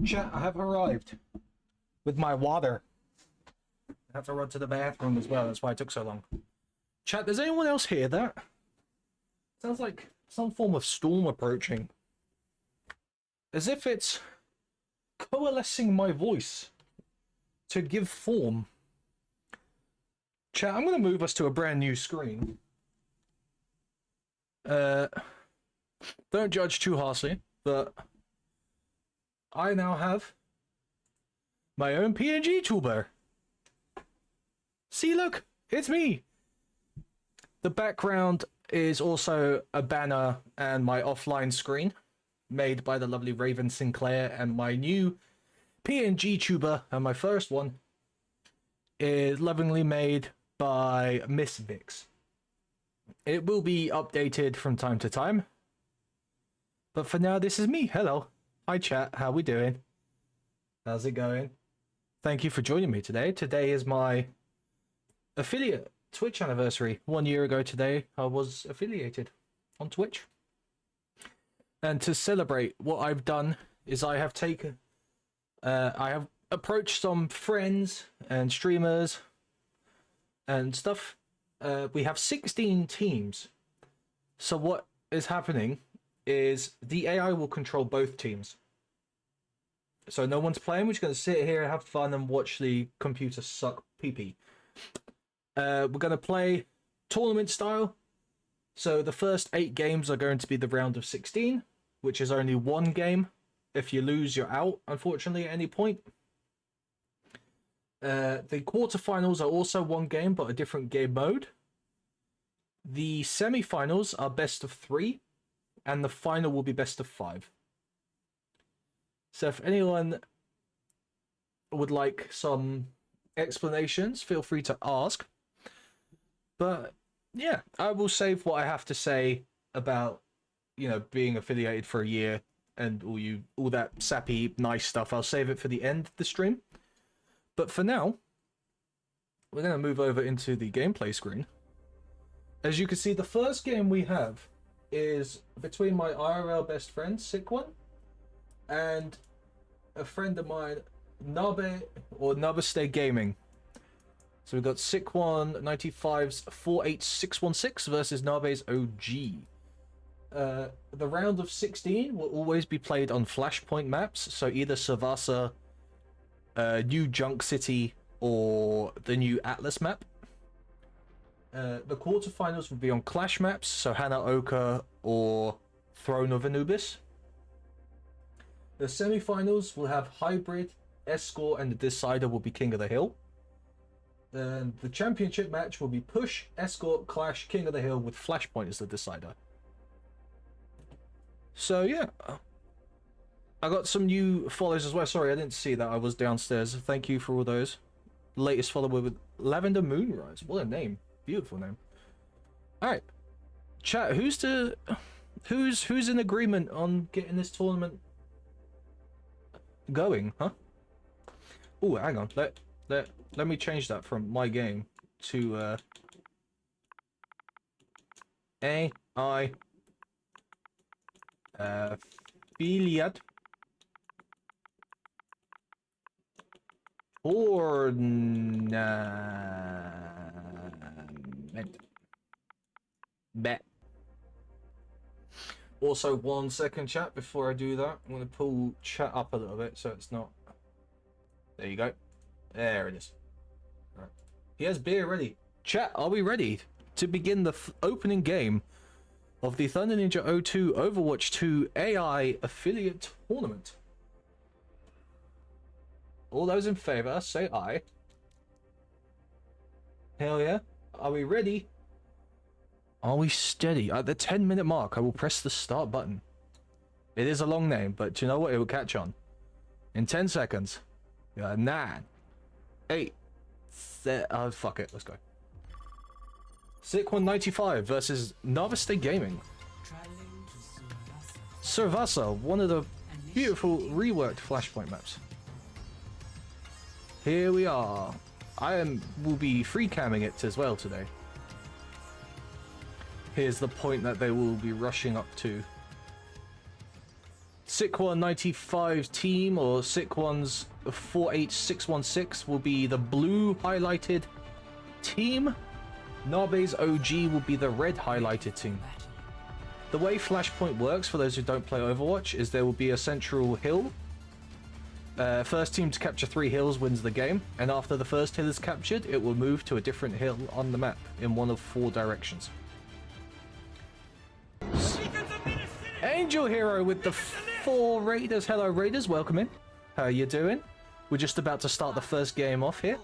Chat, I have arrived with my water. I had to run to the bathroom as well, that's why it took so long. Chat, does anyone else hear that? Sounds like some form of storm approaching. As if it's coalescing my voice to give form. Chat, I'm going to move us to a brand new screen. Don't judge too harshly, but I now have my own PNG toolbar. See, look, it's me. The background is also a banner and my offline screen made by the lovely Raven Sinclair, and my new PNG tuber, and my first one, is lovingly made by Miss Vix. It will be updated from time to time, but for now, this is me. Hello. Hi, chat. How we doing? How's it going? Thank you for joining me today. Today is my affiliate Twitch anniversary. 1 year ago today, I was affiliated on Twitch. And to celebrate, what I've done is I have taken... I have approached some friends and streamers and stuff. We have 16 teams. So what is happening is the AI will control both teams. So no one's playing, we're just going to sit here, have fun, and watch the computer suck pee-pee. We're going to play tournament style. So the first 8 games are going to be the round of 16, which is only 1 game. If you lose, you're out, unfortunately, at any point. The quarterfinals are also 1 game, but a different game mode. The semi-finals are best of 3, and the final will be best of 5. So if anyone would like some explanations, feel free to ask. But yeah, I will save what I have to say about, you know, being affiliated for a year and all that sappy nice stuff. I'll save it for the end of the stream. But for now, we're going to move over into the gameplay screen. As you can see, the first game we have is between my IRL best friend, Sick One, and a friend of mine, Nabe, or Nabeste Gaming. So we've got Sick One 95's 48616 versus Nabe's OG. The round of 16 will always be played on Flashpoint maps, so either Savasa, New Junk City, or the new Atlas map. The quarterfinals will be on Clash maps, so Hanaoka or Throne of Anubis. The semi-finals will have Hybrid, Escort, and the decider will be King of the Hill. Then the championship match will be Push, Escort, Clash, King of the Hill, with Flashpoint as the decider. So yeah, I got some new follows as well. Sorry, I didn't see that. I was downstairs. Thank you for all those. Latest follower with Lavender Moonrise. What a name. Beautiful name. Alright. Chat, who's in agreement on getting this tournament going, huh? Oh, hang on. Let me change that from my game to AI affiliate tournament. Bet. Also, 1 second, chat, before I do that, I'm going to pull chat up a little bit so it's not... There you go. There it is. Right. He has beer ready. Chat, are we ready to begin the opening game of the Thunder Ninja 02 Overwatch 2 AI Affiliate Tournament? All those in favor, say aye. Hell yeah. Are we ready? Are we steady? At the 10-minute mark, I will press the start button. It is a long name, but do you know what? It will catch on. In 10 seconds. 9, 8, 7... Oh, fuck it. Let's go. Sick 195 versus Naviste Gaming. Servasa, one of the beautiful reworked Flashpoint maps. Here we are. will be free camming it as well today. Here's the point that they will be rushing up to. Sick1 95 team, or Sick1's 48616 will be the blue highlighted team. Nabe's OG will be the red highlighted team. The way Flashpoint works, for those who don't play Overwatch, is there will be a central hill. First team to capture 3 hills wins the game, and after the first hill is captured, it will move to a different hill on the map in one of 4 directions. Angel Hero with the 4 Raiders. Hello Raiders, welcome in. How you doing? We're just about to start the first game off here.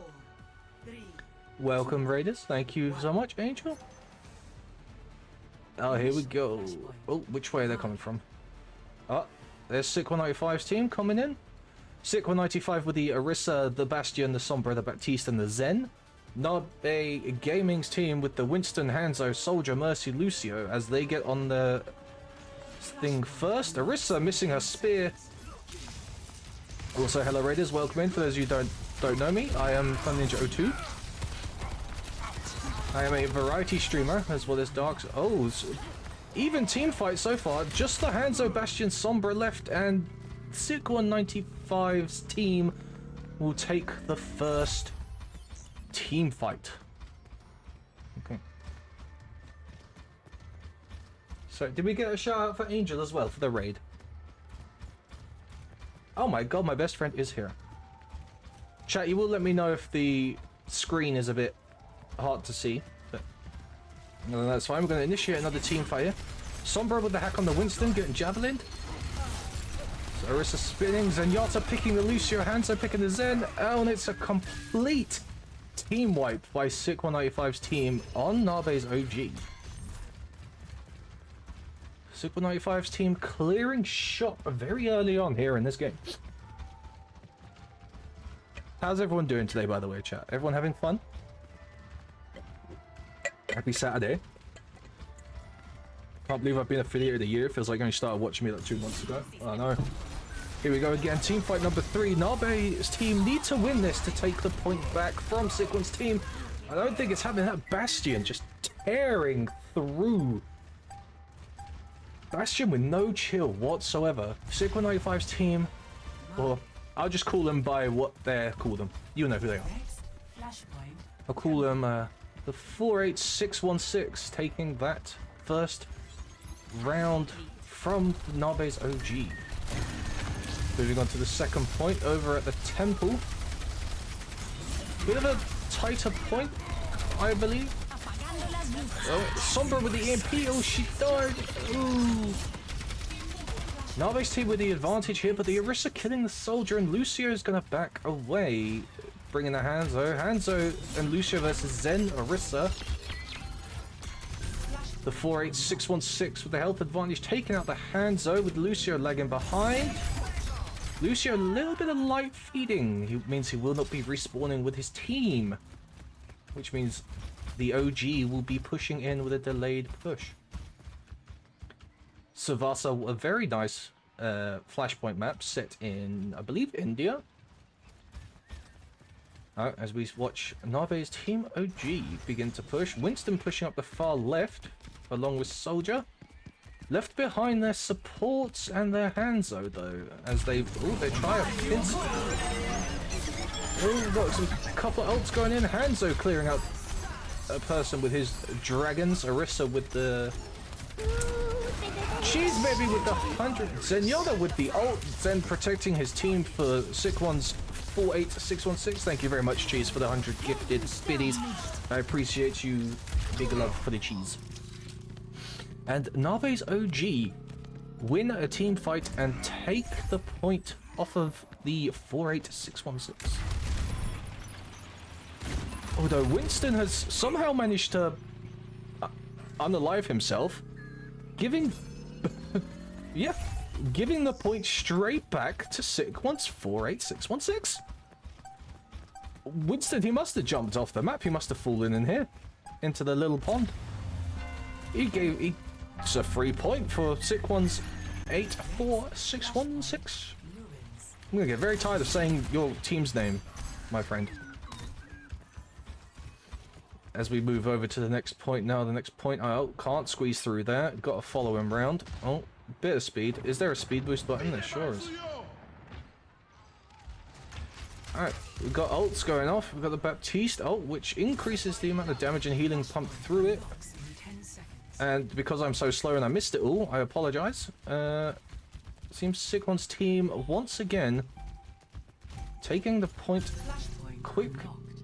Welcome Raiders, thank you so much, Angel. Oh, here we go. Oh, which way are they coming from? Oh, there's Sick195's team coming in. Sick195 with the Orisa, the Bastion, the Sombra, the Baptiste, and the Zen. Nabe Gaming's team with the Winston, Hanzo, Soldier, Mercy, Lucio as they get on the thing first. Orisa missing her spear. Also, hello Raiders, welcome in. For those of you who don't know me, I am FunNinja02. I am a variety streamer as well as Darks. Oh, even team fight so far. Just the Hanzo, Bastion, Sombra left, and Sick195's team will take the first team fight. Okay. So, did we get a shout out for Angel as well for the raid? Oh my god, my best friend is here. Chat, you will let me know if the screen is a bit hard to see, but no, that's fine. We're going to initiate another team fight here. Sombra with the hack on the Winston, getting javelin. So Orisa spinning, Zenyatta picking the Lucio, Hanzo picking the Zen. Oh, and it's a complete team wipe by Sick195's team on Nabe's OG. Sick195's team clearing shot very early on here in this game. How's everyone doing today, by the way, chat? Everyone having fun? Happy Saturday. Can't believe I've been affiliate of the year. Feels like I only started watching me like 2 months ago. Oh no. Here we go again. Team fight number 3. Nabe's team need to win this to take the point back from Sick1's team. I don't think it's happening. That Bastion just tearing through. Bastion with no chill whatsoever. Sick195's team, or I'll just call them by what they're called them. You know who they are. I'll call them the 48616, taking that first round from Nabe's OG. Moving on to the second point over at the temple. Bit of a tighter point, I believe. Oh, Sombra with the EMP. Oh, she died. Ooh. Nabe's team with the advantage here, but the Orisa killing the Soldier, and Lucio is going to back away, bringing the Hanzo. Hanzo and Lucio versus Zen, Orisa. The 48616 with the health advantage, taking out the Hanzo with Lucio lagging behind. Lucio, a little bit of light feeding. He means he will not be respawning with his team, which means the OG will be pushing in with a delayed push. Savasa, a very nice flashpoint map set in, I believe, India. As we watch Nabe's team OG begin to push. Winston pushing up the far left, along with Soldier. Left behind their supports and their Hanzo, though, as they try a pinch. Oh, got a couple of ults going in. Hanzo clearing out a person with his dragons. Orisa with the Cheese Baby with the 100. Zenyatta with the ult. Zen protecting his team for Sick1's 48616. Thank you very much, Cheese, for the 100 gifted biddies. I appreciate you. Big love for the cheese. And Nabe's OG win a team fight and take the point off of the 48616. Although Winston has somehow managed to unalive himself, giving giving the point straight back to Sick1's 48616. Winston, he must have jumped off the map. He must have fallen in here into the little pond. It's a free point for Sick1's 84616. I'm gonna get very tired of saying your team's name, my friend. As we move over to the next point now, the next point, I can't squeeze through there. Got to follow him round. Oh, bit of speed. Is there a speed boost button? There sure is. Alright, we've got ults going off. We've got the Baptiste ult, which increases the amount of damage and healing pumped through it. And because I'm so slow and I missed it all, I apologize. Seems Sikon's team once again taking the point quick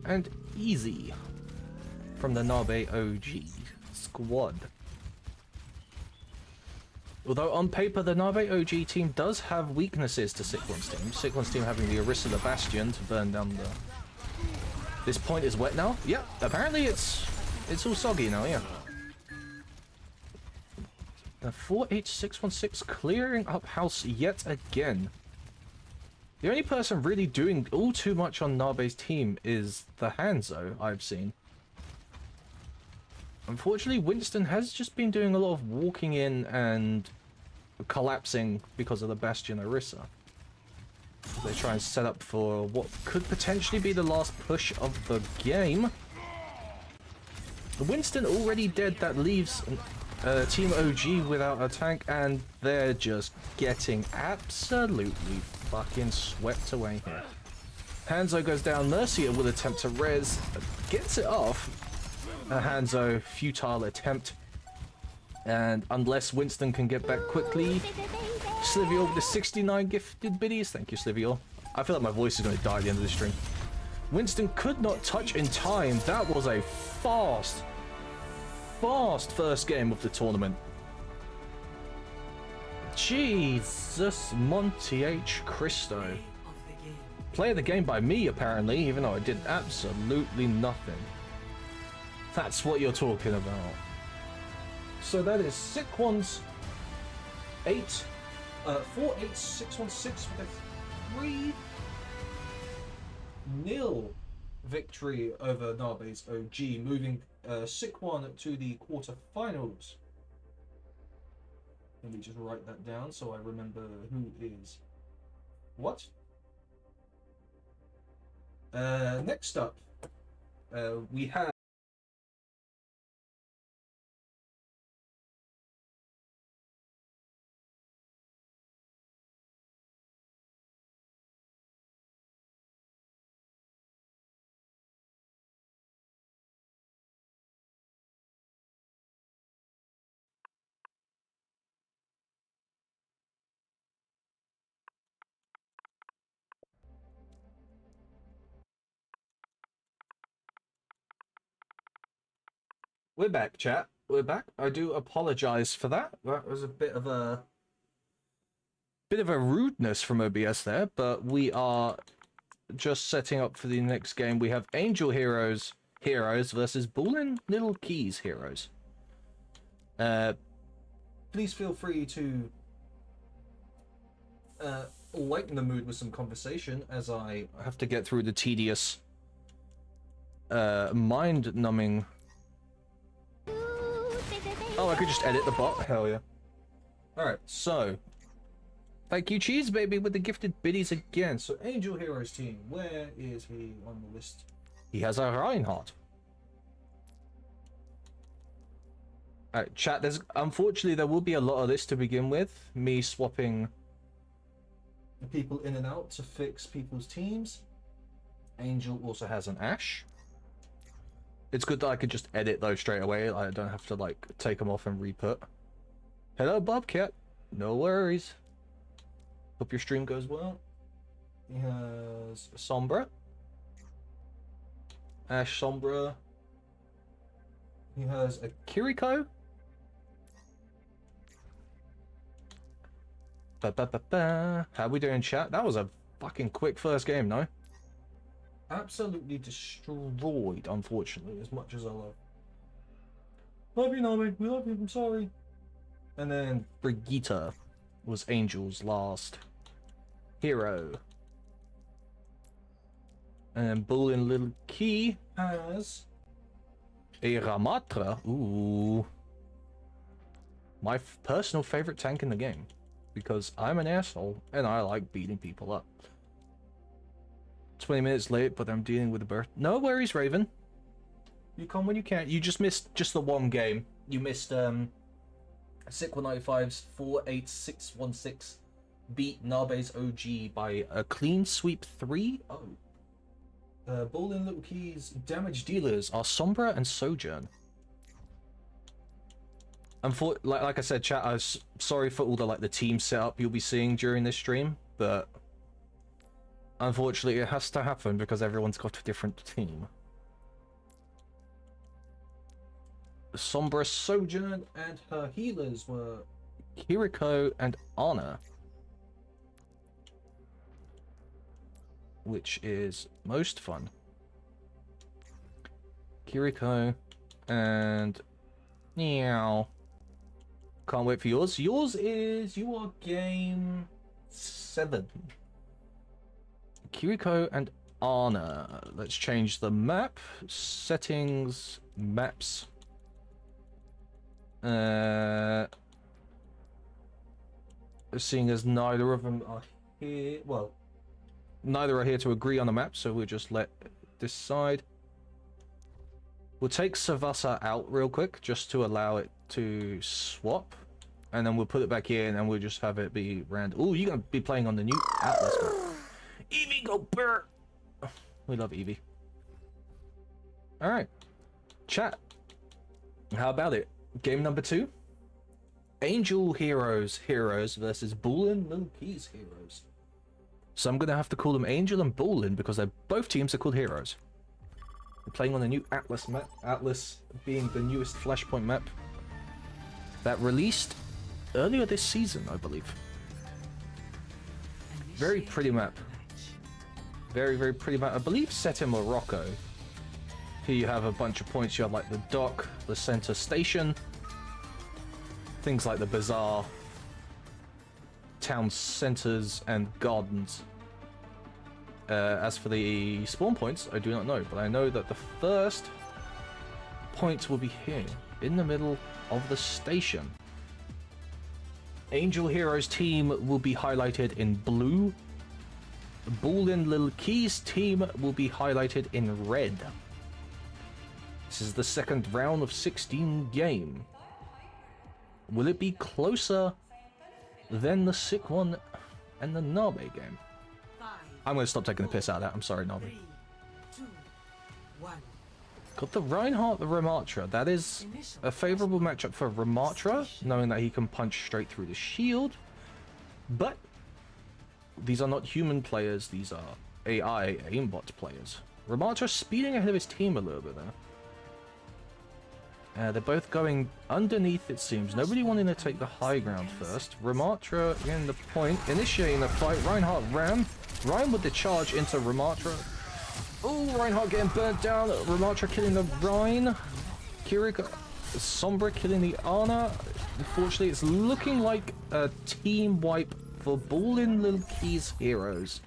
and easy from the Nabe OG squad. Although on paper the Nabe OG team does have weaknesses to Sikon's team. Sikon's team having the Orisa the Bastion to burn down the... This point is wet now? Yeah, apparently it's all soggy now, yeah. The 4H616 clearing up house yet again. The only person really doing all too much on Nabe's team is the Hanzo I've seen. Unfortunately, Winston has just been doing a lot of walking in and collapsing because of the Bastion Orisa. They try and set up for what could potentially be the last push of the game. Winston already dead, that leaves Team OG without a tank, and they're just getting absolutely fucking swept away here. Hanzo goes down, Mercia will attempt to res, gets it off. A Hanzo futile attempt, and unless Winston can get back quickly, Slivior with the 69 gifted biddies. Thank you, Slivior. I feel like my voice is going to die at the end of this stream. Winston could not touch in time. That was a fast first game of the tournament. Jesus Monty H. Christo. Play of the game by me, apparently, even though I did absolutely nothing. That's what you're talking about. So that is Sikon's 4-8-6-1-6 with a 3-0 victory over Nabe's OG, moving Sikwan to the quarterfinals. Let me just write that down so I remember who is what. Next up, we have we're back, chat. We're back. I do apologize for that. That was a bit of a rudeness from OBS there, but we are just setting up for the next game. We have Angel Heroes versus Bullin Little Keys Heroes. Please feel free to lighten the mood with some conversation as I have to get through the tedious mind-numbing. Oh, I could just edit the bot? Hell yeah. Alright, so thank you, Cheese Baby, with the gifted biddies again. So, Angel Heroes team, where is he on the list? He has a Reinhardt. Alright, chat, unfortunately, there will be a lot of this to begin with. Me swapping people in and out to fix people's teams. Angel also has an Ashe. It's good that I could just edit those straight away. I don't have to, like, take them off and re-put. Hello, Bobcat. No worries. Hope your stream goes well. He has Sombra. Ashe Sombra. He has a Kiriko. How we doing, chat? That was a fucking quick first game, no? Absolutely destroyed, unfortunately, as much as I love. Love you, Nami. We love you. I'm sorry. And then Brigitte was Angel's last hero. And then Bullin Little Key has a Ramatra. Ooh. My personal favorite tank in the game. Because I'm an asshole and I like beating people up. 20 minutes late, but I'm dealing with a birth. No worries, Raven. You come when you can. You just missed just the one game. You missed Sick195's 48616 beat Nabe's OG by a clean sweep 3. Oh. Ball in Little Key's damage dealers are Sombra and Sojourn. Like I said, chat, I'm sorry for all the team setup you'll be seeing during this stream, but unfortunately it has to happen because everyone's got a different team. Sombra, Sojourn, and her healers were Kiriko and Ana, which is most fun. Kiriko and Meow. Can't wait for yours. Yours is, you are game 7. Kiriko and Ana. Let's change the map. Settings, maps. Seeing as neither of them are here, well, neither are here to agree on the map, so we'll just let decide. We'll take Savasa out real quick just to allow it to swap, and then we'll put it back in and we'll just have it be random. Oh, you're gonna be playing on the new Atlas map. Eevee, go burr! We love Eevee. Alright. Chat. How about it? Game number 2. Angel Heroes versus Bullin Little Keys Heroes. So I'm gonna have to call them Angel and Bullin because both teams are called Heroes. We're playing on the new Atlas map. Atlas being the newest Flashpoint map that released earlier this season, I believe. Very pretty map. Very, very pretty map. I believe set in Morocco. Here you have a bunch of points. You have like the dock, the center station, things like the bazaar, town centers, and gardens. As for the spawn points, I do not know, but I know that the first point will be here, in the middle of the station. Angel Heroes team will be highlighted in blue. Bullin Little Keys team will be highlighted in red. This is the second round of 16 game. Will it be closer than the Sick One and the Nabe game? I'm going to stop taking the piss out of that. I'm sorry, Nabe. Got the Reinhardt the Ramatra. That is a favorable matchup for Ramatra, knowing that he can punch straight through the shield. But these are not human players. These are AI aimbot players. Ramatra speeding ahead of his team a little bit there. They're both going underneath, it seems. Nobody wanting to take the high ground first. Ramatra in the point, initiating the fight. Reinhardt ram. Ryan with the charge into Ramatra. Oh, Reinhardt getting burnt down. Ramatra killing the Rhine. Kiriko, Sombra killing the Ana. Unfortunately, it's looking like a team wipe for Bullin Little Keys Heroes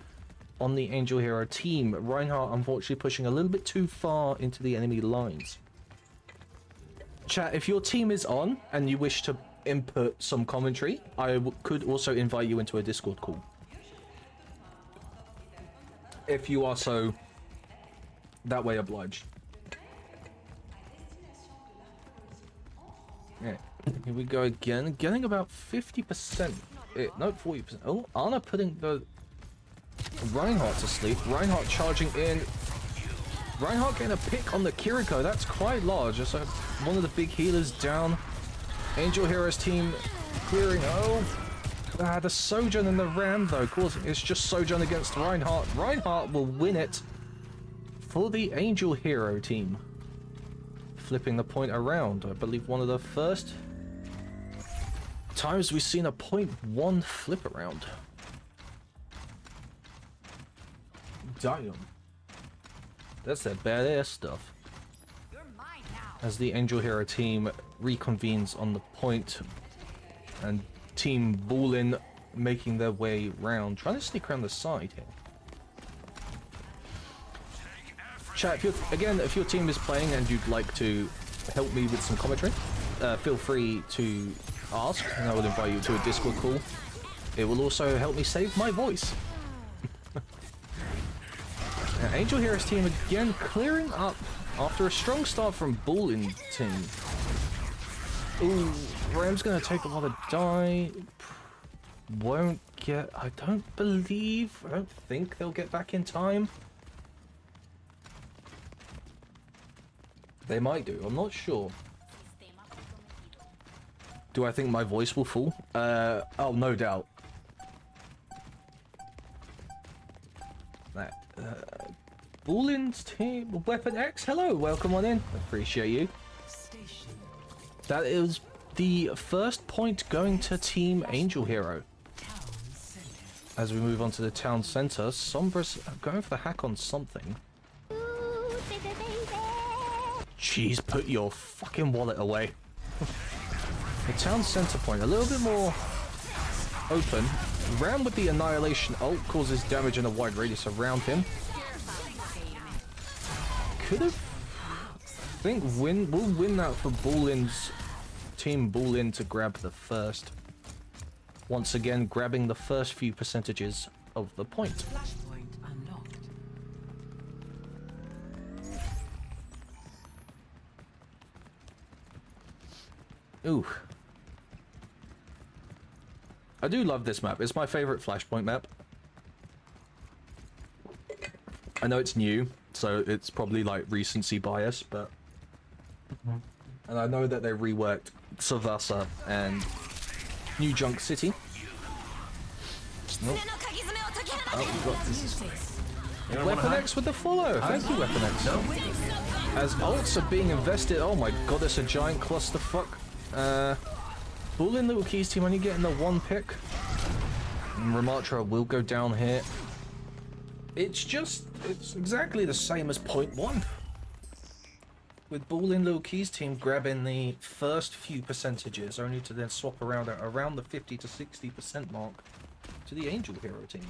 on the Angel Hero team. Reinhardt, unfortunately, pushing a little bit too far into the enemy lines. Chat, if your team is on and you wish to input some commentary, I could also invite you into a Discord call. If you are so that way obliged. Yeah, here we go again. Getting about 50%. No, 40%. Oh, Ana putting the Reinhardt to sleep. Reinhardt charging in. Reinhardt getting a pick on the Kiriko. That's quite large. Just one of the big healers down. Angel Heroes team clearing. Oh, the Sojourn and the Ram though. Of course, it's just Sojourn against Reinhardt. Reinhardt will win it for the Angel Hero team. Flipping the point around. I believe one of the first times we've seen a 0.1 flip around. Damn. That's that badass stuff. As the Angel Hero team reconvenes on the point, and Team Bullin making their way round, trying to sneak around the side here. Chat, if your team is playing and you'd like to help me with some commentary, feel free to ask, and I will invite you to a Discord call. It will also help me save my voice. Angel Heroes team again clearing up after a strong start from Bullin team. Ooh, Ram's gonna take a lot of die. Won't get... I don't think they'll get back in time. They might do, I'm not sure. Do I think my voice will fall? Oh, no doubt. Boolin's team, Weapon X, hello, welcome on in. Appreciate you. That is the first point going to Team Angel Hero. As we move on to the town center, Sombra's going for the hack on something. Jeez, put your fucking wallet away. The town center point, a little bit more open. Ram with the Annihilation ult causes damage in a wide radius around him. Could have... I think we'll win that for Boolin's Team Boolin to grab the first. Once again, grabbing the first few percentages of the point. Ooh. I do love this map. It's my favorite Flashpoint map. I know it's new, so it's probably like recency bias, but... And I know that they reworked Savasa and New Junk City. Nope. Oh, we got this. Weapon X with the follow. Thank you, Weapon X. No. As ults are being invested, oh my god, it's a giant clusterfuck. Bullin Little Keys team only getting the one pick. And Ramatra will go down here. It's exactly the same as point one. With Bullin Little Keys team grabbing the first few percentages, only to then swap around at around the 50 to 60% mark to the Angel Hero team.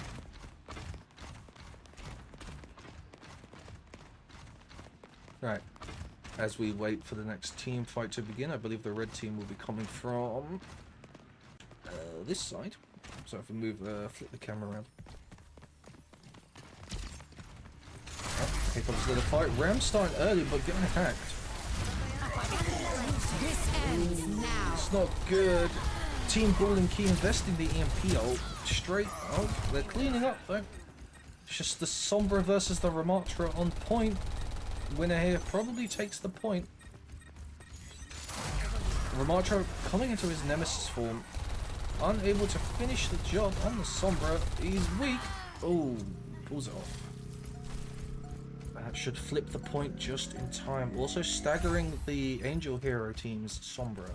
Right. As we wait for the next team fight to begin, I believe the red team will be coming from this side. So if we move, flip the camera around. Oh, here comes the fight. Ram starting early, but getting hacked. It's not good. Team Ball & Key investing the EMP ult straight. Oh, they're cleaning up though. It's just the Sombra versus the Ramatra on point. Winner here probably takes the point. Ramatra coming into his Nemesis form, unable to finish the job on the Sombra. He's weak. Oh, pulls it off. That should flip the point just in time. Also staggering the Angel Hero team's Sombra.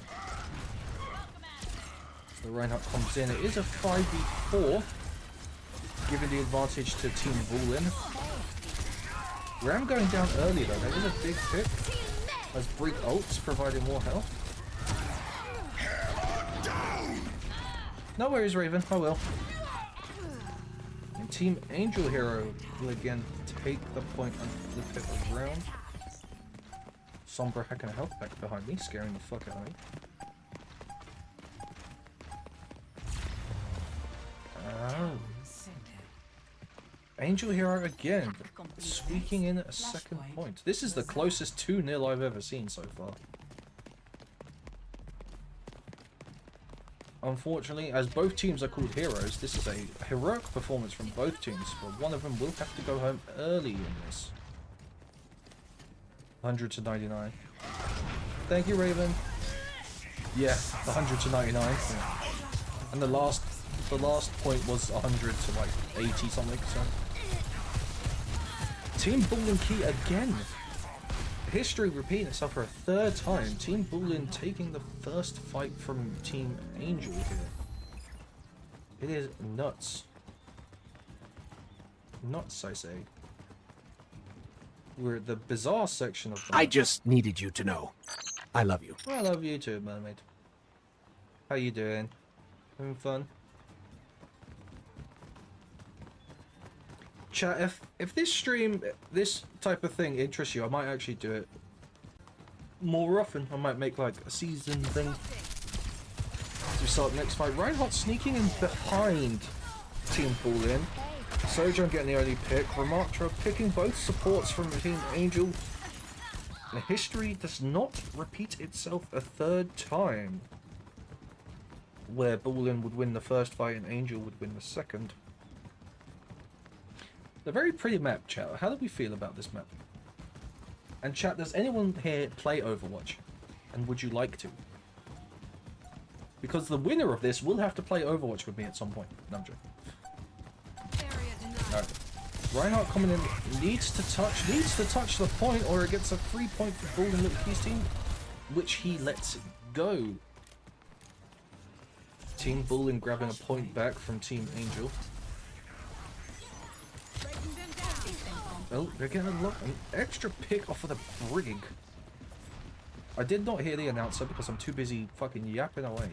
The Reinhardt comes in. It is a 5v4, giving the advantage to Team Bullin. Ram going down early though, that is a big pick. As Break ults providing more health. No worries, Raven, I will. And Team Angel Hero will again take the point and flip it around. Sombra hacking a health pack behind me, scaring the fuck out of me. Angel Hero again, squeaking in a second point. This is the closest 2-0 I've ever seen so far. Unfortunately, as both teams are called heroes, this is a heroic performance from both teams, but one of them will have to go home early in this. 100 to 99. Thank you, Raven. Yeah, 100 to 99. Yeah. And the last point was 100 to like 80 something, so. Team Bullin Key again. History repeating itself for a third time. Team Bullin taking the first fight from Team Angel here. It is nuts. Nuts, I say. We're at the bizarre section of the I just needed you to know. I love you. I love you too, mermaid. How you doing? Having fun? Chat, if this stream, this type of thing interests you, I might actually do it more often. I might make like a season thing. As we start the next fight, Reinhardt sneaking in behind Team Bullin. Sojourn getting the early pick. Ramatra picking both supports from Team Angel. And history does not repeat itself a third time. where Bullen would win the first fight and Angel would win the second. The very pretty map, chat. How do we feel about this map? And chat, does anyone here play Overwatch? And would you like to? Because the winner of this will have to play Overwatch with me at some point. No, I'm joking. Alright. Reinhardt coming in, needs to touch the point, or it gets a 3 point for Bullen Little Keys team, which he lets go. Team Bullen grabbing a point back from Team Angel. Oh, they're getting an extra pick off of the brig. I did not hear the announcer because I'm too busy fucking yapping away.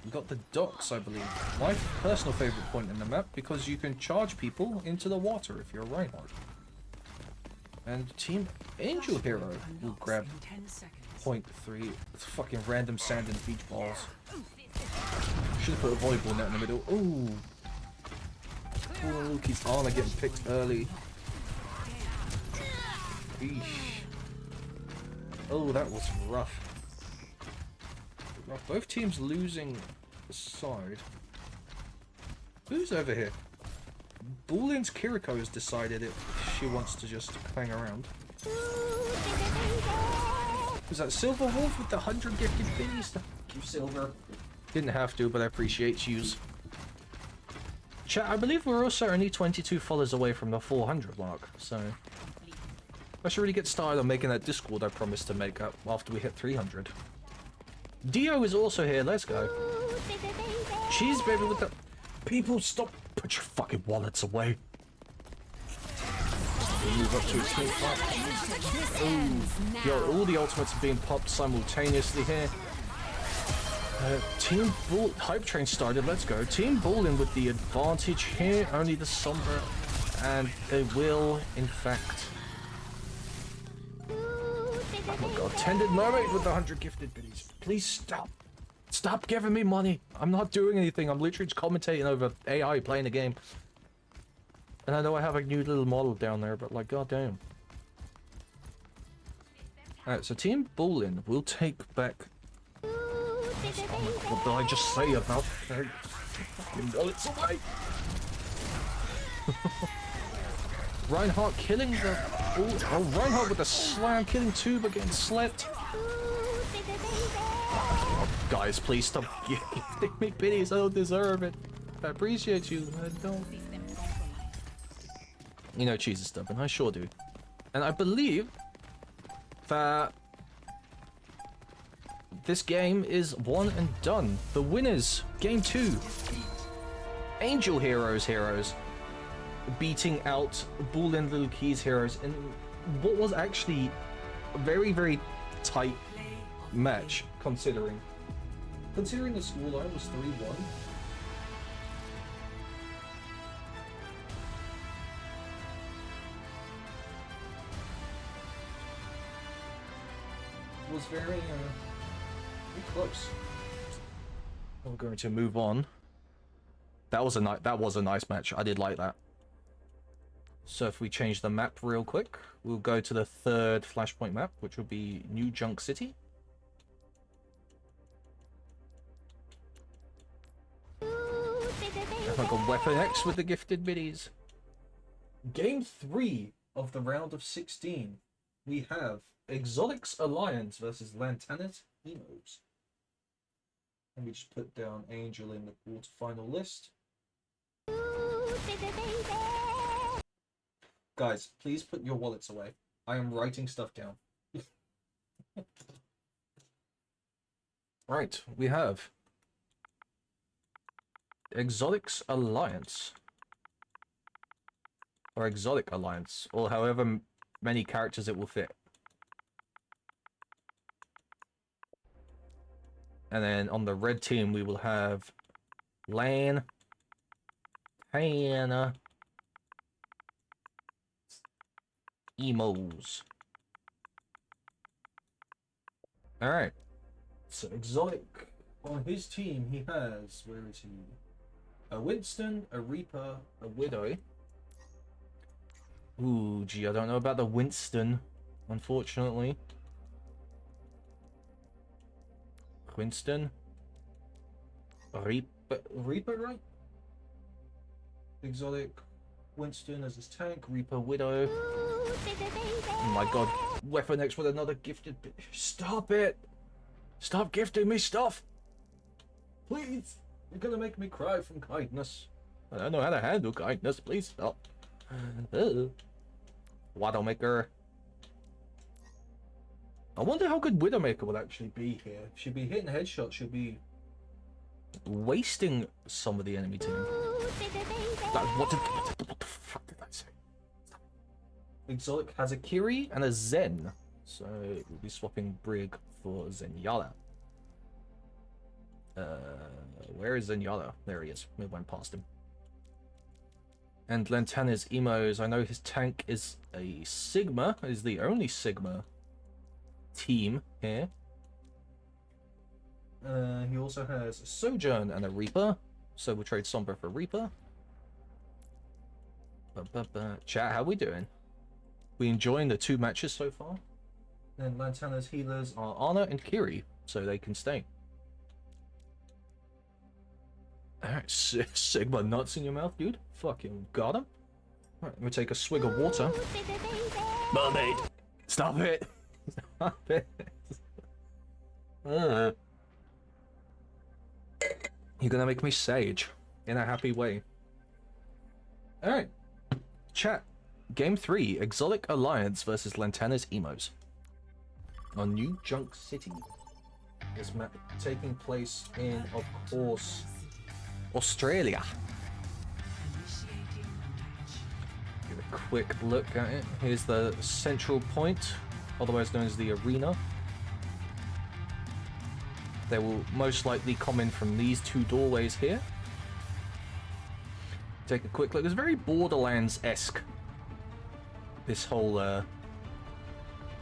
We got the docks, I believe. My personal favourite point in the map because you can charge people into the water if you're Reinhardt. And Team Angel Hero will grab point 3. It's fucking random sand and beach balls. Should have put a volleyball net in the middle. Ooh. Poor Luki's armor getting picked early. Eesh. Oh, that was rough. Both teams losing the side. Who's over here? Bullen's Kiriko has decided she wants to just hang around. Was that Silver Wolf with the 100 gifted biddies? Thank you, Silver. Didn't have to, but I appreciate yous. Chat, I believe we're also only 22 followers away from the 400 mark, so I should really get started on making that Discord I promised to make up after we hit 300. Dio is also here, let's go. Cheese baby with the... People, stop! Put your fucking wallets away. We'll move up to a team fight. Oh, yo, all the ultimates are being popped simultaneously here. Team Bull... Hype train started, let's go. Team Bullen with the advantage here, only the Sombra, and they will, in fact... Oh my god, Tended Mermaid with the 100 gifted biddies. Please stop. Stop giving me money. I'm not doing anything. I'm literally just commentating over AI playing the game. And I know I have a new little model down there, but like, goddamn. Alright, so Team Bullen will take back... What did I just say about... It's away. Reinhardt killing the... Oh, Reinhardt with a slam, killing 2 but getting slept. Oh, guys, please stop giving me biddies. I don't deserve it. I appreciate you. I don't. You know, cheese is stubborn. I sure do. And I believe that this game is one and done. The winners, game 2. Angel Heroes. Beating out Bullen Little Keys Heroes in what was actually a very, very tight match, considering the scoreline was 3-1. It was very close. We're going to move on. That was a nice match. I did like that. So if we change the map real quick, we'll go to the 3rd Flashpoint map, which will be New Junk City. I've got Weapon X with the gifted biddies. Game 3 of the round of 16. We have Exotics Alliance versus Lantanis Emos. Let me just put down Angel in the quarterfinal list. Guys, please put your wallets away. I am writing stuff down. Right, we have Exotics Alliance. Or Exotic Alliance, or however many characters it will fit. And then on the red team, we will have Lan, Hannah, Emos. Alright. So Exotic, on his team, he has, where is he? A Winston, a Reaper, a Widow. Ooh, gee, I don't know about the Winston, unfortunately. Winston. Reaper, right? Exotic. Winston as his tank. Reaper, Widow. Oh my god. Weapon X with another gifted. Stop it! Stop gifting me stuff! Please! You're gonna make me cry from kindness. I don't know how to handle kindness. Please stop. Widowmaker. I wonder how good Widowmaker will actually be here. She'll be hitting headshots. She'll be wasting some of the enemy team. What the fuck did I say? Exotic has a Kiri and a Zen. So we'll be swapping Brig for Zenyatta. Where is Zenyatta? There he is. We went past him. And Lantana's emos. I know his tank is a Sigma. Is the only Sigma team here. He also has a Sojourn and a Reaper. So we'll trade Sombra for Reaper. Chat, how we doing? We enjoying the 2 matches so far? And Lantana's healers are Ana and Kiri, so they can stay. Alright, Sigma nuts in your mouth, dude. Fucking got him. Alright, let me take a swig of water. Mermaid! Stop it! Stop it! You're gonna make me sage in a happy way. Alright. Chat. Game 3, Exotic Alliance versus Lantana's Emos. On New Junk City. This map taking place in, of course, Australia. Give a quick look at it. Here's the central point, otherwise known as the arena. They will most likely come in from these 2 doorways here. Take a quick look. It's very Borderlands-esque. This whole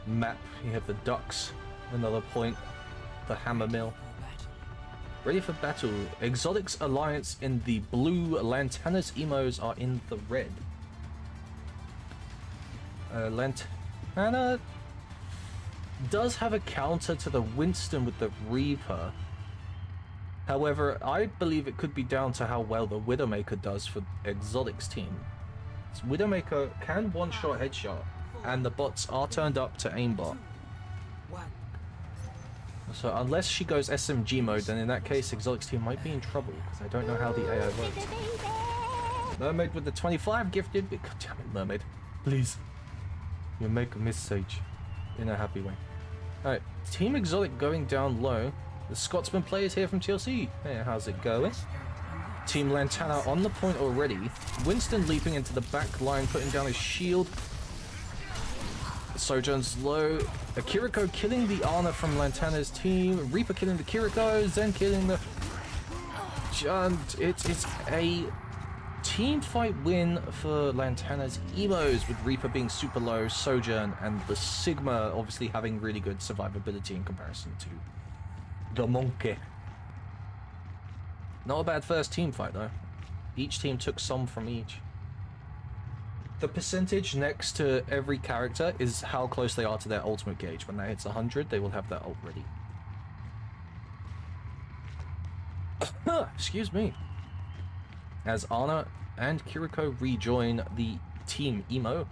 map. You have the ducks. Another point. The hammer mill. Ready for battle. Exotics Alliance in the blue. Lantana's emos are in the red. Lantana does have a counter to the Winston with the Reaper. However, I believe it could be down to how well the Widowmaker does for Exotic's team. So Widowmaker can one-shot headshot, and the bots are turned up to aimbot. So unless she goes SMG mode, then in that case Exotic's team might be in trouble, because I don't know how the AI works. Mermaid with the 25 gifted. God damn it, Mermaid. Please. You make a message in a happy way. Alright, Team Exotic going down low. The Scotsman players here from TLC. Hey, how's it going? Team Lantana on the point already. Winston leaping into the back line, putting down his shield. Sojourn's low. Kiriko killing the Ana from Lantana's team. Reaper killing the Kiriko. Zen killing the... And it's a team fight win for Lantana's emos, with Reaper being super low, Sojourn and the Sigma obviously having really good survivability in comparison to the monkey. Not a bad first team fight though. Each team took some from each. The percentage next to every character is how close they are to their ultimate gauge. When that hits 100, they will have that ult ready. Excuse me. As Ana and Kiriko rejoin the Team Emo,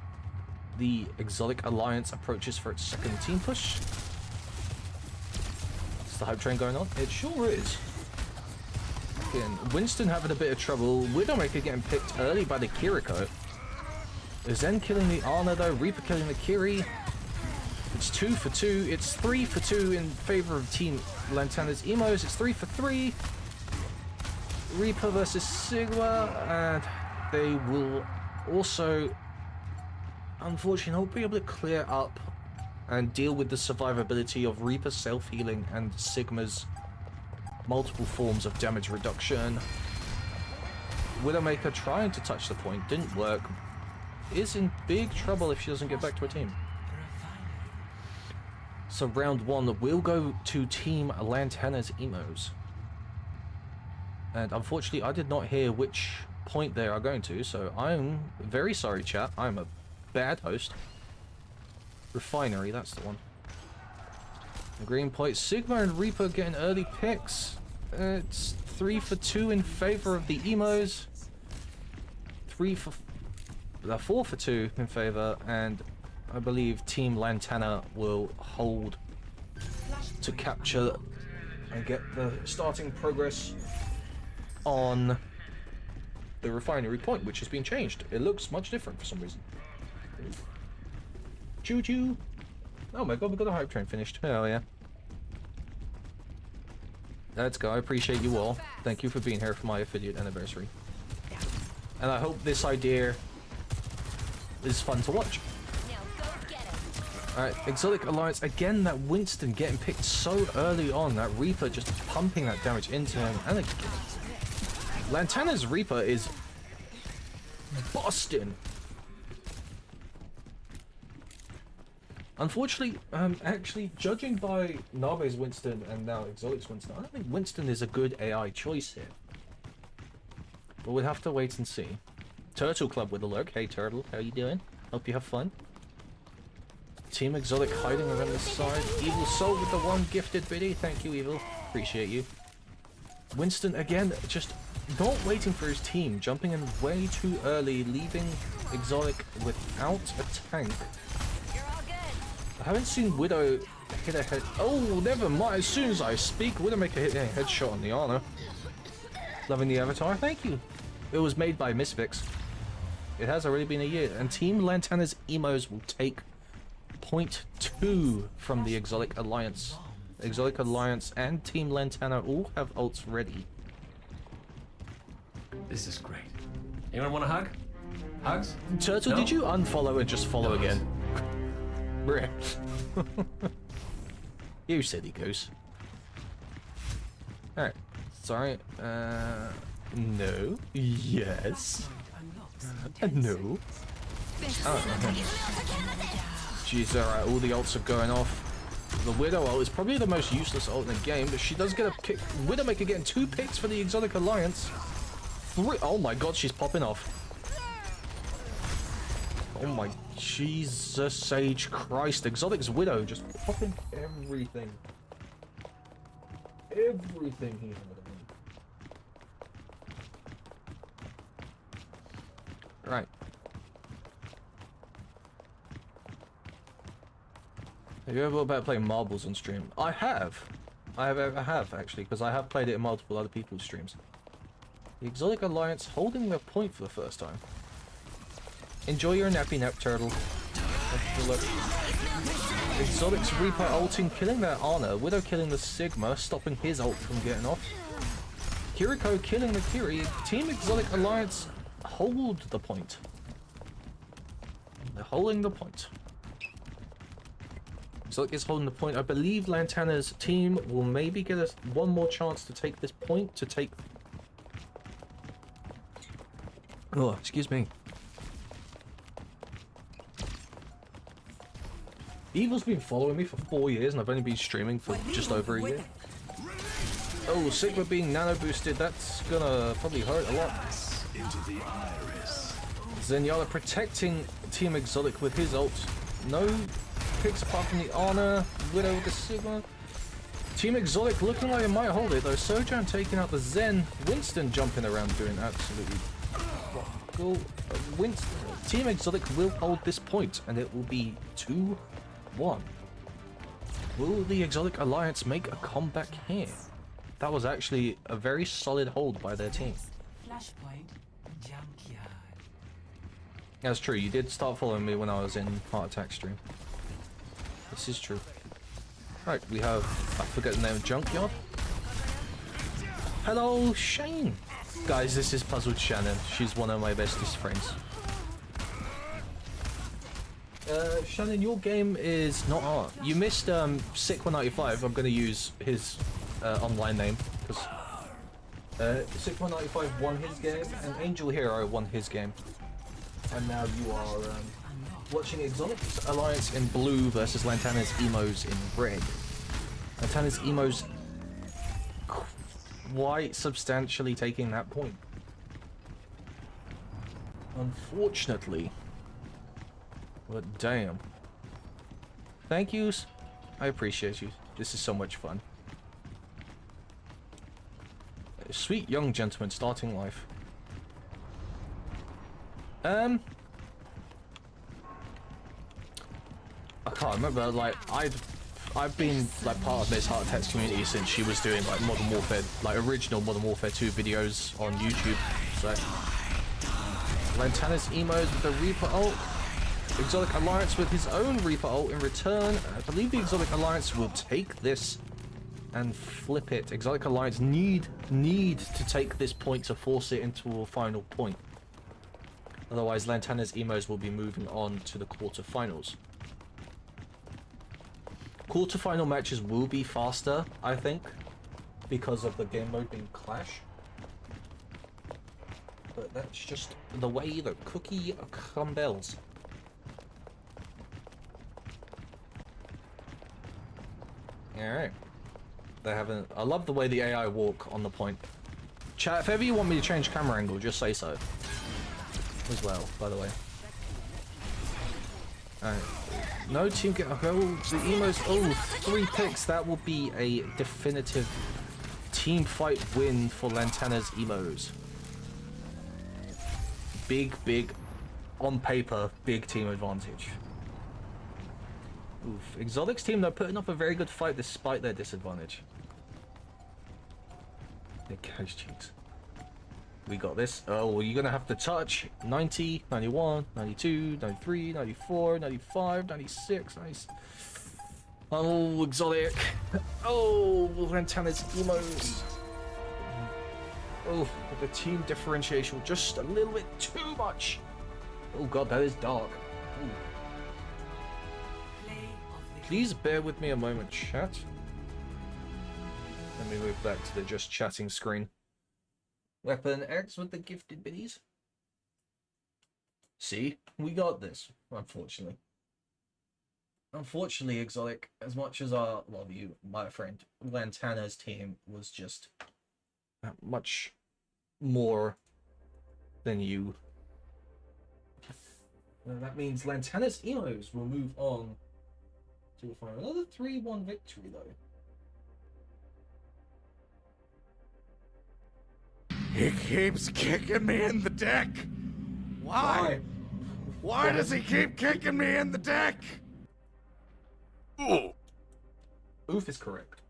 the Exotic Alliance approaches for its second team push. Is the hype train going on? It sure is. Again, Winston having a bit of trouble. Widowmaker getting picked early by the Kiriko. Zen killing the Ana though, Reaper killing the Kiri. It's 2 for 2. It's 3 for 2 in favor of Team Lantana's emos. It's 3 for 3. Reaper versus Sigma, and they will also, unfortunately, not be able to clear up and deal with the survivability of Reaper self-healing and Sigma's multiple forms of damage reduction. Widowmaker trying to touch the point, didn't work. Is in big trouble if she doesn't get back to her team. So round 1 will go to Team Lantana's emos. And unfortunately, I did not hear which point they are going to, so I'm very sorry, chat. I'm a bad host. Refinery, that's the one. The green point. Sigma and Reaper getting early picks. It's 3 for 2 in favor of the emos. 4 for 2 in favor, and I believe Team Lantana will hold to capture and get the starting progress on the refinery point, which has been changed. It looks much different for some reason. Choo choo! Oh my god, we got a hype train finished. Hell yeah. Let's go. I appreciate you all. Thank you for being here for my affiliate anniversary. And I hope this idea is fun to watch. Alright, Exotic Alliance. Again, that Winston getting picked so early on. That Reaper just pumping that damage into him. And again, Lantana's Reaper is busting. Unfortunately, actually, judging by Nabe's Winston and now Exotic's Winston, I don't think Winston is a good AI choice here. But we'll have to wait and see. Turtle Club with a lurk. Hey Turtle, how you doing? Hope you have fun. Team Exotic hiding around the side. Evil Soul with the one gifted biddy. Thank you, Evil. Appreciate you. Winston, again, just not waiting for his team. Jumping in way too early, leaving Exotic without a tank. I haven't seen Widow hit a head. Oh, never mind. As soon as I speak, Widowmaker hit a headshot on the Ana. Loving the avatar. Thank you. It was made by Misfix. It has already been a year. And Team Lantana's emos will take point 2 from the Exotic Alliance. Exotic Alliance and Team Lantana all have ults ready. This is great. Anyone want a hug? Hugs? Turtle, no? Did you unfollow and just follow again? Bruh. You silly goose. Alright. Sorry. No. Yes. No. Jeez, alright, all the ults are going off. The Widow ult is probably the most useless ult in the game, but she does get a pick. Widowmaker getting 2 picks for the Exotic Alliance. 3. Oh my god, she's popping off. Oh my Jesus Sage Christ. Exotic's Widow just popping everything. Everything he had. Right. Have you ever about playing marbles on stream? I have. I have actually, because I have played it in multiple other people's streams. The Exotic Alliance holding their point for the first time. Enjoy your nappy nap, Turtle. Exotic's Reaper ulting, killing their Ana. Widow killing the Sigma, stopping his ult from getting off. Kiriko killing the Kiri. Team Exotic Alliance hold the point. They're holding the point. Exotic is holding the point. I believe Lantana's team will maybe get us one more chance to take this point, to take... Oh, excuse me. Evil's been following me for 4 years and I've only been streaming for just over a year. Oh, Sigma being nano boosted, that's gonna probably hurt a lot. Zenyatta protecting Team Exotic with his ult. No picks apart from the Ana. Widow with the Sigma. Team Exotic looking like it might hold it though. Sojan taking out the Zen. Winston jumping around doing absolutely cool. Winston. Team Exotic will hold this point and it will be 2-1. Will the Exotic Alliance make a comeback here? That was actually a very solid hold by their team. That's true, you did start following me when I was in Heart Attack stream. This is true. Right, we have, I forget the name, Junkyard? Hello, Shane! Guys, this is Puzzled Shannon. She's one of my bestest friends. Shannon, your game is not art. You missed Sick195. I'm going to use his online name because Sick195 won his game and Angel Hero won his game. And now you are watching Exotic Alliance in blue versus Lantana's Emos in red. Lantana's Emos quite substantially taking that point. Unfortunately. But damn. Thank yous. I appreciate you. This is so much fun. Sweet young gentleman starting life. I can't remember, like, I've been like part of Miss Heart Attack's community since she was doing like Modern Warfare, like original Modern Warfare 2 videos on YouTube. So Lantana's emos with the Reaper ult. Exotic Alliance with his own Reaper ult in return. I believe the Exotic Alliance will take this and flip it. Exotic Alliance need to take this point to force it into a final point. Otherwise, Lantana's emos will be moving on to the quarterfinals. Quarterfinal matches will be faster, I think, because of the game mode being Clash. But that's just the way the cookie crumbles. Alright. They haven't... I love the way the AI walk on the point. Chat, if ever you want me to change camera angle, just say so. As well, by the way. Alright. No team get... Oh, the emos... Oh, 3 picks. That will be a definitive team fight win for Lantana's emos. Big, on paper, big team advantage. Oof. Exotic's team, they're putting up a very good fight despite their disadvantage. Their cash cheeks. We got this. Oh, well, you're gonna have to touch 90, 91, 92, 93, 94, 95, 96, 90. Oh, Exotic. Oh, Lantana's emos. Oh, the team differentiation just a little bit too much. Oh god, that is dark. Ooh. Please bear with me a moment, chat. Let me move back to the just chatting screen. Weapon X with the gifted biddies. See, we got this, unfortunately. Unfortunately, Exotic, as much as I love you, my friend, Lantana's team was just much more than you. That means Lantana's emos will move on to the final. Another 3-1 victory, though. He keeps kicking me in the dick. Why? Why does he keep kicking me in the dick? Ooh. Oof is correct.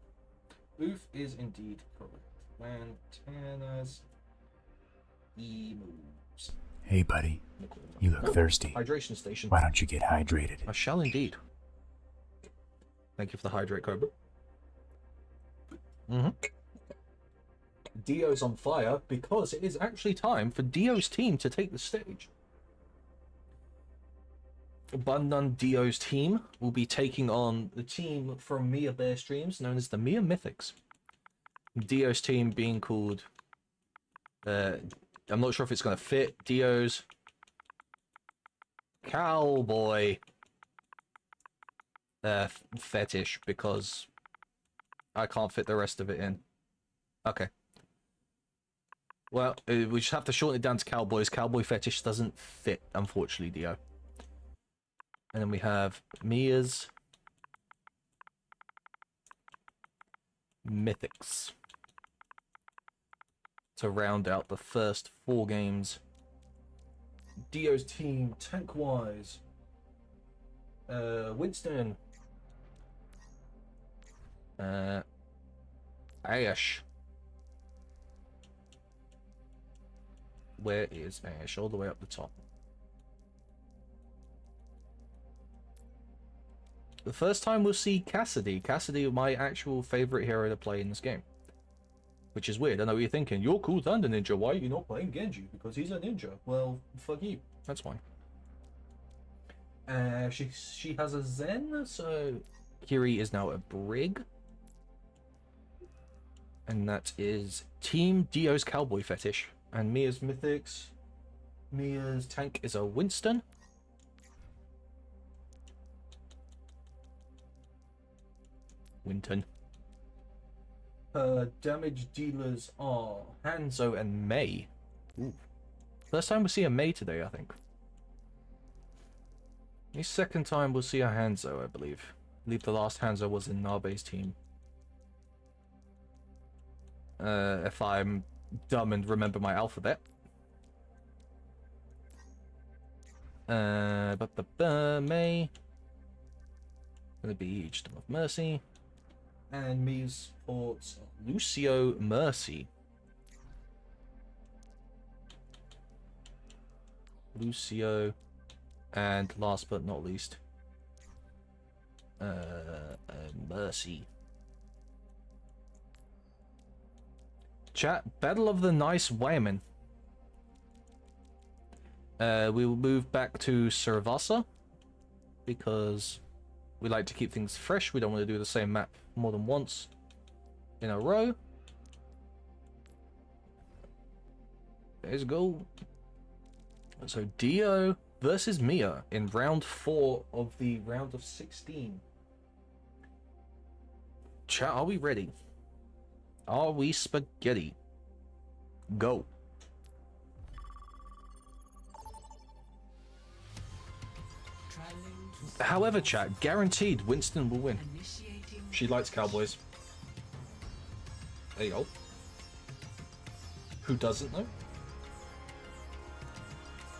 Oof is indeed correct. Lantana's emos. Hey, buddy. You look thirsty. Hydration station. Why don't you get hydrated? I shall indeed. Thank you for the hydrate, Cobra. Dio's on fire because it is actually time for Dio's team to take the stage. Bundun Dio's team will be taking on the team from Mia Bear Streams known as the Mia Mythics. Dio's team being called... I'm not sure if it's going to fit. Dio's Cowboy Fetish, because I can't fit the rest of it in. Okay. Well, we just have to shorten it down to Cowboys. Cowboy Fetish doesn't fit, unfortunately, Dio. And then we have Mia's Mythics to round out the first 4 games. Dio's team, tank-wise, Winston, Ash. Where is Ash? All the way up the top. The first time we'll see Cassidy. Cassidy, my actual favorite hero to play in this game. Which is weird. I know what you're thinking. You're cool Thunder Ninja. Why are you not playing Genji? Because he's a ninja. Well, fuck you. That's fine. She has a Zen, so Kiri is now a Brig. And that is Team Dio's Cowboy Fetish. And Mia's Mythics. Mia's tank is a Winston. Winton. Her damage dealers are Hanzo and Mei. Ooh. First time we'll see a Mei today, I think. The second time we'll see a Hanzo, I believe. I believe the last Hanzo was in Nabe's team. If I'm dumb and remember my alphabet. May. Gonna be Storm of Mercy. And me supports Lucio Mercy. Lucio. And last but not least, Mercy. Chat, Battle of the Nice Wayman. We will move back to Servasa because we like to keep things fresh. We don't want to do the same map more than once in a row. There's a goal. So Dio versus Mia in round 4 of the round of 16. Chat, are we ready? Are we spaghetti? Go. However, chat, guaranteed Winston will win. She likes Cowboys. There you go. Who doesn't though?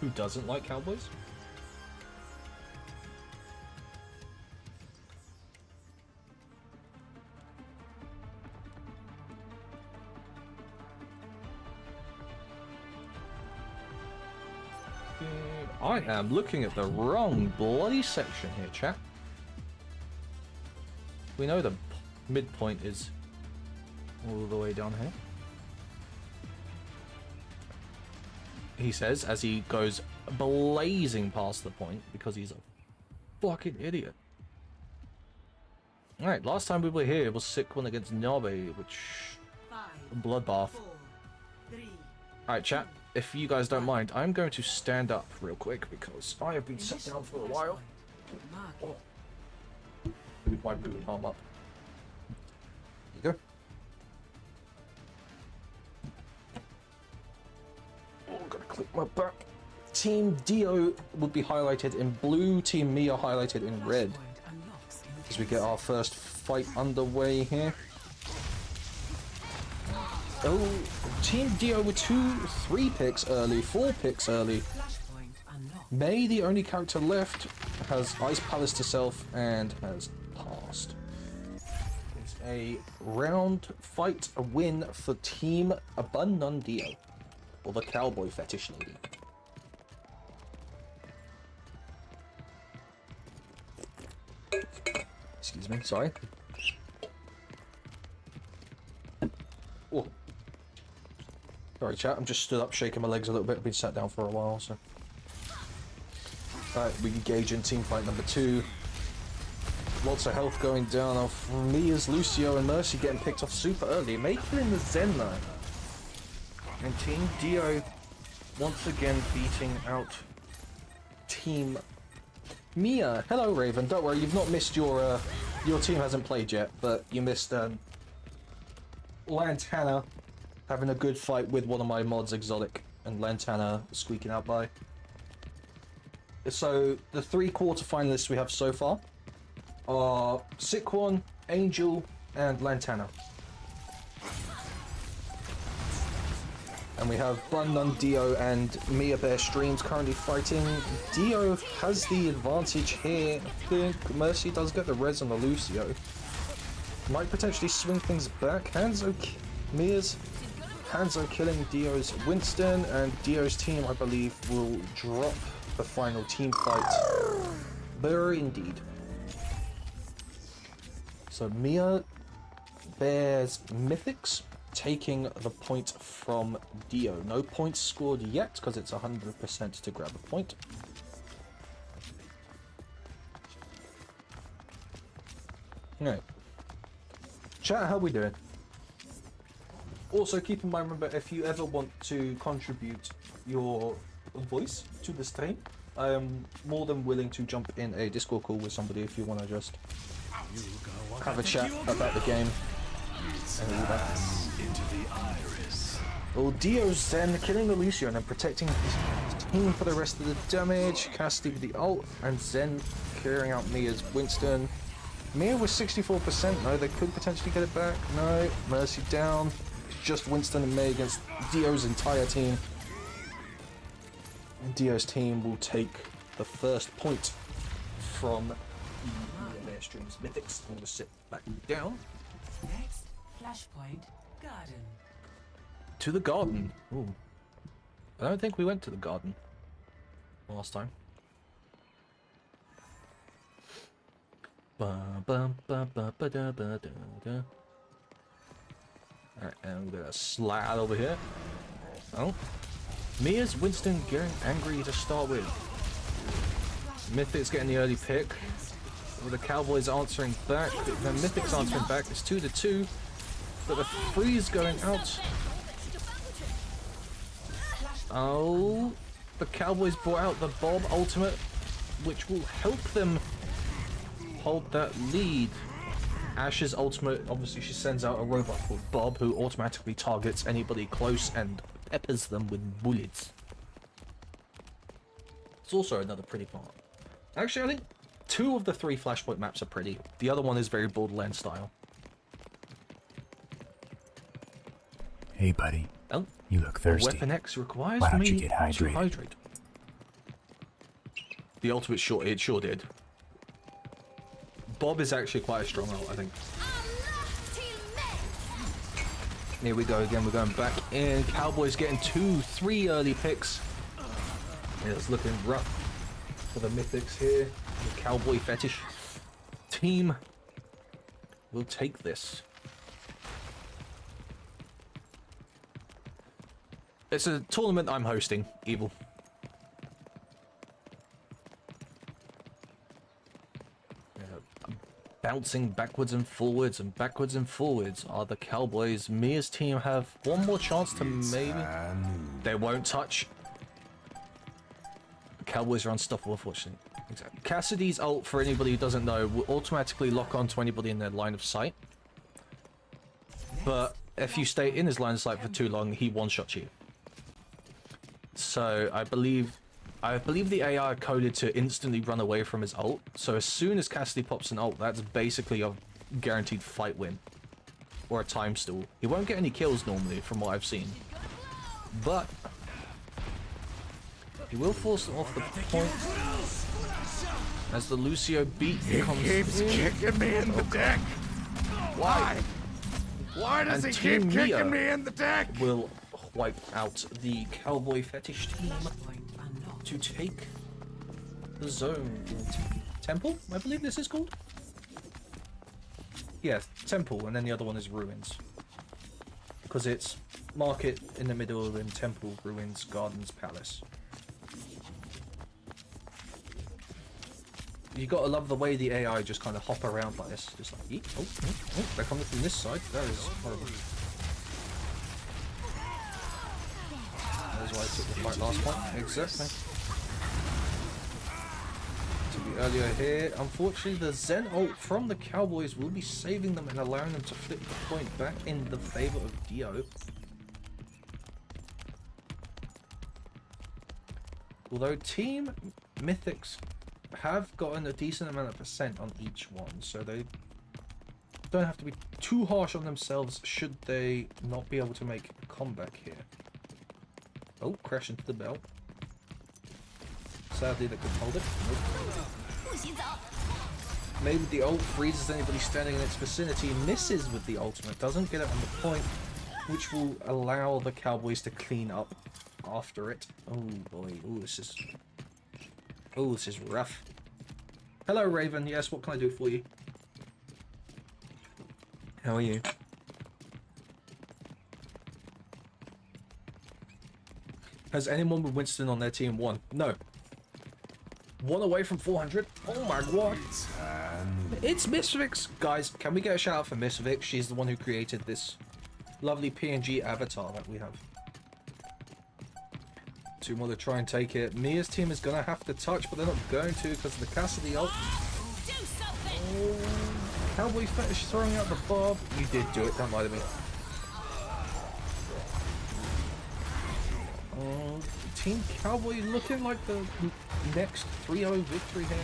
Who doesn't like Cowboys? I am looking at the wrong bloody section here, chat. We know the midpoint is all the way down here. He says as he goes blazing past the point because he's a fucking idiot. Alright, last time we were here it was sick one against Nabe, which... bloodbath. Alright, chat. If you guys don't mind, I'm going to stand up real quick because I have been sat down for a while. Oh. Move my boot arm up. There you go. Oh, I'm gonna click my back. Team Dio would be highlighted in blue, Team Mia highlighted in red. As we get our first fight underway here. Oh, Team Dio with 3 picks early, 4 picks early. May, the only character left, has Ice Palace to self and has passed. It's a round fight, a win for Team Abundant Dio, or the Cowboy Fetish Lady. Excuse me, sorry. Oh. Sorry chat, I'm just stood up shaking my legs a little bit. I've been sat down for a while, so... Alright, we engage in team fight number 2. Lots of health going down off me as Lucio and Mercy getting picked off super early. Maker in the Zen though. And Team Dio once again beating out Team Mia. Hello Raven, don't worry, you've not missed your team hasn't played yet, but you missed Lantana having a good fight with one of my mods, Exotic, and Lantana squeaking out by. So, the 3 quarterfinalists we have so far are Sikwon, Angel, and Lantana. And we have Bun, Dio, and Mia Bear Streams currently fighting. Dio has the advantage here. I think Mercy does get the res on the Lucio. Might potentially swing things back. Mia's Hanzo killing Dio's Winston, and Dio's team, I believe, will drop the final team fight. There indeed. So Mia Bear's Mythics taking the point from Dio. No points scored yet because it's 100% to grab a point. Alright. Chat, how we doing? Also, keep in mind, remember, if you ever want to contribute your voice to the stream, I am more than willing to jump in a Discord call with somebody if you want to just have a chat about the game and all that. Well, Dio's then killing Lucio and then protecting his team for the rest of the damage. Cassidy with the ult, and Zen clearing out Mia's Winston. Mia was 64% though, they could potentially get it back. No, Mercy down. just Winston and May against Dio's entire team. And Dio's team will take the first point from their streams. Mythics, I'm going to sit back down. Next, Flashpoint Garden. To the garden. Ooh. I don't think we went to the garden last time. Alright, and we're gonna slide over here. Oh. Mia's Winston getting angry to start with. Mythic's getting the early pick. With the Cowboys answering back. The Mythic's answering back. It's 2-2. But the freeze going out. Oh. The Cowboys brought out the Bob ultimate, which will help them hold that lead. Ash's ultimate, obviously she sends out a robot called Bob who automatically targets anybody close and peppers them with bullets. It's also another pretty part. Actually, I think 2 of the 3 Flashpoint maps are pretty. The other one is very Borderlands style. Hey, buddy. Oh, You look thirsty. Weapon X requires Why don't me you get to hydrated? hydrate. The ultimate it sure did. Bob is actually quite a strong ult, I think. Here we go again, we're going back in. Cowboys getting 2-3 early picks. Yeah, it's looking rough for the Mythics here. The Cowboy Fetish team will take this. It's a tournament I'm hosting, Evil. Bouncing backwards and forwards and backwards and forwards are the Cowboys. Mia's team have one more chance to maybe... They won't touch. The Cowboys are unstoppable, unfortunately. Exactly. Cassidy's ult, for anybody who doesn't know, will automatically lock on to anybody in their line of sight. But if you stay in his line of sight for too long, he one-shots you. So I believe the AI coded to instantly run away from his ult, so as soon as Cassidy pops an ult, that's basically a guaranteed fight win. Or a time stall. He won't get any kills normally, from what I've seen. But he will force off the point as the Lucio beat comes Keeps in. kicking me in the dick. Why? Why does And he keep Team Mia kicking me in the dick? will wipe out the Cowboy Fetish team to take the zone in Temple, I believe this is called? Yeah, Temple, and then the other one is Ruins. Because it's Market in the middle, then Temple, Ruins, Gardens, Palace. You gotta love the way the AI just kind of hop around like this. Just like, yeet, oh, they're coming from this side. That is horrible. That is why I took the fight last point. Exactly. Earlier here, unfortunately the Zen ult from the Cowboys will be saving them and allowing them to flip the point back in the favor of Dio. Although Team Mythics have gotten a decent amount of percent on each one, so they don't have to be too harsh on themselves should they not be able to make a comeback here. Oh, crash into the bell. Sadly they couldn't hold it. Nope. Maybe the ult freezes anybody standing in its vicinity, misses with the ultimate, doesn't get it on the point, which will allow the Cowboys to clean up after it. Oh boy, oh this is rough. Hello Raven, yes, what can I do for you? How are you? Has anyone with Winston on their team won? No. 1 away from 400. Oh my god. It's Miss Vix. Guys, can we get a shout out for Miss Vix? She's the one who created this lovely PNG avatar that we have. 2 more to try and take it. Mia's team is going to have to touch, but they're not going to because of the Cassidy ult. Oh, Cowboy Fetish throwing out the Bob. You did do it, don't lie to me. Oh, Team Cowboy looking like the next 3-0 victory here.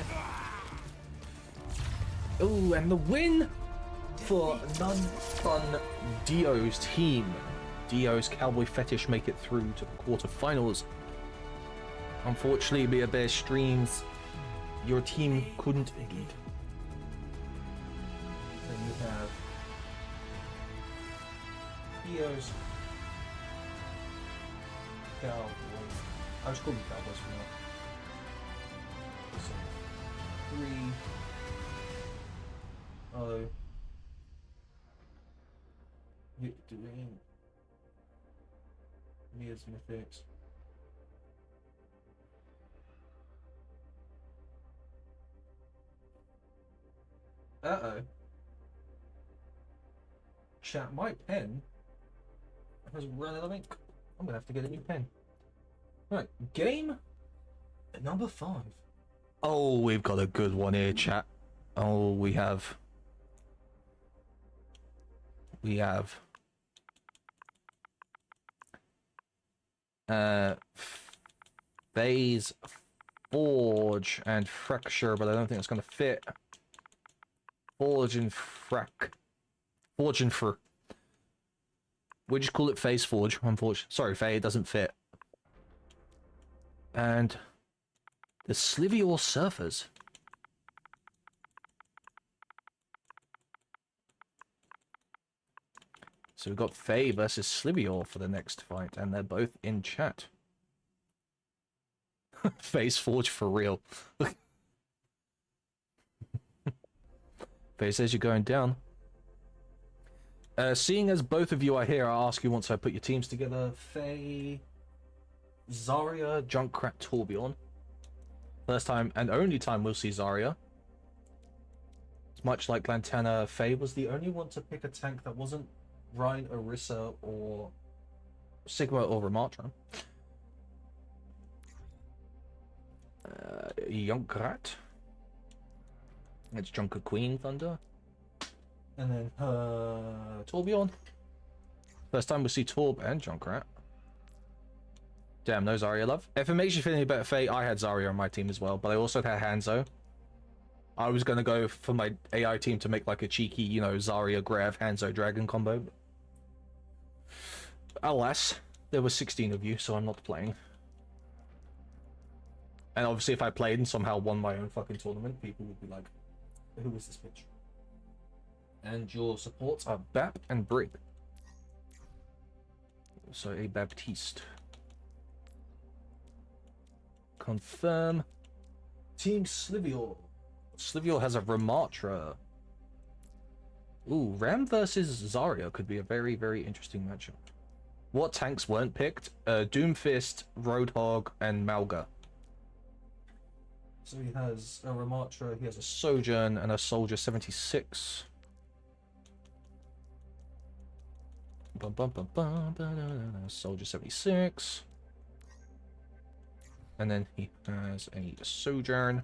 Oh, and the win for None Fun Dio's team. Dio's Cowboy Fetish make it through to the quarterfinals. Unfortunately, Beer Bear Streams, your team couldn't lead. Then you have Dio's Cowboys. I'll just call them Cowboys for now. So, 3-0. Victory. Mia's Mythics. Uh-oh. Chat, my pen has run out of ink. I'm gonna have to get a new pen. Right, game number 5. Oh, we've got a good one here, chat. Oh, we have Phase Forge and Fracture, but I don't think it's gonna fit. Forge and Forge and Fr. We just call it Phase Forge, unfortunately. Sorry, Faye, it doesn't fit. And the Slivior Surfers. So we've got Faye versus Slivior for the next fight, and they're both in chat. Phase Forge for real. Faye says you're going down. Seeing as both of you are here, I'll ask you once I put your teams together. Faye, Zarya, Junkrat, Torbjorn. First time and only time we'll see Zarya. It's much like Lantana, Faye was the only one to pick a tank that wasn't Rhine, Orisa, or Sigma or Ramatra. Junkrat. It's Junker Queen Thunder. And then Torbjorn. First time we see Torb and Junkrat. Damn, no Zarya love. If it makes you feel any better, Faye, I had Zarya on my team as well, but I also had Hanzo. I was gonna go for my AI team to make like a cheeky, you know, Zarya, Grav, Hanzo, Dragon combo. Alas, there were 16 of you, so I'm not playing. And obviously if I played and somehow won my own fucking tournament, people would be like, who is this bitch? And your supports are Bap and Brig. So a Baptiste. Confirm. Team Slivior. Slivior has a Ramatra. Ooh, Ram versus Zarya could be a very, very interesting matchup. What tanks weren't picked? Doomfist, Roadhog, and Malga. So he has a Ramatra, he has a Sojourn, and a Soldier 76. Soldier 76. And then he has a Sojourn.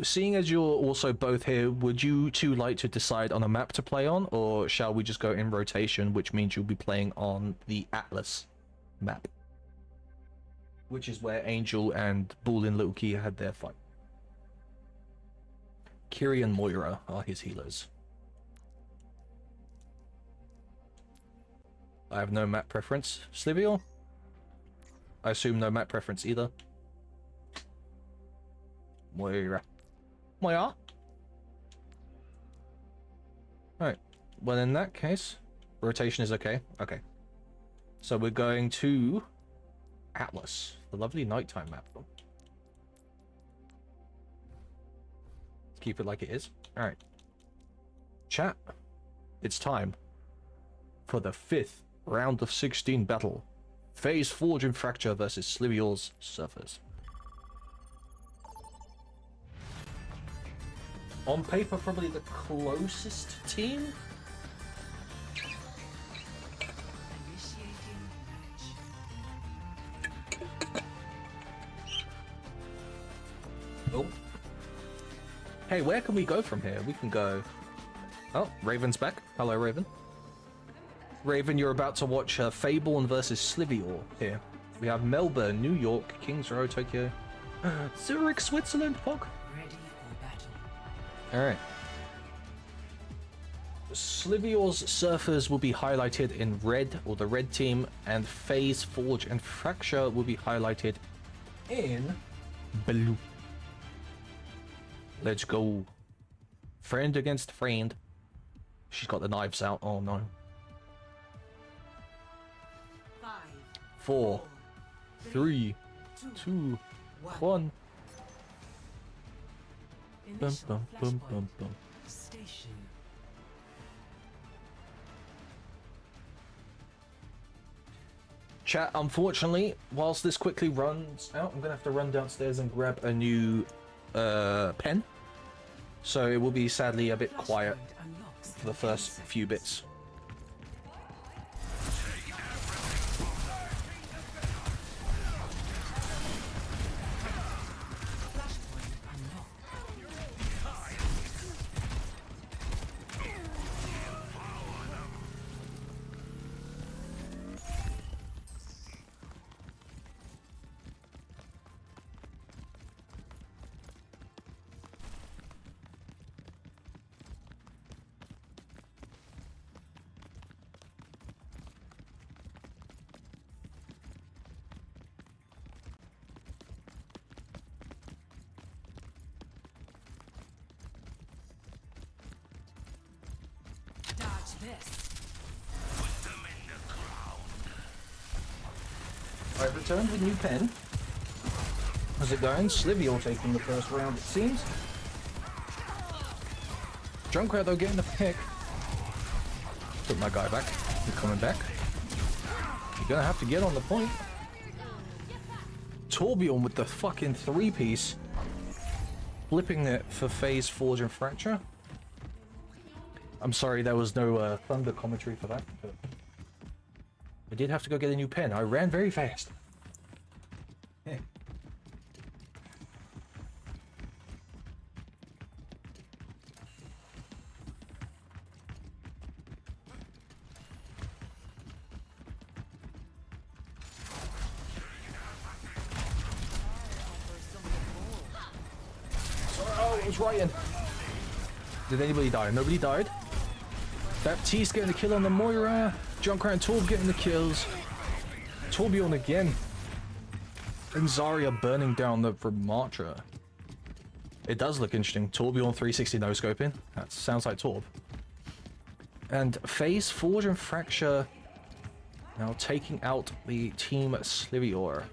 Seeing as you're also both here, would you two like to decide on a map to play on, or shall we just go in rotation, which means you'll be playing on the Atlas map? Which is where Angel and Bull and Little Key had their fight. Kiri and Moira are his healers. I have no map preference. Slivior? I assume no map preference either. Moira. Moira? Alright. Well, in that case, rotation is okay. Okay. So we're going to Atlas, the lovely nighttime map. Let's keep it like it is. Alright. Chat. It's time for the 5th round of 16 battle. Phase Forge and Fracture versus Slivior's Surfers. On paper, probably the closest team. Initiating match. Oh. Hey, where can we go from here? We can go... Oh, Raven's back. Hello, Raven. Raven, you're about to watch Fableborn versus Slivior here. We have Melbourne, New York, Kings Row, Tokyo, Zurich, Switzerland, Pog. Ready for battle. Alright. Slivior's surfers will be highlighted in red, or the red team, and Phase, Forge, and Fracture will be highlighted in blue. Let's go. Friend against friend. She's got the knives out. Oh no. 5, 4, 3, 2, 1. Bum, Initial bum, bum, flashpoint. bum, bum. Station. Chat, unfortunately, whilst this quickly runs out, I'm gonna have to run downstairs and grab a new pen. So it will be sadly a bit quiet Flashpoint unlocks for the first few bits. Flashpoint unlocked. Dodge this. I've returned with new pen. How's it going? Slivior taking the first round, it seems. Junkrat though getting the pick. Put my guy back. You're coming back. You're gonna have to get on the point. Torbjorn with the fucking 3-piece. Flipping it for Phase, Forge, and Fracture. I'm sorry there was no Thunder commentary for that, but I did have to go get a new pen. I ran very fast. Oh, it was Ryan. Did anybody die? Nobody died. Baptiste getting the kill on the Moira. Junkrat and Torb getting the kills. Torbjorn again. And Zarya burning down the Ramatra. It does look interesting. Torbjorn 360 no scoping. That sounds like Torb. And Phase, Forge, and Fracture now taking out the team Slivior.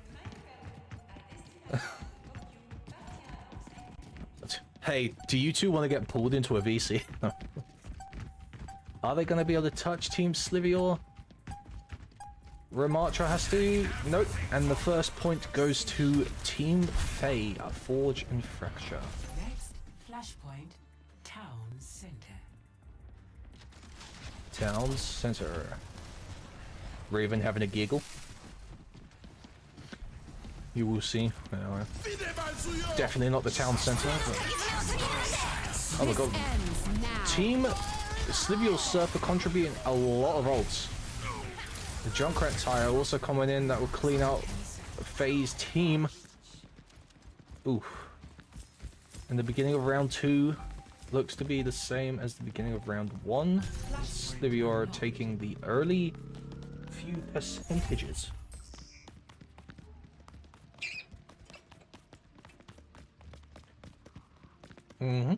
Hey, do you two want to get pulled into a VC? Are they going to be able to touch Team Slivior? Ramatra has to. Nope. And the first point goes to Team Faye, Forge and Fracture. Next, flashpoint, town center. Town Center. Raven having a giggle. You will see. Definitely not the town center. But... oh my god. Team Slivior Surfer contributing a lot of ults. The Junkrat tire also coming in that will clean out Faye's team. Oof. And the beginning of round 2 looks to be the same as the beginning of round 1. Slivior taking the early few percentages. Mm-hmm.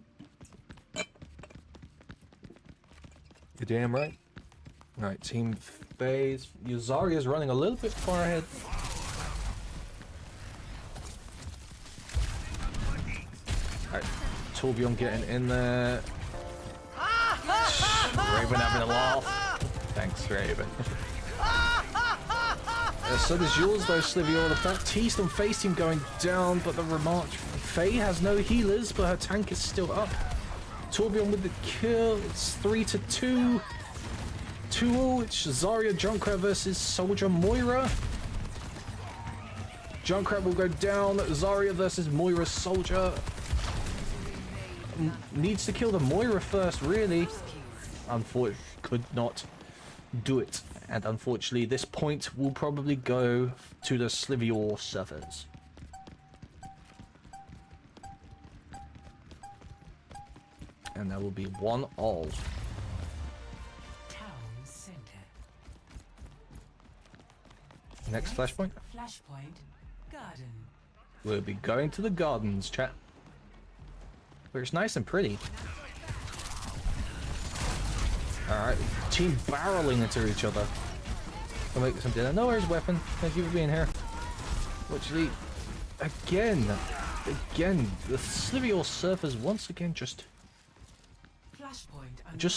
You're damn right. Alright, Team Phase. Zarya is running a little bit far ahead. Alright, Torbjorn getting in there. Raven having a laugh. Thanks, Raven. So does yours though, Slivior. The Baptiste and Face team going down, but the remark Faye has no healers, but her tank is still up. Torbjorn with the kill. It's 3-2. 2-0. It's Zarya Junkrat versus Soldier Moira. Junkrat will go down. Zarya versus Moira Soldier. Needs to kill the Moira first, really. Unfortunately, could not do it. And unfortunately, this point will probably go to the Slivior servers. And that will be 1-all. Next flashpoint. Flashpoint garden. We'll be going to the gardens, chat. Where it's nice and pretty. Alright, team barreling into each other. I'll make some dinner. No, where's weapon? Thank you for being here. What's the... Again, the Slivior surfers once again just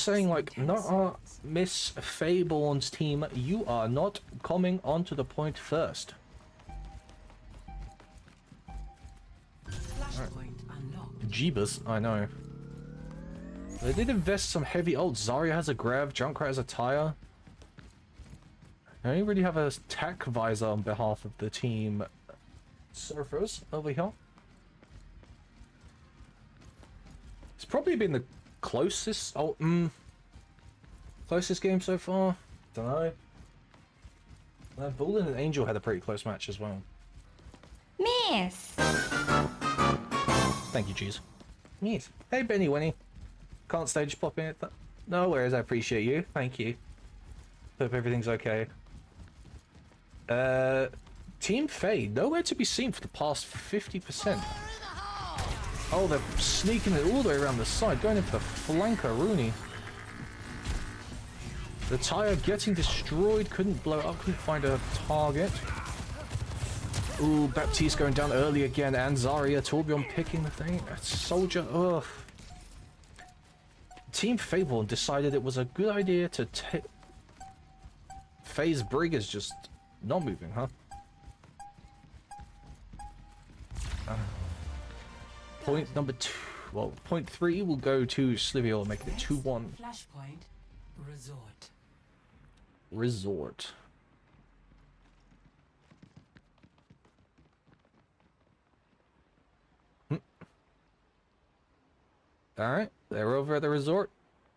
saying like, no, Miss Fayborn's team, you are not coming onto the point first. Flashpoint unlocked. Jeebus, I know. They did invest some heavy... Oh, Zarya has a grav, Junkrat has a tire. I only really have a tack visor on behalf of the team surfers over here. It's probably been the closest... closest game so far? Don't know. Bullen and Angel had a pretty close match as well. Miss. Thank you, Cheese. Yes. Hey, Benny Winnie. Can't stay, just pop in it. No worries, I appreciate you. Thank you. Hope everything's okay. Team Faye, nowhere to be seen for the past 50%. Oh, they're sneaking it all the way around the side, going in for the flanker, Rooney. The tire getting destroyed, couldn't blow up, couldn't find a target. Ooh, Baptiste going down early again, and Zarya, Torbjorn picking the thing. Soldier, ugh. Team Fayborn decided it was a good idea to take... Faye's Brig is just not moving, huh? Point number 2... Well, point 3 will go to Slivior, making it 2-1. Flashpoint resort. Resort. Alright, they're over at the resort.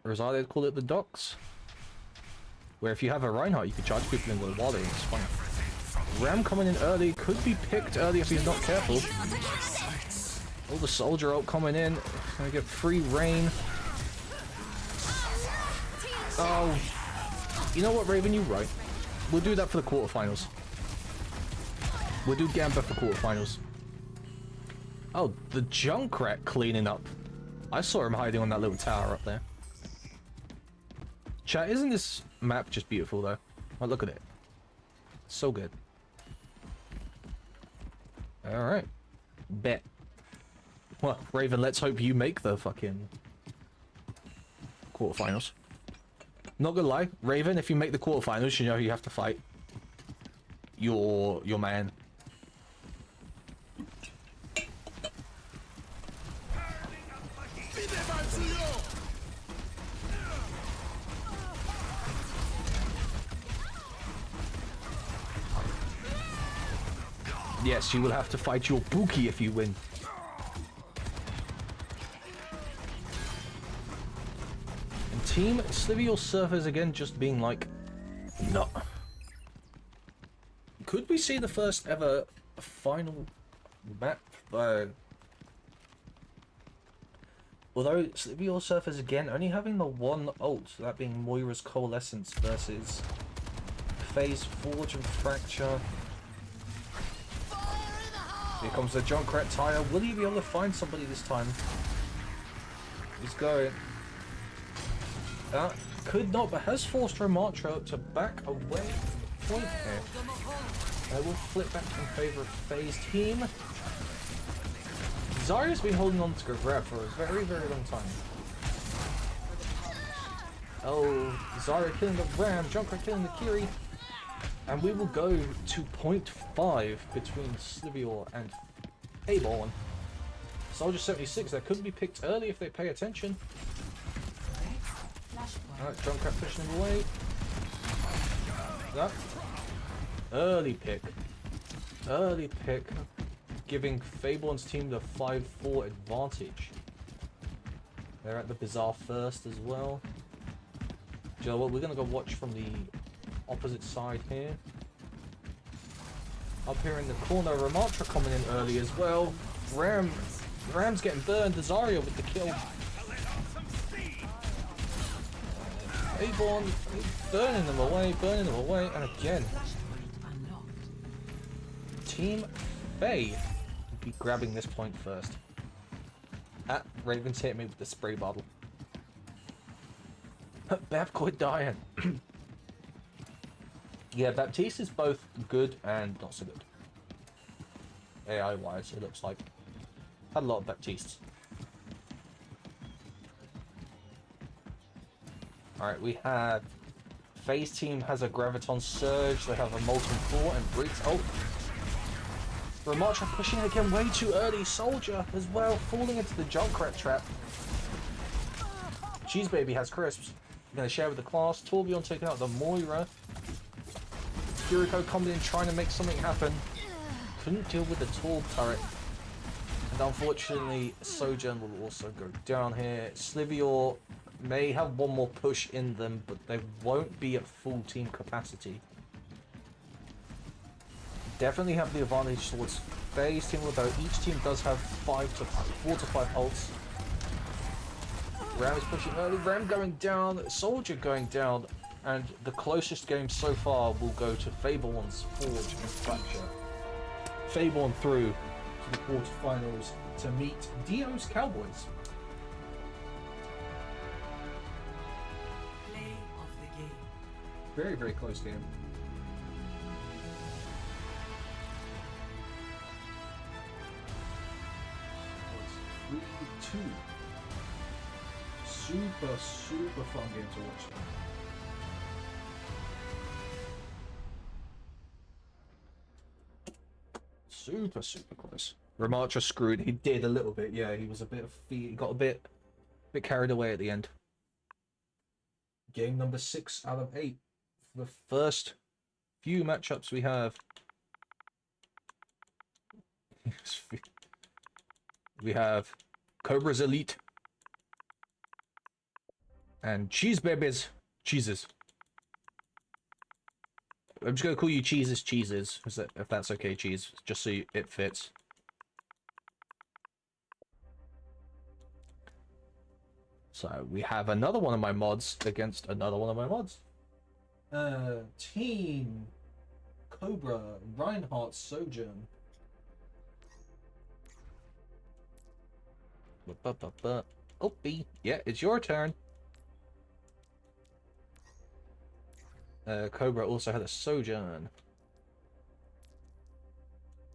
Or as I call it, the docks. Where if you have a Reinhardt, you can charge people in the water and it's fine. Ram coming in early, could be picked early if he's not careful. Oh, the soldier ult coming in. Gonna get free reign. Oh. You know what, Raven, you're right. We'll do that for the quarterfinals. We'll do Gamba for quarterfinals. Oh, the Junkrat cleaning up. I saw him hiding on that little tower up there. Chat, isn't this map just beautiful though? Oh, look at it. So good. Alright. Bet. Well, Raven, let's hope you make the fucking quarterfinals. Not gonna lie, Raven, if you make the quarterfinals, you know you have to fight your man. Yes, you will have to fight your Buki if you win. And Team Slivior surfers again just being like, no. Could we see the first ever final map? Although Slivior surfers again only having the one ult, that being Moira's Coalescence versus Phase Forge and Fracture. Here comes the Junkrat tire. Will he be able to find somebody this time? He's going. Could not, but has forced Ramatra to back away from the point here. I will flip back in favor of Faye's team. Zarya's been holding on to grab for a very, very long time. Oh, Zarya killing the Ram, Junkrat killing the Kiri. And we will go to point 5 between Slivior and Fayborn. Soldier 76, that could be picked early if they pay attention. Alright, Junkrat pushing him away. That. Early pick. Early pick. Giving Fayborn's team the 5-4 advantage. They're at the Bazaar first as well. Do you know what? We're going to go watch from the opposite side here. Up here in the corner, Ramatra coming in early as well. Ram's getting burned. Zarya with the kill. Fayborn burning them away, and again. Team Faye will be grabbing this point first. Raven's hit me with the spray bottle. Bapcoid dying. Yeah, Baptiste is both good and not so good. AI wise, it looks like. Had a lot of Baptistes. Alright, we have Faye's team has a Graviton Surge, they have a Molten Core and Briggs. Oh! Ramattra pushing it again way too early. Soldier as well, falling into the Junkrat trap. Cheese Baby has crisps. Gonna share with the class. Torbjorn taking out the Moira. Kiriko coming in trying to make something happen. Couldn't deal with the Torb turret. And unfortunately, Sojourn will also go down here. Slivior may have one more push in them, but they won't be at full team capacity. Definitely have the advantage towards Faye's team, although each team does have 4 to 5 ults. Ram is pushing early, Ram going down, Soldier going down, and the closest game so far will go to Fableon's Forge and Fracture. Fableon through to the quarterfinals to meet Dio's Cowboys. Play of the game. Very, very close game. Oh, it's 3-2. Super, super fun game to watch. Super, super close. Ramattra screwed. He did a little bit, yeah. He was a bit he got a bit carried away at the end. Game number 6 out of 8. For the first few matchups we have. We have Cobra's Elite and Cheese Babies. Cheeses. I'm just gonna call you Cheeses, if that's okay, Cheese, just so it fits. So we have another one of my mods against another one of my mods. Team Cobra, Reinhardt, Sojourn. Opie, yeah, it's your turn. Cobra also had a Sojourn.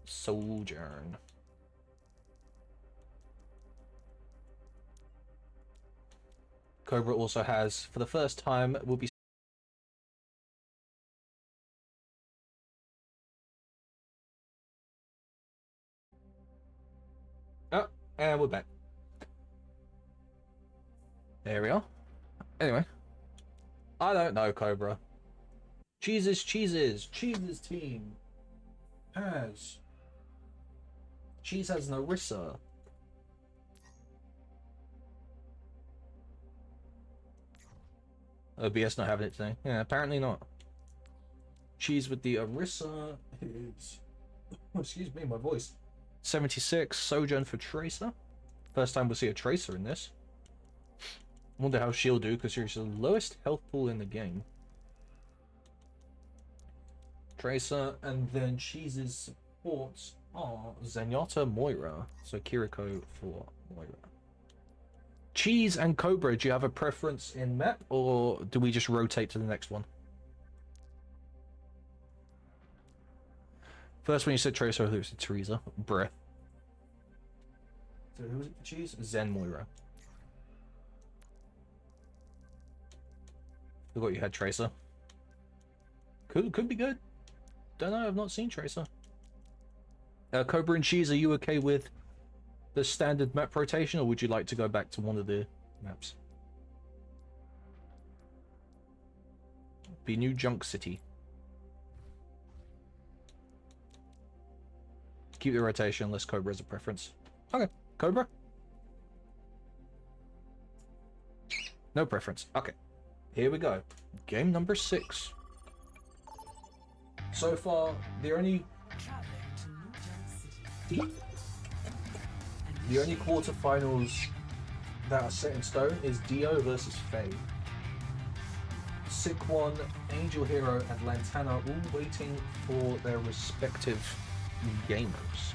Sojourn. Cobra also has, for the first time, will be. Oh, and we're back. There we are. Anyway. I don't know, Cobra. Cheeses team has. Cheese has Narissa. OBS not having it today. Yeah, apparently not. Cheese with the Arissa is. Oh, excuse me, my voice. 76. Sojourn for Tracer. First time we'll see a Tracer in this. Wonder how she'll do, because she's the lowest health pool in the game. Tracer, and then Cheese's supports are Zenyatta, Moira. So Kiriko for Moira. Cheese and Cobra, do you have a preference in map, or do we just rotate to the next one? First, when you said Tracer, I thought it was Teresa. Bruh. So who was it for Cheese? Zen Moira. Forgot you had Tracer. Could be good. Don't know, I've not seen Tracer. Cobra and Cheese, are you okay with the standard map rotation, or would you like to go back to one of the maps? Be New Junk City. Keep the rotation unless Cobra has a preference. Okay, Cobra? No preference. Okay, here we go. Game number 6. So far, the only quarterfinals that are set in stone is Dio versus Faye. Sick One, Angel Hero, and Lantana all waiting for their respective gamers.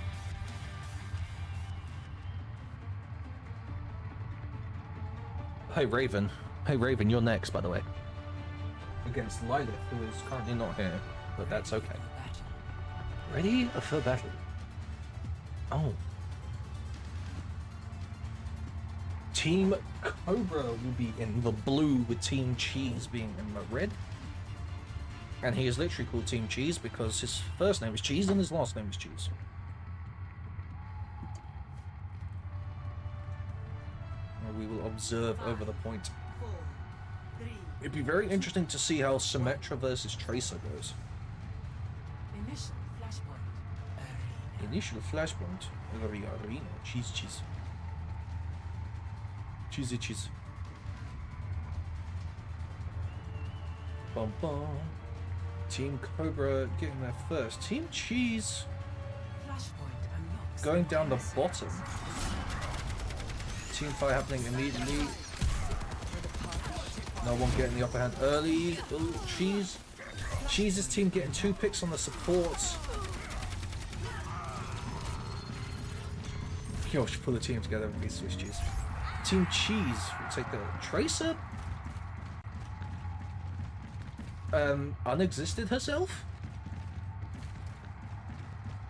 Hey Raven. Hey Raven, you're next, by the way. Against Lilith, who is currently not here, but that's okay. Ready for battle. Oh. Team Cobra will be in the blue with Team Cheese being in the red. And he is literally called Team Cheese because his first name is Cheese and his last name is Cheese. And we will observe over the point. It'd be very interesting to see how Symmetra versus Tracer goes. Initial flashpoint. Arena. Initial flashpoint. Arena. Cheese. Cheese. Bum bum. Team Cobra getting there first. Team Cheese Flashpoint unlocks. going down the bottom. Team fight happening immediately. No one getting the upper hand early. Ooh, Cheese's team getting 2 picks on the supports. Yo, should pull the team together and be Swiss Cheese. Team Cheese will take the Tracer. Unexisted herself?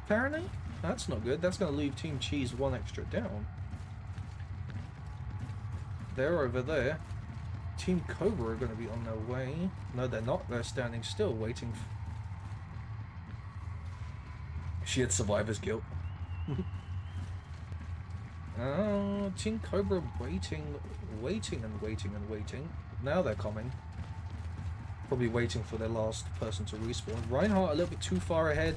Apparently? That's not good. That's going to leave Team Cheese 1 extra down. They're over there. Team Cobra are going to be on their way. No, they're not. They're standing still, waiting. She had survivor's guilt. Oh, Team Cobra waiting. Now they're coming. Probably waiting for their last person to respawn. Reinhardt a little bit too far ahead.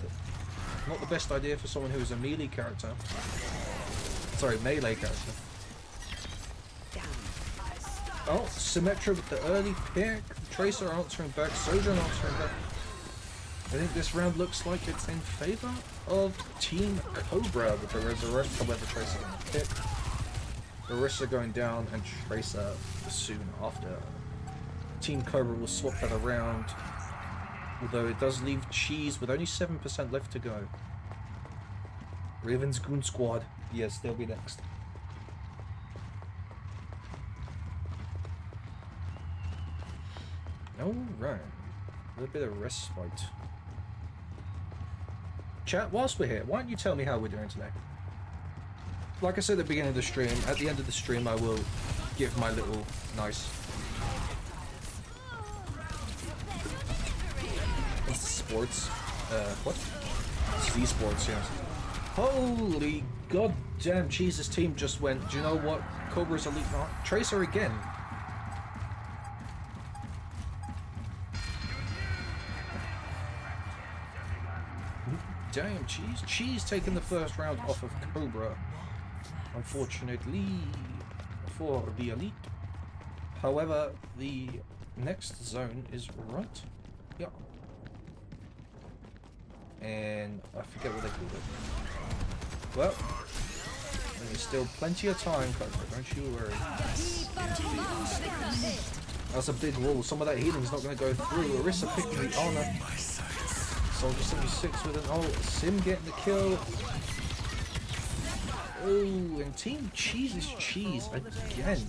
Not the best idea for someone who is a melee character. Sorry, melee character. Oh, Symmetra with the early pick. Tracer answering back. Sojourn answering back. I think this round looks like it's in favor of Team Cobra with the Resurrect. However, Tracer going to pick. Orisa going down and Tracer soon after. Team Cobra will swap that around. Although it does leave Cheese with only 7% left to go. Raven's Goon Squad. Yes, they'll be next. Alright. A little bit of respite. Chat, whilst we're here, why don't you tell me how we're doing today? Like I said at the beginning of the stream, at the end of the stream I will give my little nice... Sports. What? It's esports, yes. Holy goddamn, Jesus team just went, do you know what? Cobra's elite not. Tracer again. Damn, Cheese taking the first round off of Cobra. Unfortunately for the elite. However, the next zone is right. Yeah. And I forget what they call it. Well, there's still plenty of time, Cobra, don't you worry. That's a big wall. Some of that healing's not going to go through. Orisa picking the honor. Soldier 76 with an ult. Sim getting the kill. Oh, and Team Cheese is Cheese again.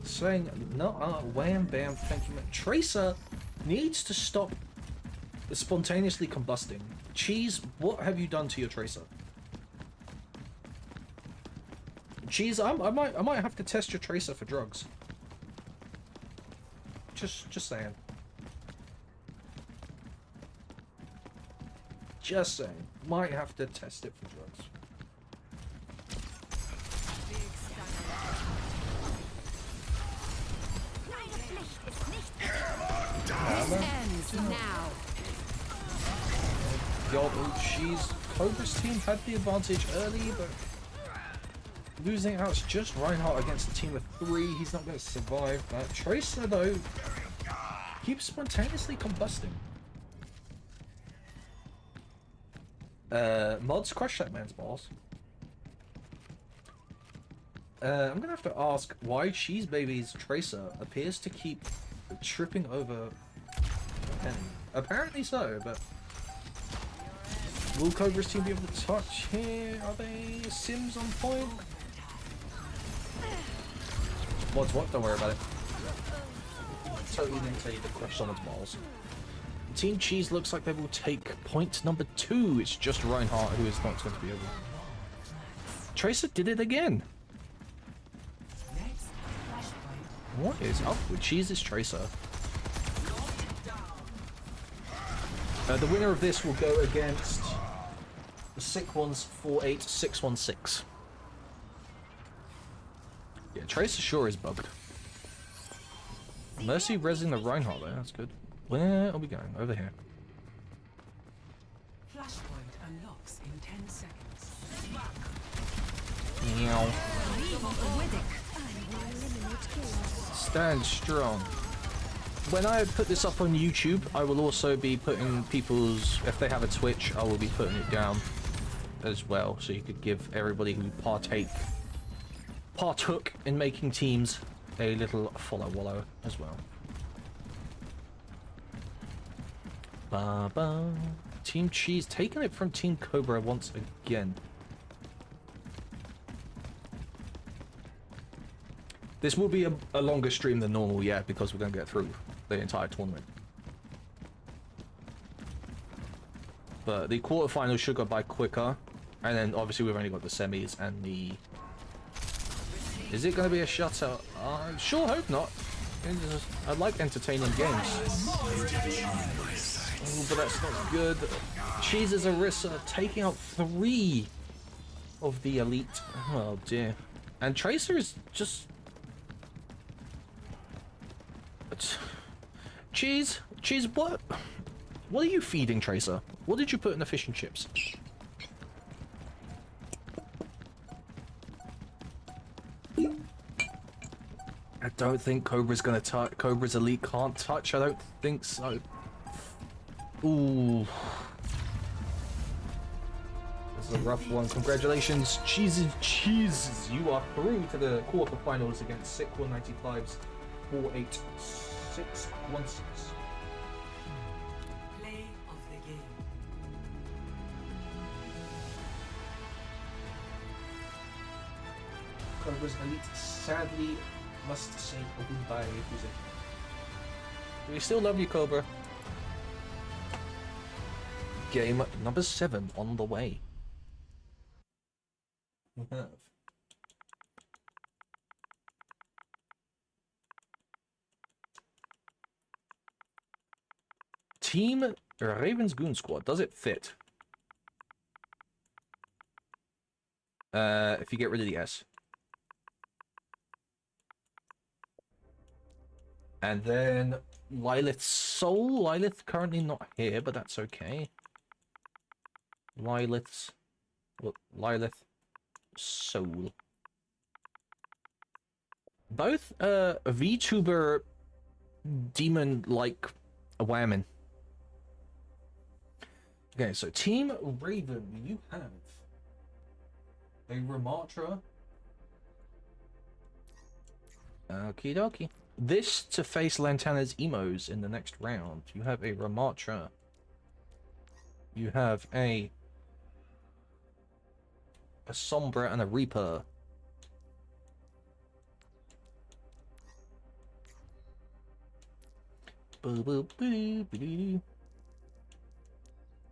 Saying, no, wham, bam, thank you, man. Tracer needs to stop spontaneously combusting. Cheese, what have you done to your Tracer? Cheese, I might have to test your Tracer for drugs. Just saying. Just saying. Might have to test it for drugs. This ends now. Yo, she's Cobra's team had the advantage early, but losing out is just Reinhardt against a team of 3. He's not going to survive that. Tracer, though, keeps spontaneously combusting. Mods, crush that man's balls. I'm gonna have to ask why Cheese Baby's Tracer appears to keep tripping over Penny. Apparently so, but Will Cobra's team be able to touch here? Are they Sims on point? What's what? Don't worry about it. Totally didn't tell you to crush someone's balls. Team Cheese looks like they will take point number 2. It's just Reinhardt who is not going to be able. Tracer did it again. What is up with Cheese's Tracer? The winner of this will go against the Sick Ones 48616. Yeah, Tracer sure is bugged. Mercy resing the Reinhardt there, that's good. Where are we going? Over here. Flashpoint unlocks in 10 seconds. Meow. Stand strong. When I put this up on YouTube, I will also be putting people's, if they have a Twitch, I will be putting it down as well, so you could give everybody who partook in making teams a little follow wallow as well. Ba-ba. Team Cheese taking it from Team Cobra once again. This will be a longer stream than normal, yeah, because we're going to get through the entire tournament. But the quarterfinals should go by quicker. And then obviously we've only got the semis and the... Is it going to be a shutout? I sure hope not. I like entertaining games. Oh, but that's not good. Cheese's Arissa taking out 3 of the elite. Oh dear. And Tracer is just... Cheese, what are you feeding Tracer? What did you put in the fish and chips? I don't think Cobra's gonna touch. Cobra's elite can't touch. I don't think so. Ooh, this is a rough one. Congratulations, cheeses. You are through to the quarterfinals against Sick 195's 48616. Play of the game. Cobra's elite sadly must say goodbye. We still love you, Cobra. Game number 7 on the way. We have Team Raven's Goon Squad. Does it fit? If you get rid of the S. And then Lilith's Soul. Lilith currently not here, but that's okay. Lilith Soul. Both VTuber demon-like women. Okay, so Team Raven, you have a Ramatra. Okie dokie. This to face Lantana's emos in the next round. You have a Ramatra. You have a Sombra and a Reaper.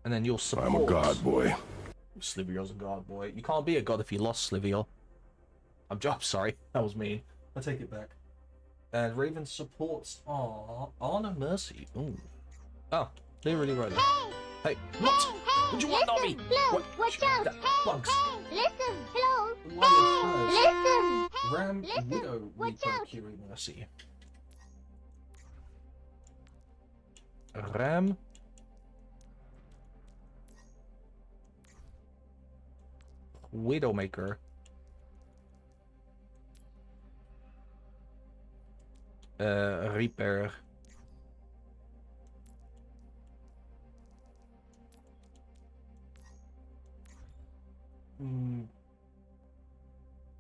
And then your support. I'm a god boy. Slivio's a god boy. You can't be a god if you lost, Slivio. I'm sorry. That was mean. I take it back. And Raven's supports are Anna Mercy. Ooh. Oh, they really wrote that. Hey, what? What do you want, Navi? What? Watch out! Bugs. Listen, hello! Listen! Ram, Listen. Widow, Watch Reaper, out. Kiri, Mercy. Ram. Widowmaker. Reaper.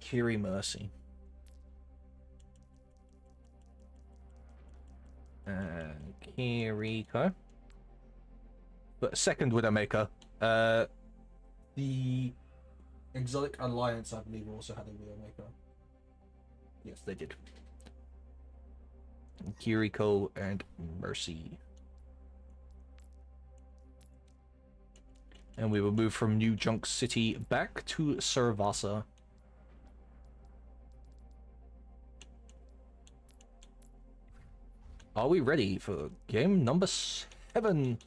Kiri Mercy. And Kiriko. But second Widowmaker. The Exotic Alliance, I believe, also had a Widowmaker. Yes, they did. Kiriko and Mercy. And we will move from New Junk City back to Saravasa. Are we ready for game number 7?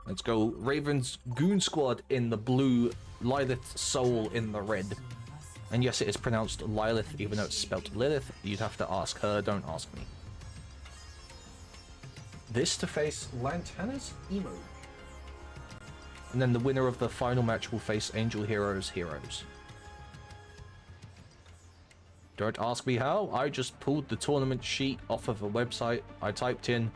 Let's go. Raven's Goon Squad in the blue, Lilith Soul in the red. And yes, it is pronounced Lilith, even though it's spelt Lilith. You'd have to ask her, don't ask me. This to face Lantana's Emo. And then the winner of the final match will face Angel Heroes Heroes. Don't ask me how, I just pulled the tournament sheet off of a website. I typed in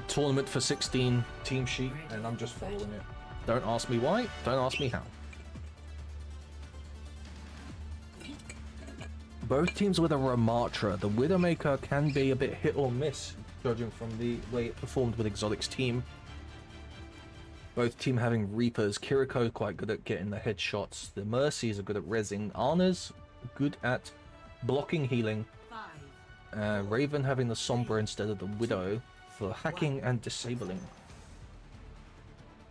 tournament for 16 team sheet and I'm just following it. Don't ask me why, don't ask me how. Both teams with a Ramatra. The Widowmaker can be a bit hit or miss, judging from the way it performed with Exotic's team. Both team having Reapers. Kiriko quite good at getting the headshots. The Mercies are good at rezzing. Ana's good at blocking healing. Raven having the Sombra instead of the Widow for hacking and disabling.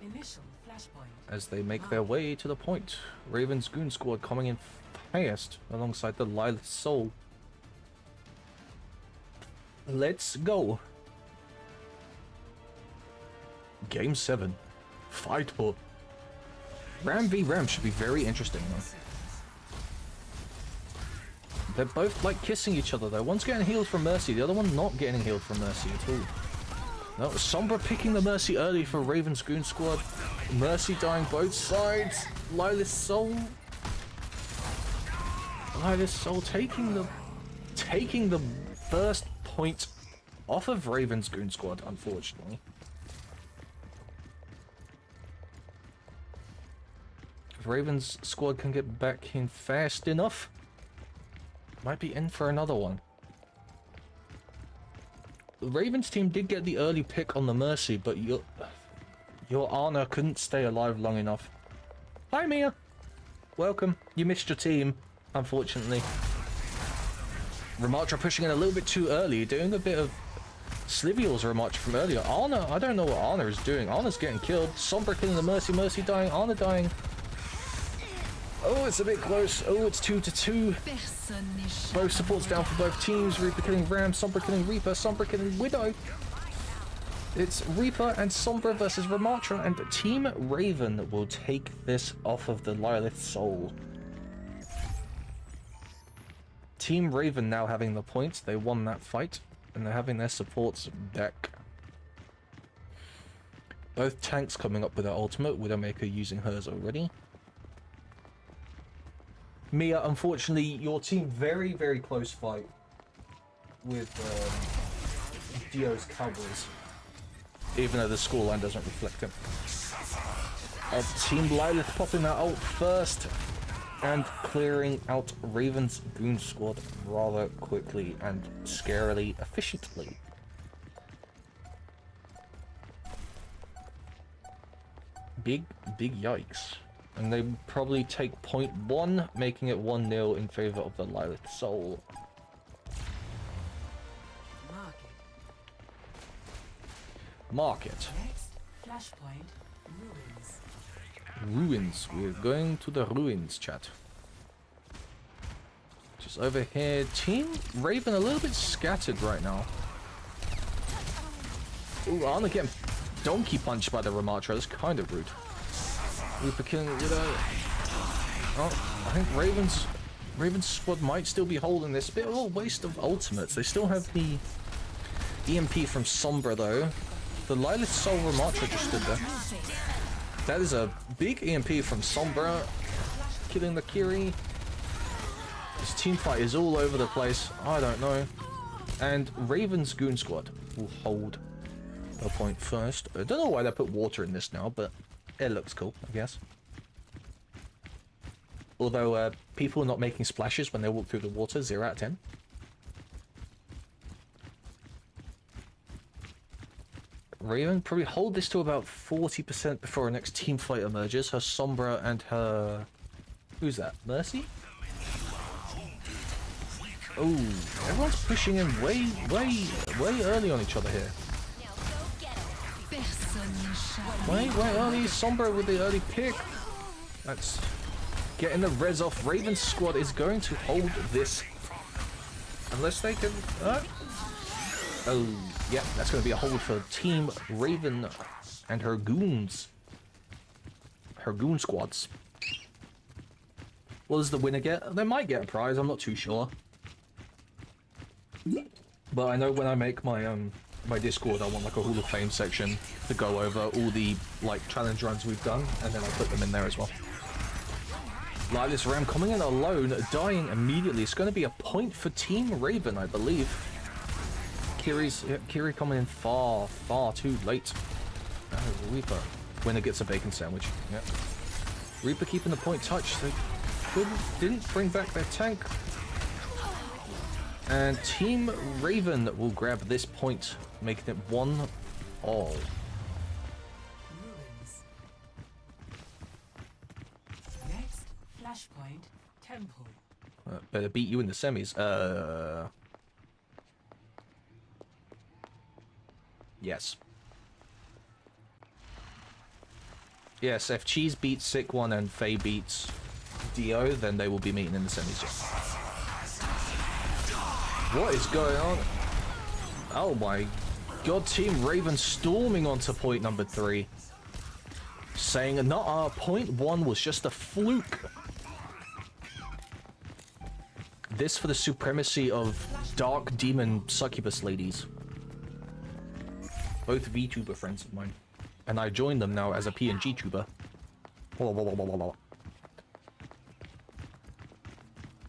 Initial flashpoint. As they make their way to the point. Raven's Goon Squad coming in highest alongside the Lilith Soul. Let's go. Game 7. Fight for Ram v Ram should be very interesting though. They're both like kissing each other though. One's getting healed from Mercy, the other one not getting healed from Mercy at all. No, Sombra picking the Mercy early for Raven's Goon Squad. Mercy dying both sides. Lilith Soul. Lilith Soul taking the first point off of Raven's Goon Squad, unfortunately. If Raven's squad can get back in fast enough, might be in for another one. The Ravens team did get the early pick on the Mercy, but your Ana couldn't stay alive long enough. Hi Mia! Welcome. You missed your team, unfortunately. Ramatra pushing in a little bit too early, doing a bit of Slivial's Ramatra from earlier. Ana, I don't know what Ana is doing. Ana's getting killed. Sombra killing the Mercy, Mercy dying, Ana dying. Oh, it's a bit close. Oh, it's 2-2. Both supports down for both teams. Reaper killing Ram, Sombra killing Reaper, Sombra killing Widow. It's Reaper and Sombra versus Ramatra, and Team Raven will take this off of the Lilith Soul. Team Raven now having the points. They won that fight, and they're having their supports back. Both tanks coming up with their ultimate. Widowmaker using hers already. Mia, unfortunately, your team very, very close fight with Dio's Cowboys, even though the scoreline doesn't reflect it. Team Lilith popping that ult first and clearing out Raven's Goon Squad rather quickly and scarily efficiently. Big yikes. And they probably take point 1, making it 1-0 in favor of the Lilith Soul. Market. Next flashpoint. Ruins. Ruins. We're going to the ruins, chat. Just over here. Team Raven a little bit scattered right now. Ooh, Ana getting donkey punched by the Ramatra. That's kind of rude. Reaper killing Widow. Oh, I think Raven's squad might still be holding this. Bit of a waste of ultimates. They still have the EMP from Sombra though. The Lilith Soul Ramatra just stood there. That is a big EMP from Sombra. Killing the Kiri. This team fight is all over the place. I don't know. And Raven's Goon Squad will hold a point first. I don't know why they put water in this now, but it looks cool, I guess. Although people not making splashes when they walk through the water, 0 out of 10. Raven probably hold this to about 40% before her next team fight emerges. Her Sombra and her... Who's that? Mercy? Oh, everyone's pushing in way early on each other here. Way early. Sombra with the early pick. That's getting the res off. Raven's squad is going to hold this. Unless they can... Oh, yeah, that's going to be a hold for Team Raven and her goons. Her goon squads. What does the winner get? They might get a prize, I'm not too sure. But I know when I make my my Discord, I want like a Hall of Fame section to go over all the like challenge runs we've done, and then I'll put them in there as well. Like this Ram coming in alone, dying immediately. It's going to be a point for Team Raven, I believe. Kiri coming in far too late. Reaper. Winner gets a bacon sandwich. Yeah. Reaper keeping the point touch. They didn't bring back their tank. And Team Raven will grab this point, making it 1-all. Ruins. Next, flashpoint, temple. Better beat you in the semis. Yes. Yes, if Cheese beats Sick One and Faye beats Dio, then they will be meeting in the semis. What is going on? Oh my god, Team Raven storming onto point number 3. Saying, nah, point 1 was just a fluke. This for the supremacy of Dark Demon Succubus ladies. Both VTuber friends of mine. And I joined them now as a PNG tuber.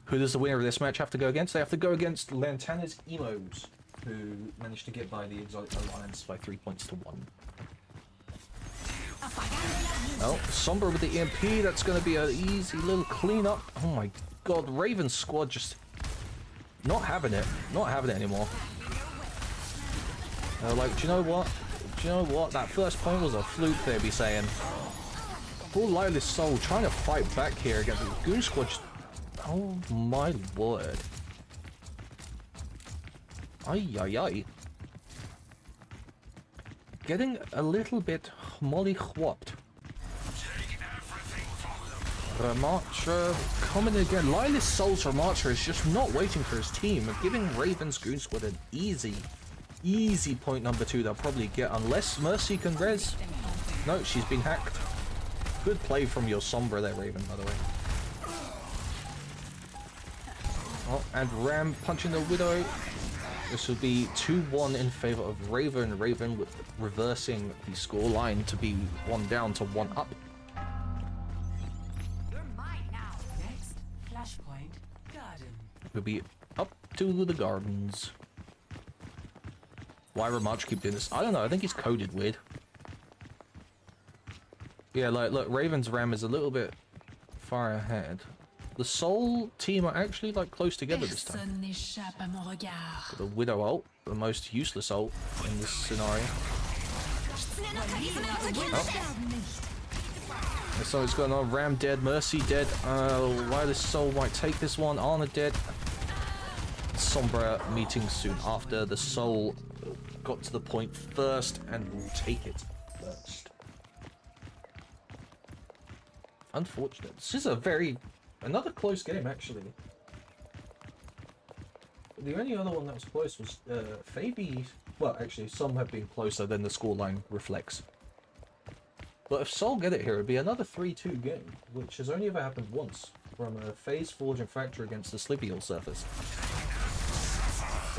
Who does the winner of this match have to go against? They have to go against Lantana's Emos, who managed to get by the Exotic Alliance by 3 points to 1. Oh, Sombra with the EMP, that's going to be an easy little cleanup. Oh my god, Raven's squad just not having it. Not having it anymore. They're like, do you know what? Do you know what? That first point was a fluke, they'd be saying. Poor Lila's Soul trying to fight back here against the Goon Squad. Just... Oh my word. Ay. Getting a little bit molly-whopped. Ramattra coming again. Lila's Soul's Ramattra is just not waiting for his team, giving Raven's Goon Squad an easy point number 2 they'll probably get, unless Mercy can res. No, she's been hacked. Good play from your Sombra there, Raven, by the way. Oh, and Ram punching the Widow. This will be 2-1 in favor of Raven. Raven with reversing the score line to be 1 down to 1 up. You're mine now. Next, flashpoint, garden. We'll be up to the gardens. Why Ramattra keep doing this? I don't know. I think he's coded weird. Yeah, like, look, Raven's Ram is a little bit far ahead. The Soul team are actually, like, close together this time. The Widow ult, the most useless ult in this scenario. Oh. So it's going on. Ram dead, Mercy dead. Wireless Soul might take this one. Ana dead. Sombra meeting soon after. The Soul got to the point first and will take it first. Unfortunate. This is another close game, actually. The only other one that was close was Fabi. Well, actually, some have been closer than the scoreline reflects. But if Soul get it here, it'd be another 3-2 game, which has only ever happened once, from a Phase Forge and Fracture against the Sleepy Hill surface.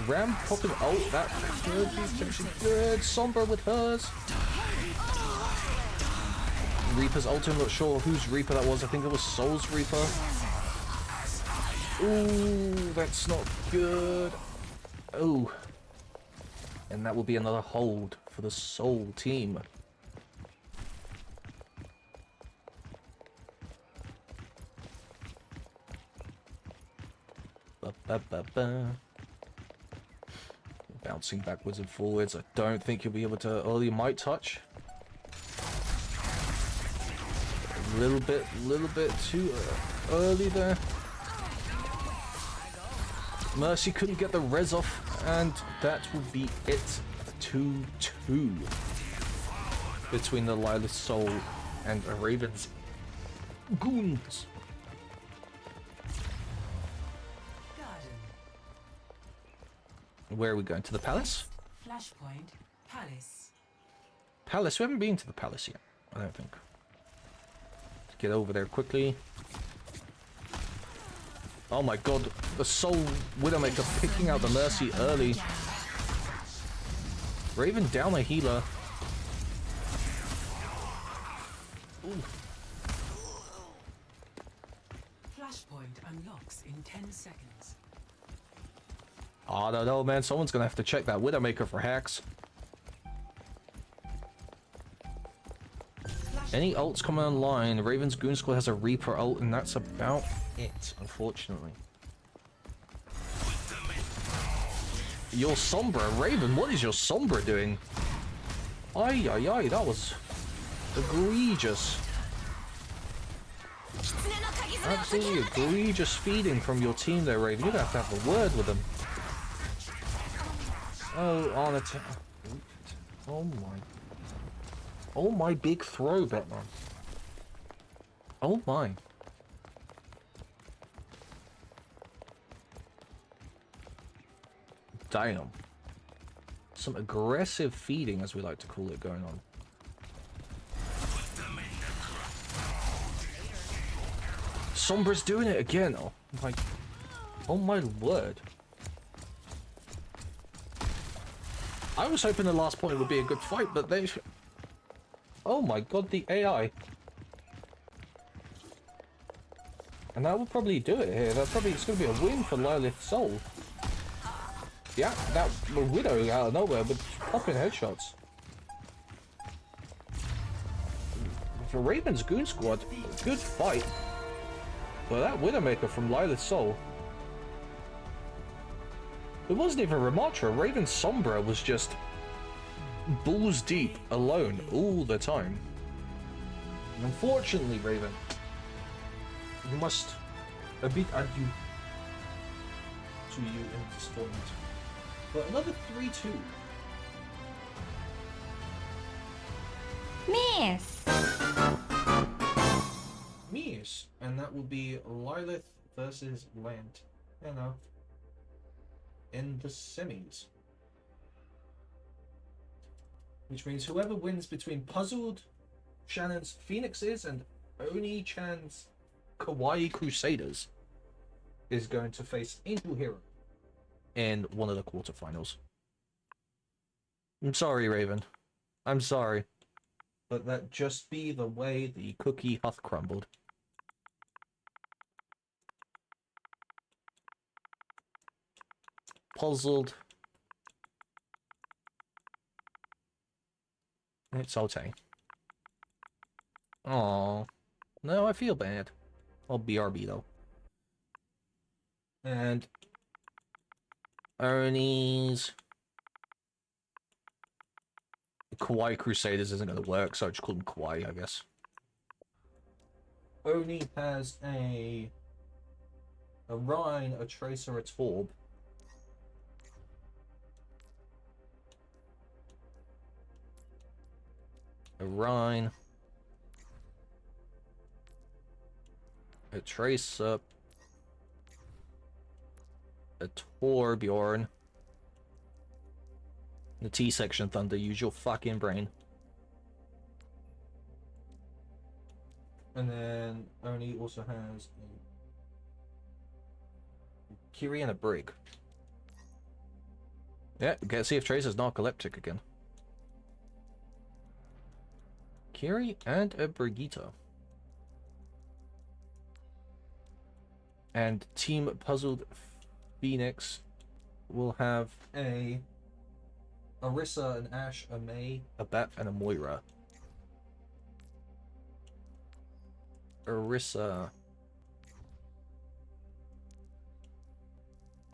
Ram popping ult, that could be potentially good. Sombra with hers. Reaper's ult, I'm not sure whose Reaper that was. I think it was Soul's Reaper. Ooh, that's not good. Oh. And that will be another hold for the Soul team. bouncing backwards and forwards. I don't think he'll be able to. Oh, he might touch. A little bit too early there. Mercy couldn't get the res off, and that will be it. 2-2 between the Lilith Soul and Raven's goons. Garden. Where are we going? To the palace? Flashpoint. Palace. Palace? We haven't been to the palace yet, I don't think. Let's get over there quickly. Oh my god, the Soul Widowmaker picking out the Mercy early. Raven down a healer. Ooh. Flashpoint unlocks in 10 seconds. I don't know, man. Someone's gonna have to check that Widowmaker for hacks. Any ults coming online? Raven's Goon Squad has a Reaper ult, and that's about it, unfortunately. Your Sombra, Raven, what is your Sombra doing? Ay, ay, ay, that was egregious. Absolutely egregious feeding from your team there, Raven. You're gonna have a word with them. Oh, on a oh my. Oh my big throw, Batman. Oh my. Damn. Some aggressive feeding, as we like to call it, going on. Sombra's doing it again. Oh my. Oh my word. I was hoping the last point would be a good fight, but they... Oh my god, the AI. And that will probably do it here. That probably, it's going to be a win for Lilith Soul. Yeah, that Widow out of nowhere, but popping headshots. For Raven's Goon Squad, good fight. But that Widowmaker from Lilith Soul. It wasn't even Ramatra. Raven's Sombra was just balls deep, alone, all the time. And unfortunately, Raven, you must a bit adieu to you in this tournament. But another 3-2. Miss. Yes, and that will be Lilith versus Land. You know, in the semis. Which means whoever wins between Puzzled Shannon's Phoenixes and Oni-chan's Kawaii Crusaders is going to face Angel Hero in one of the quarterfinals. I'm sorry, Raven. I'm sorry. But that just be the way the cookie hath crumbled. Puzzled. It's okay. Aww. No, I feel bad. I'll BRB though. And Ernie's Kawaii Crusaders isn't going to work, so I just call them Kawaii, I guess. Oni has a Rhine, a Tracer, a Torb. A Rhine. A Tracer. A Torbjorn. The T-section Thunder, use your fucking brain. And then Oni also has a Kiri and a Brig. Yeah, get see if Tracer's narcoleptic again. Kiri and a Brigitte. And Team Puzzled Phoenix will have a Orisa, an Ashe, a Mei, a Beth, and a Moira. Orisa.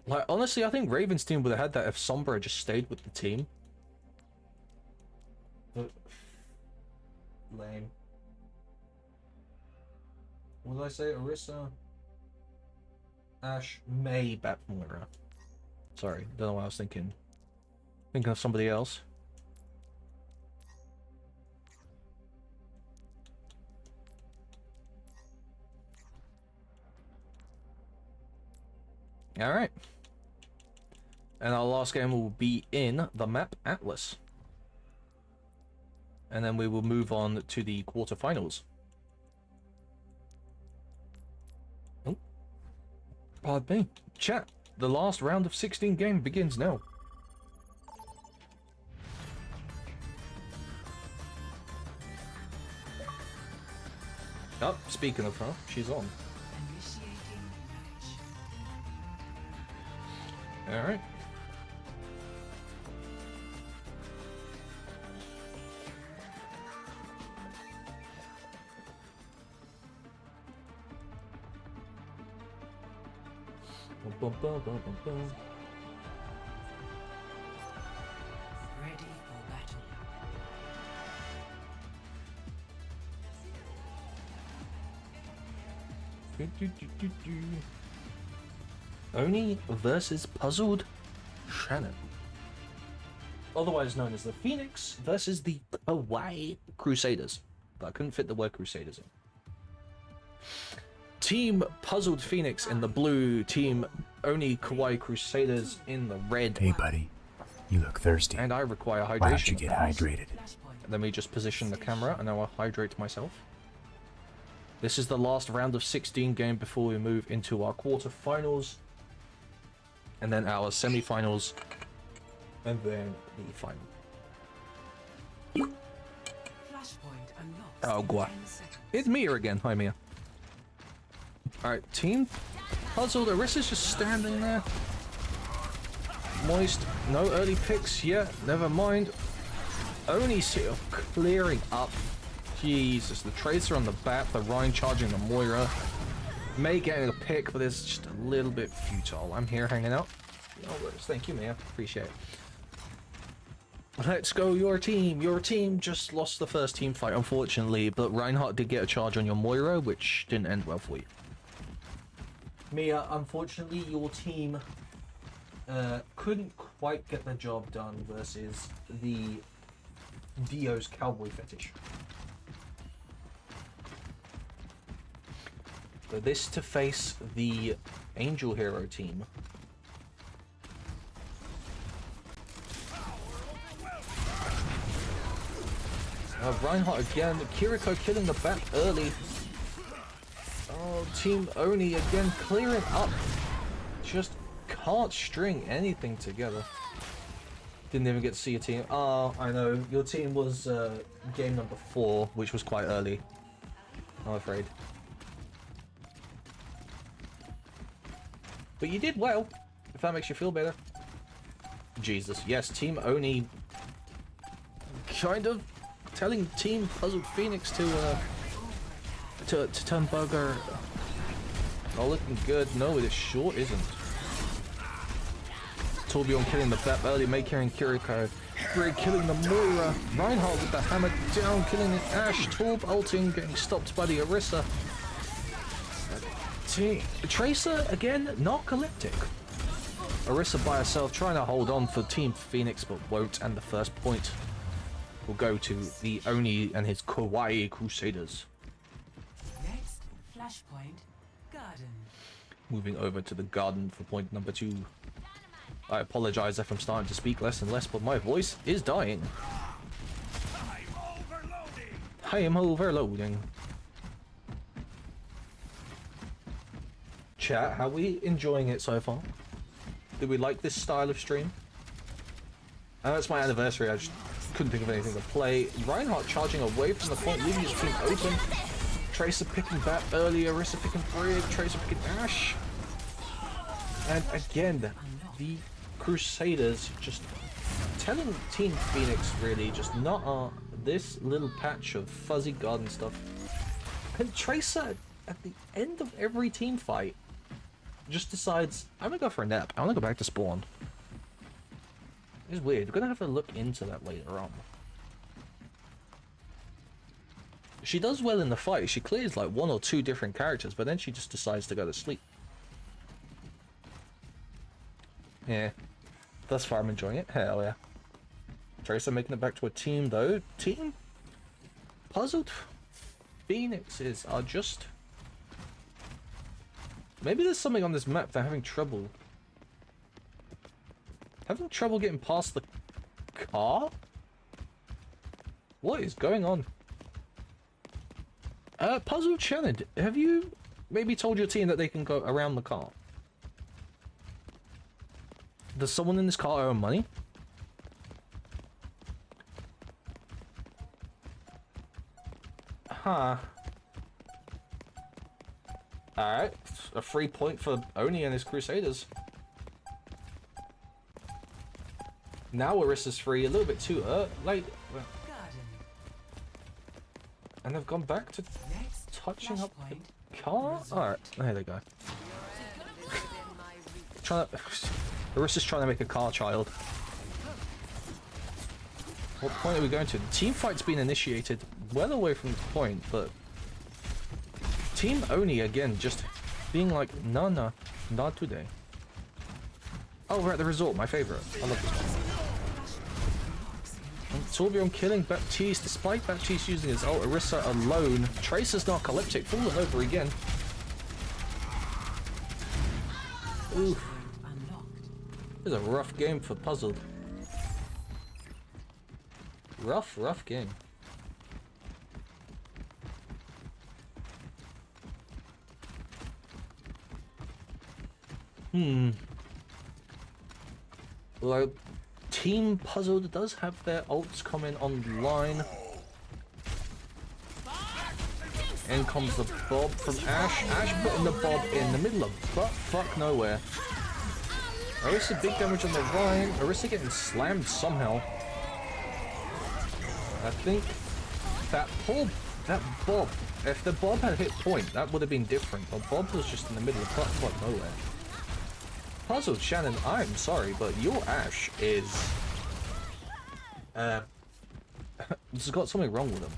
Like, honestly, I think Raven's team would have had that if Sombra just stayed with the team. But... lame. What did I say? Orisa? Ash, May, Bat Moira. Sorry, don't know what I was thinking. Thinking of somebody else. Alright. And our last game will be in the map Atlas. And then we will move on to the quarterfinals. Oh. Pardon me. Chat, the last round of 16 game begins now. Oh, speaking of her, she's on. Initiating match. Alright. Bum, bum, bum, bum, bum. Ready for battle. Oni versus Puzzled Shannon. Otherwise known as the Phoenix versus the Hawaii Crusaders. But I couldn't fit the word Crusaders in. Team Puzzled Phoenix in the blue, Team Oni Kawaii Crusaders in the red. Hey, buddy. You look thirsty. And I require hydration. Why don't you get hydrated? Let me just position the camera and now I'll hydrate myself. This is the last round of 16 game before we move into our quarterfinals. And then our semi-finals. And then the final. Flashpoint unlocked. Oh, in boy. 10 seconds. It's Mia again. Hi, Mia. Alright, team Puzzled. Arissa's just standing there. Moist. No early picks yet. Never mind. Only still clearing up. Jesus. The Tracer on the bat. The Rhine charging the Moira. May getting a pick, but it's just a little bit futile. I'm here hanging out. No worries. Thank you, Mia. Appreciate it. Let's go, your team. Your team just lost the first team fight, unfortunately, but Reinhardt did get a charge on your Moira, which didn't end well for you. Mia, unfortunately, your team couldn't quite get the job done versus the Dio's Cowboy Fetish. So this to face the Angel Hero team. Reinhardt again, Kiriko killing the bat early. Oh, Team Oni again clearing up. Just can't string anything together. Didn't even get to see your team. Oh, I know. Your team was game number 4, which was quite early. I'm afraid. But you did well, if that makes you feel better. Jesus, yes, Team Oni kind of telling Team Puzzled Phoenix to turn bugger. Not looking good. No, it sure isn't. Torbjorn killing the bat early, May carrying Kiriko. Greg killing the Moira. Reinhardt with the hammer down, killing the Ash. Torb ulting, getting stopped by the Orisa. Tracer again, narcoleptic. Orisa by herself trying to hold on for Team Phoenix, but won't, and the first point will go to the Oni and his Kawaii Crusaders. Next, Flashpoint Garden. Moving over to the garden for point number 2. I apologize if I'm starting to speak less and less, but my voice is dying. I am overloading. Chat, how are we enjoying it so far? Do we like this style of stream? I know it's my anniversary, I just couldn't think of anything to play. Reinhardt charging away from the point, leaving his team open. Tracer picking bat early, Orisa picking Brig, Tracer picking Ash. And again, the Crusaders just telling Team Phoenix really just not this little patch of fuzzy garden stuff. And Tracer at the end of every team fight just decides, I'm gonna go for a nap. I wanna go back to spawn. It's weird. We're gonna have to look into that later on. She does well in the fight. She clears like 1 or 2 different characters, but then she just decides to go to sleep. Yeah. Thus far, I'm enjoying it. Hell yeah. Tracer making it back to a team, though. Team? Puzzled Phoenixes are just... Maybe there's something on this map they're having trouble. Having trouble getting past the car? What is going on? Puzzled Shannon, have you maybe told your team that they can go around the car? Does someone in this car owe money? Huh. Alright, a free point for Oni and his Crusaders. Now Orissa's free, a little bit too late. Garden. And they've gone back to Next touching up flashpoint. the car? Alright, there they go. Orissa's trying to make a car child. What point are we going to? The team fight's been initiated well away from the point, but Team Oni again just being like, no, not today. Oh, we're at the resort, my favorite. I love this one. And Torbjorn killing Baptiste, despite Baptiste using his ult, Orisa alone. Tracer's narcoleptic, falling over again. Ooh. This is a rough game for Puzzled. Rough game. Well, Team Puzzled does have their ults coming online. In comes the Bob from Ash. Ash putting the Bob in the middle of butt fuck nowhere. Orisa big damage on the Ryan. Orisa getting slammed somehow. I think that Bob, if the Bob had hit point, that would have been different. But Bob was just in the middle of butt fuck nowhere. Puzzled Shannon, I'm sorry, but your Ash is it's got something wrong with him.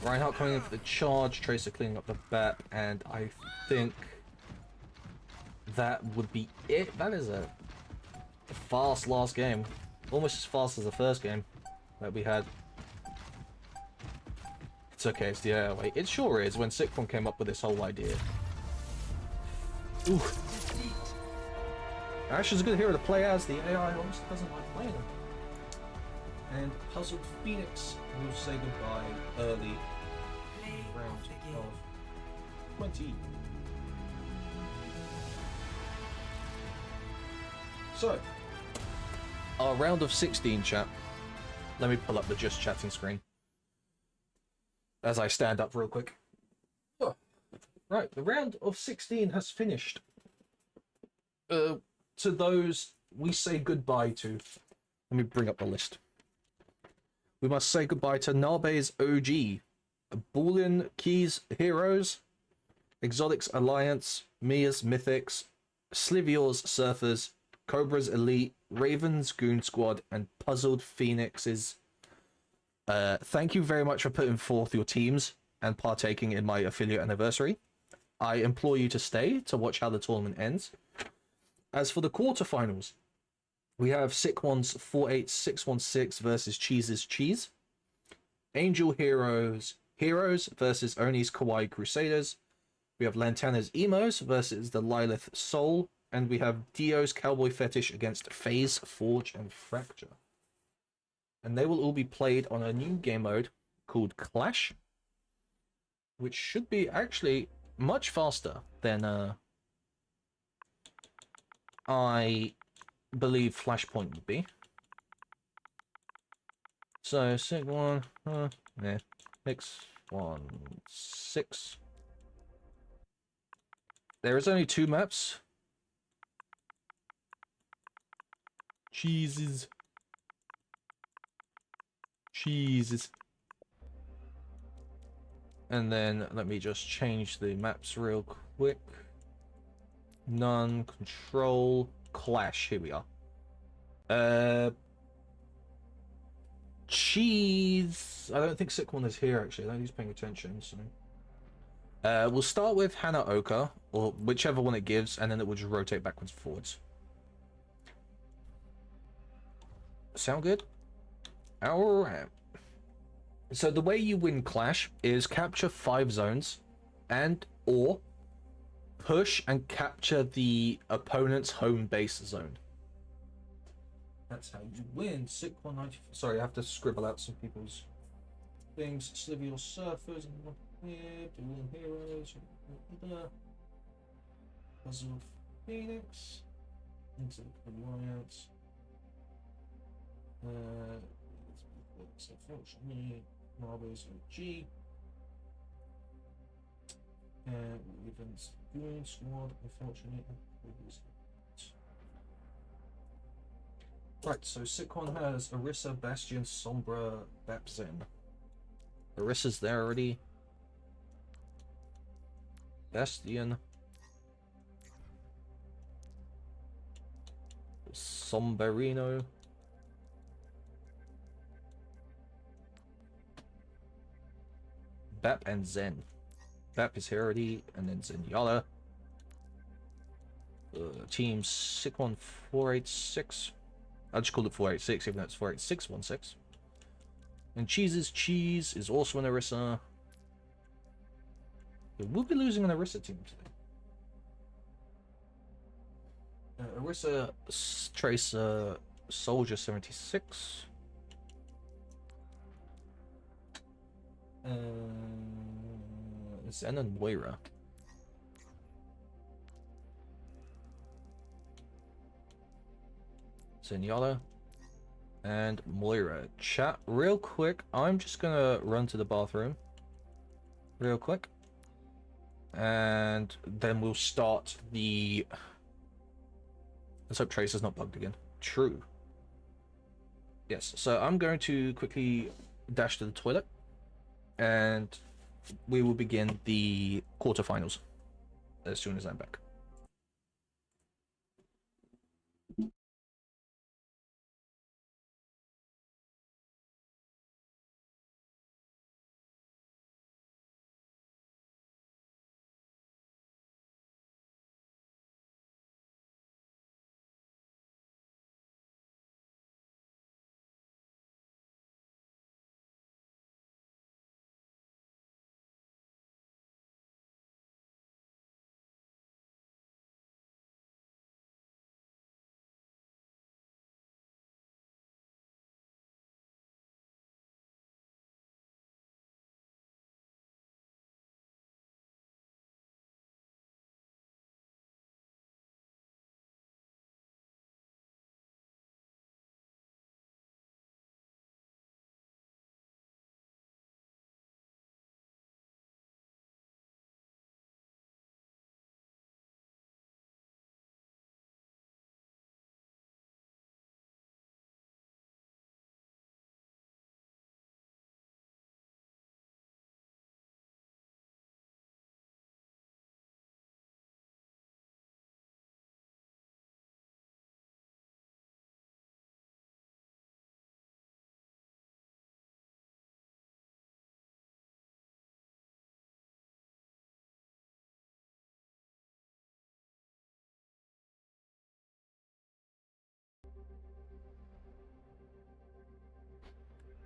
Reinhardt coming in for the charge, Tracer cleaning up the bat, and I think that would be it. That is a fast last game. Almost as fast as the first game that we had. It's okay, it's the air wait. It sure is when Sickform came up with this whole idea. Ooh. Ash is a good hero to play as. The AI almost doesn't like playing him. And Puzzled Phoenix will say goodbye early in round of 20. So, our round of 16 chat. Let me pull up the just chatting screen as I stand up real quick. Oh. Right, the round of 16 has finished. To those we say goodbye to, let me bring up the list. We must say goodbye to Narbe's OG, Boolean Keys Heroes, Exotics Alliance, Mia's Mythics, Slivior's Surfers, Cobra's Elite, Raven's Goon Squad, and Puzzled Phoenixes. Thank you very much for putting forth your teams and partaking in my affiliate anniversary. I implore you to stay to watch how the tournament ends. As for the quarterfinals, we have Sick One's 48616 versus Cheese's Cheese. Angel Heroes versus Oni's Kawaii Crusaders. We have Lantana's Emos versus the Lilith Soul. And we have Dio's Cowboy Fetish against Phase, Forge, and Fracture. And they will all be played on a new game mode called Clash, which should be actually much faster than I believe Flashpoint would be. So, Sig 1, yeah, Mix 1, 6. There is only 2 maps. Cheeses. And then let me just change the maps real quick. quick. None. Control. Clash. Here we are. Cheese. I don't think Sick One is here actually. I don't think he's paying attention. So. We'll start with Hana Oka, or whichever one it gives, and then it will just rotate backwards and forwards. Sound good? Alright. So the way you win Clash is capture 5 zones, and or push and capture the opponent's home base zone. That's how you win. Sick 190. Sorry, I have to scribble out some people's things. Trivial Surfers and here, Dueling Heroes, Puzzle of Phoenix, into the Alliance. Unfortunately, Marvel's OG. Events Goon Squad, unfortunately. Right, so Sitcon has Orisa, Bastion, Sombra, Bapzin. Orisa's there already. Bastion. Somberino. Bap and Zen. Bap is here already, and then Zenyatta. Team Sick1 486. I just called it 486, even though it's 48616. And Cheese is also an Orisa. We'll be losing an Orisa team today. Orisa, Tracer, Soldier 76. Zen and Moira. Zenyatta and Moira. Chat, real quick, I'm just gonna run to the bathroom. Real quick. And then we'll start the... Let's hope Tracer's not bugged again. True. Yes, so I'm going to quickly dash to the toilet. And we will begin the quarterfinals as soon as I'm back.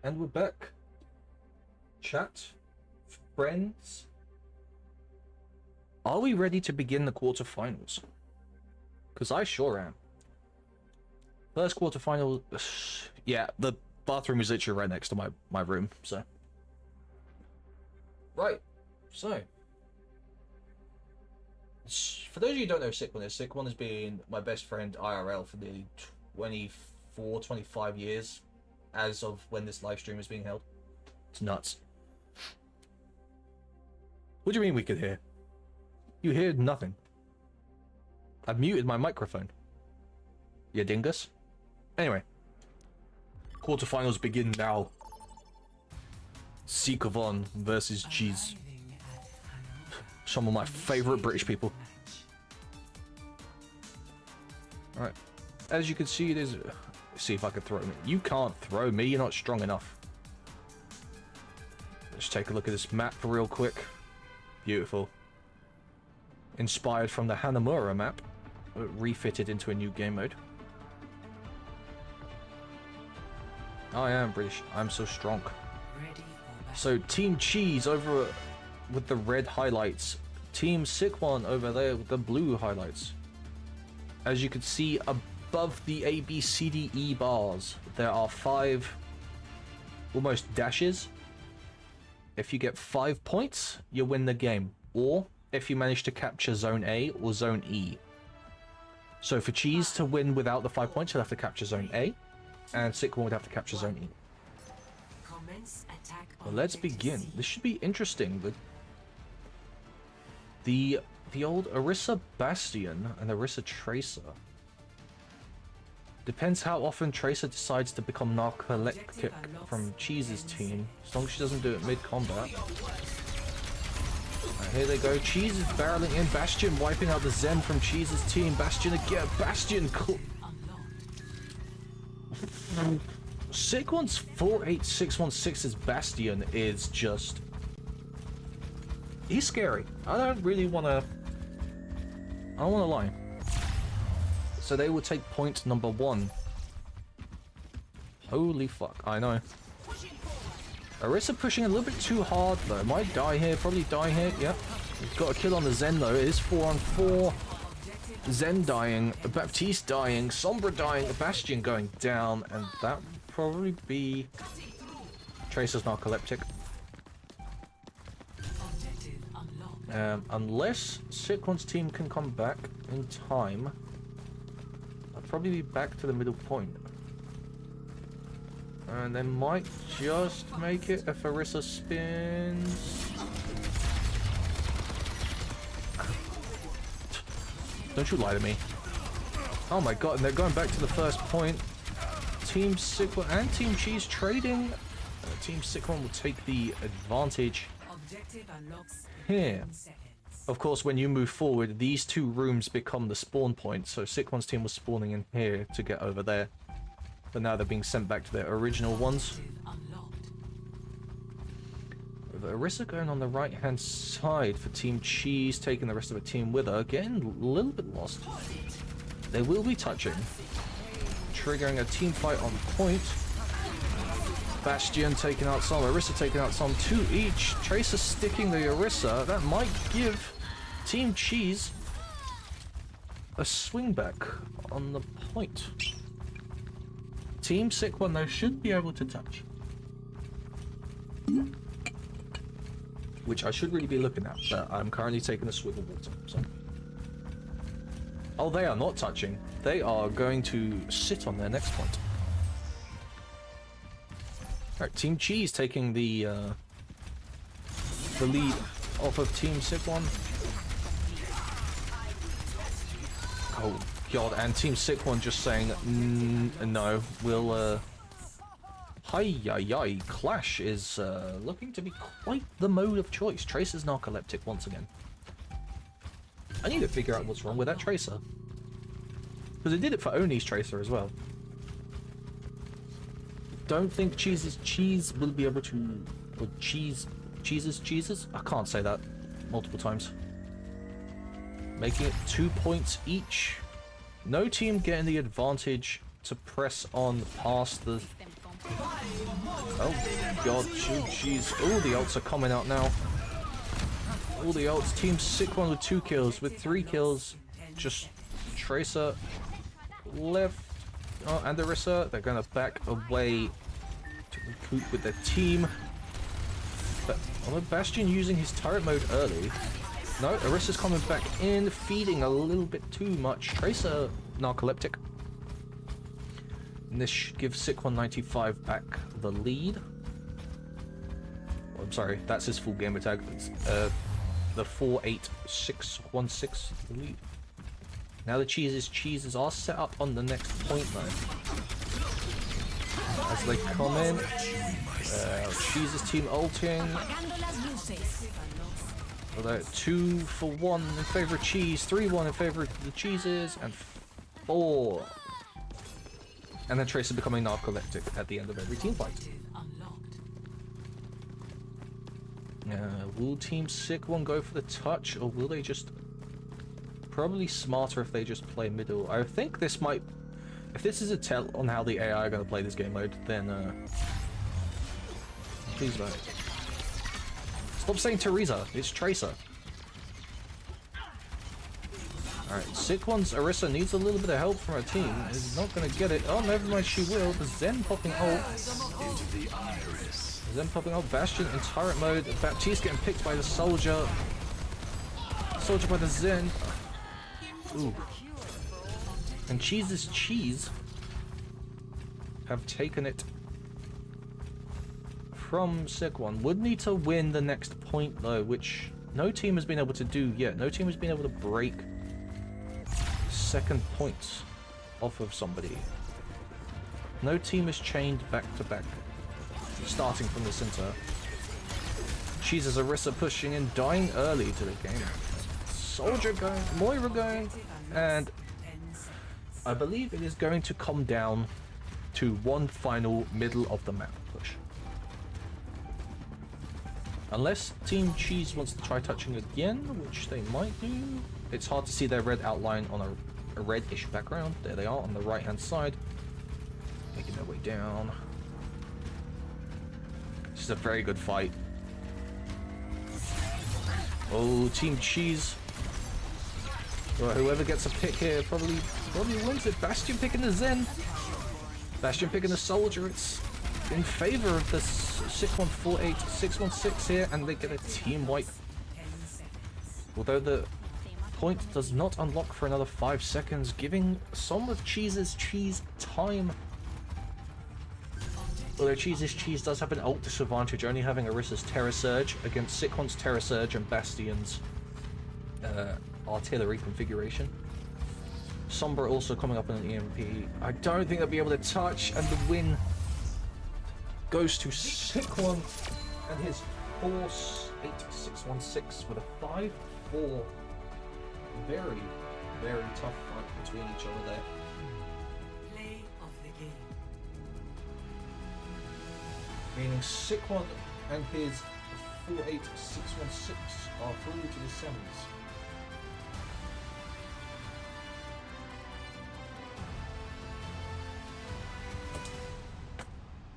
And we're back. Chat, friends, are we ready to begin the quarterfinals? Because I sure am. First quarterfinal, yeah, the bathroom is literally right next to my room, so. Right, so. For those of you who don't know Sick One is, Sick One has been my best friend IRL for nearly 24, 25 years. As of when this live stream is being held. It's nuts. What do you mean we could hear? You hear nothing. I've muted my microphone. You dingus. Anyway. Quarterfinals begin now. Seekovon versus Cheese. Some of my favorite British people. Alright. As you can see, there's... See if I can throw me. You can't throw me, you're not strong enough. Let's take a look at this map real quick. Beautiful. Inspired from the Hanamura map. Refitted into a new game mode. I am British. I'm so strong. So Team Cheese over with the red highlights. Team Sikwon over there with the blue highlights. As you can see above the A, B, C, D, E bars, there are 5 almost dashes. If you get 5 points, you win the game. Or if you manage to capture Zone A or Zone E. So for Cheese to win without the 5 points, you'll have to capture Zone A. And Sikwon would have to capture Zone E. Well, let's begin. This should be interesting. The old Orisa Bastion and Orisa Tracer. Depends how often Tracer decides to become narcoleptic from Cheese's team. As long as she doesn't do it mid-combat. Here they go. Cheese is barreling in. Bastion wiping out the Zen from Cheese's team. Bastion again. Bastion. Sikwon's 48616's Bastion is just... He's scary. I don't want to lie. So they will take point number 1. Holy fuck. I know. Orisa pushing a little bit too hard though. Might die here. Probably die here. Yep. We've got a kill on the Zen though. It is 4-on-4. Zen dying. Baptiste dying. Sombra dying. Bastion going down. And that would probably be... Tracer's narcoleptic. Unless Sikwon's team can come back in time, I'll probably be back to the middle point. And they might just make it if Orisa spins. Don't you lie to me. Oh my god, and they're going back to the first point. Team Sikwon and Team Cheese trading. Team Sikwon will take the advantage here. Of course, when you move forward, these 2 rooms become the spawn point. So Sikwon's team was spawning in here to get over there. But now they're being sent back to their original ones. With Orisa going on the right-hand side for Team Cheese, taking the rest of the team with her. Getting a little bit lost. They will be touching. Triggering a team fight on point. Bastion taking out some, Orisa taking out some, 2 each. Tracer sticking the Orisa. That might give Team Cheese a swing back on the point. Team Sikwon though should be able to touch. Which I should really be looking at, but I'm currently taking a swig of water. So. Oh, they are not touching. They are going to sit on their next point. Alright, Team Cheese taking the lead off of Team Sikwon. Oh god, and Team Sikwon just saying, no, we'll, hi-yi-yi, Clash is looking to be quite the mode of choice. Tracer's narcoleptic once again. I need to figure out what's wrong with that Tracer. Because it did it for Oni's Tracer as well. Don't think Cheese will be able to... Or Cheeses? I can't say that multiple times. Making it 2 points each. No team getting the advantage to press on past the... Oh god, jeez. Oh, the ults are coming out now. All the ults. Team Sikwon with 2 kills. With 3 kills, just Tracer left. Oh, and Orisa, they're going to back away to recruit with their team. But although Bastion using his turret mode early. No, Orisa's coming back in, feeding a little bit too much. Tracer narcoleptic. And this should give Sikwon95 back the lead. Oh, I'm sorry, that's his full gamer tag. It's, the 48616 the lead. Now the cheeses are set up on the next point though. As they come in, Cheese's team ulting. Although 2 for 1 in favor of cheese, 3-1 in favor of the cheeses, and 4. And then Tracer becoming narcoleptic at the end of every team fight. Will Team Sick One go for the touch, or will they just... Probably smarter if they just play middle. I think this might... If this is a tell on how the AI are going to play this game mode, then... Please don't. Stop saying Teresa, it's Tracer. Alright, Sick One's Orisa needs a little bit of help from her team. Is not going to get it. Oh, never mind, she will. The Zen popping ult. Zen popping ult. Bastion in turret mode. Baptiste getting picked by the Soldier. Soldier by the Zen. Ooh. And Cheese's Cheese have taken it from Sick One. Would need to win the next point though, which no team has been able to do yet. No team has been able to break second points off of somebody. No team is chained back to back, starting from the center. Cheese's Orisa pushing in, dying early to the game. Soldier going, Moira going, and I believe it is going to come down to one final middle of the map push. Unless Team Cheese wants to try touching again, which they might do. It's hard to see their red outline on a reddish background. There they are on the right hand side. Making their way down. This is a very good fight. Oh, Team Cheese. Well, whoever gets a pick here probably wins it. Bastion picking the Zen. Bastion picking the Soldier. It's in favor of the 6148, 616 here, and they get a team wipe. Although the point does not unlock for another 5 seconds, giving some of Cheese's Cheese time. Although Cheese's Cheese does have an ult disadvantage, only having Orisa's Terra Surge against Sikon's Terra Surge and Bastion's artillery configuration. Sombra also coming up in an EMP. I don't think they'll be able to touch, and the win goes to Sick One and his Force 8616 with a 5-4. Very, very tough fight between each other there. Play of the game. Meaning Sick One and his 48616 are through to the semis.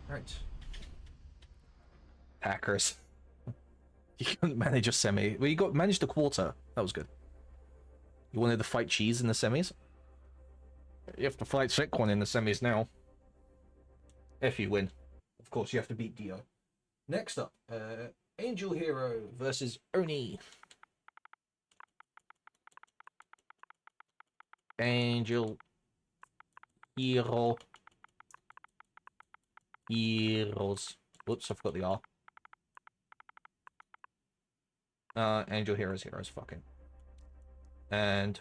Right. Packers. You couldn't manage a semi. Well, you managed a quarter. That was good. You wanted to fight Cheese in the semis? You have to fight Sick One in the semis now. If you win. Of course, you have to beat Dio. Next up, Angel Hero versus Oni. Angel Hero. Heroes. Whoops, I forgot the R. Angel Heroes, fucking. And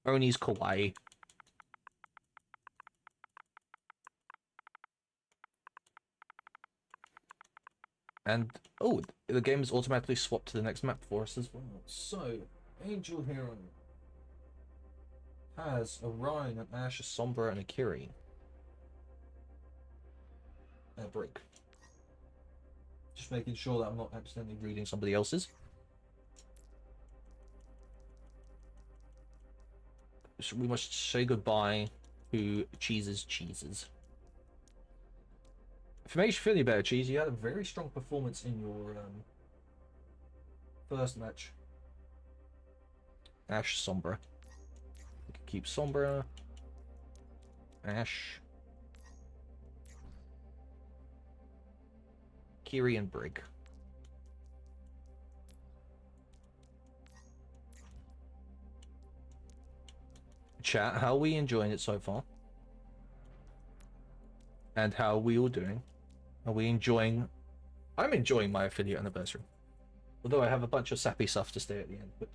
Oni's Kawaii. And, oh, the game is automatically swapped to the next map for us as well. So, Angel Hero has Orion, an Ash, a Sombra, and a Kiri. And a break. Just making sure that I'm not accidentally reading somebody else's. So we must say goodbye to Cheese's Cheeses. If it makes you feel any better, Cheese, you had a very strong performance in your first match. Ash, Sombra. We can keep Sombra. Ash. Kiri and Brig. Chat, how are we enjoying it so far? And how are we all doing? Are we enjoying... I'm enjoying my affiliate anniversary. Although I have a bunch of sappy stuff to stay at the end, but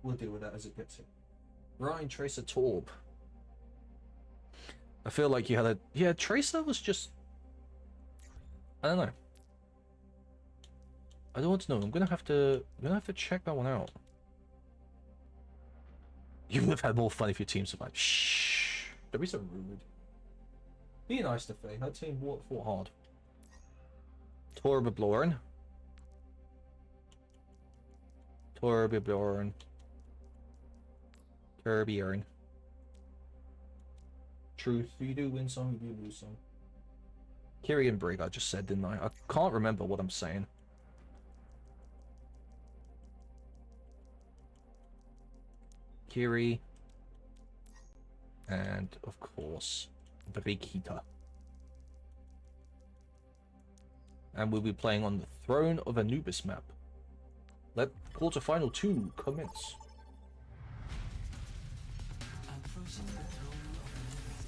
we'll deal with that as it gets here. Ryan, Tracer, Torb. I feel like you had a... Yeah, Tracer was just... I don't know. I don't want to know. I'm gonna have to check that one out. You would have had more fun if your team survived. Shh. Don't be so rude. Be nice to Faye. Her team fought hard. Torbjorn. Torbjorn. Torbjorn. Truth. You do win some, you do lose some. Kiri and Brig, I just said, didn't I? I can't remember what I'm saying. Kiri. And, of course, Brigita. And we'll be playing on the Throne of Anubis map. Let quarterfinal 2 commence. Approaching the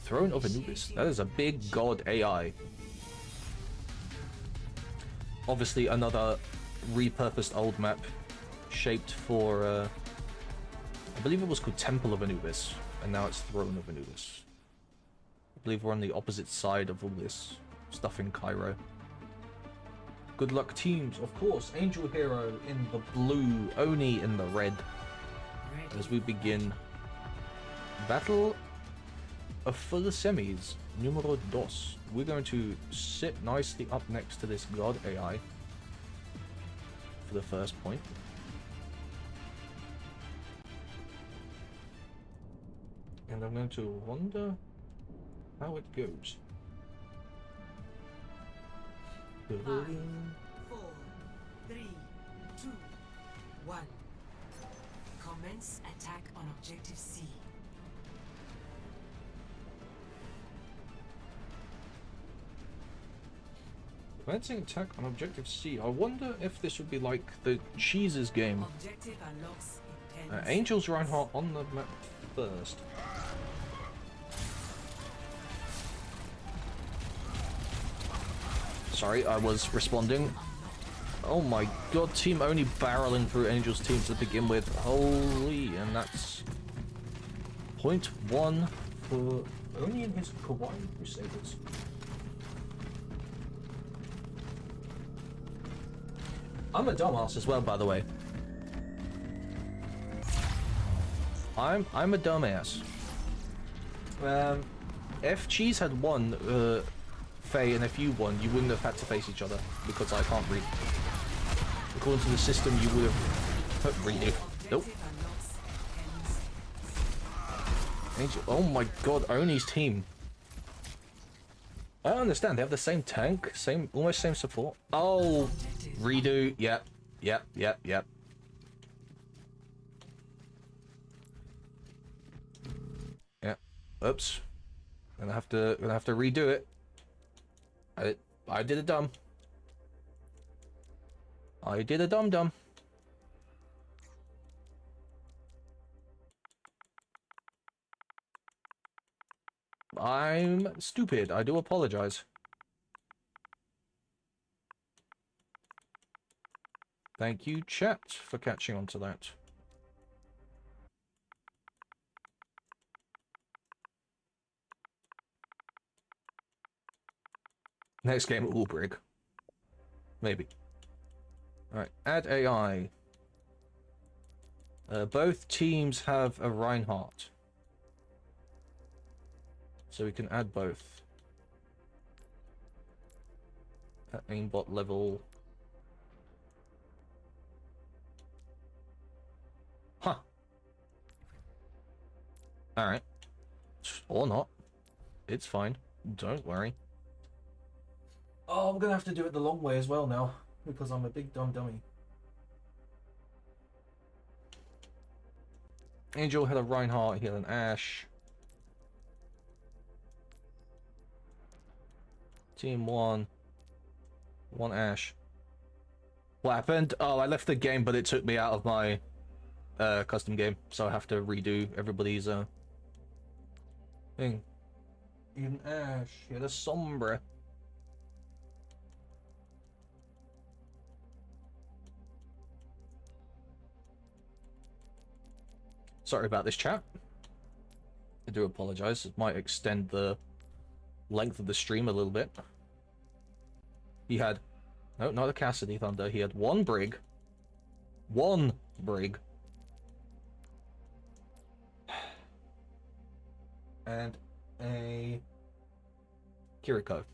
Throne of Anubis. That is a big god AI. Obviously another repurposed old map shaped for I believe it was called Temple of Anubis, and now it's Throne of Anubis. I believe we're on the opposite side of all this stuff in Cairo. Good luck teams, of course. Angel Hero in the blue, Oni in the red. As we begin battle for the semis, numero dos. We're going to sit nicely up next to this god AI for the first point. And I'm going to wonder how it goes. 5, 4, 3, 2, 1. Commence attack on objective C. Commencing attack on objective C. I wonder if this would be like the Cheeses game. Objective unlocks in 10 Angels Reinhardt on the map first. Sorry, I was responding. Oh my god, team only barreling through Angel's team to begin with. Holy, and that's .1 for Oni and his Kawaii Crusaders. I'm a dumbass as well, by the way. I'm a dumbass. If Cheese had won, Faye, and if you won, you wouldn't have had to face each other because I can't read. According to the system, you would have read it. Nope. Angel. Oh my god, Oni's team. I don't understand. They have the same tank, almost same support. Oh, redo. Yep. Yeah. Oops. Gonna have to redo it. I did a dumb. I did a dumb. I'm stupid. I do apologize. Thank you, chat, for catching on to that. Next game at Ulbrig. Maybe. Alright, add AI. Both teams have a Reinhardt. So we can add both. At aimbot level. Huh. Alright. Or not. It's fine. Don't worry. Oh, I'm gonna have to do it the long way as well now. Because I'm a big dumb dummy. Angel had a Reinhardt, he had an Ashe. Team 1. 1 Ashe. What happened? Oh, I left the game, but it took me out of my custom game. So I have to redo everybody's thing. Even Ashe, he had a Sombra. Sorry about this, chat. I do apologize. It might extend the length of the stream a little bit. He had No, not a Cassidy Thunder. He had one Brig. One Brig. And a Kiriko.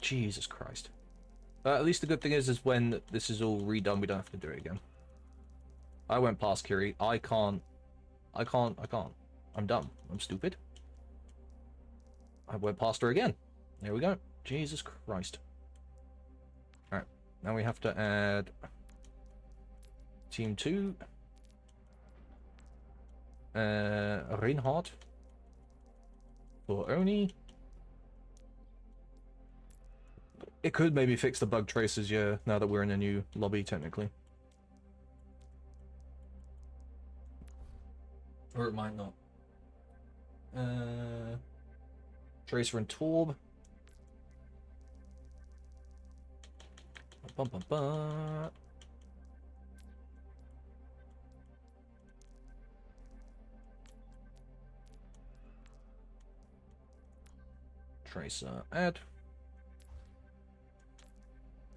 Jesus Christ. At least the good thing is when this is all redone, we don't have to do it again. I went past Kiri. I can't. I'm dumb. I'm stupid. I went past her again. There we go. Jesus Christ. Alright. Now we have to add Team 2. Reinhardt. For Oni. It could maybe fix the bug traces, yeah, now that we're in a new lobby, technically. Or it might not. Tracer and Torb. Bum, bum, bum. Tracer, add.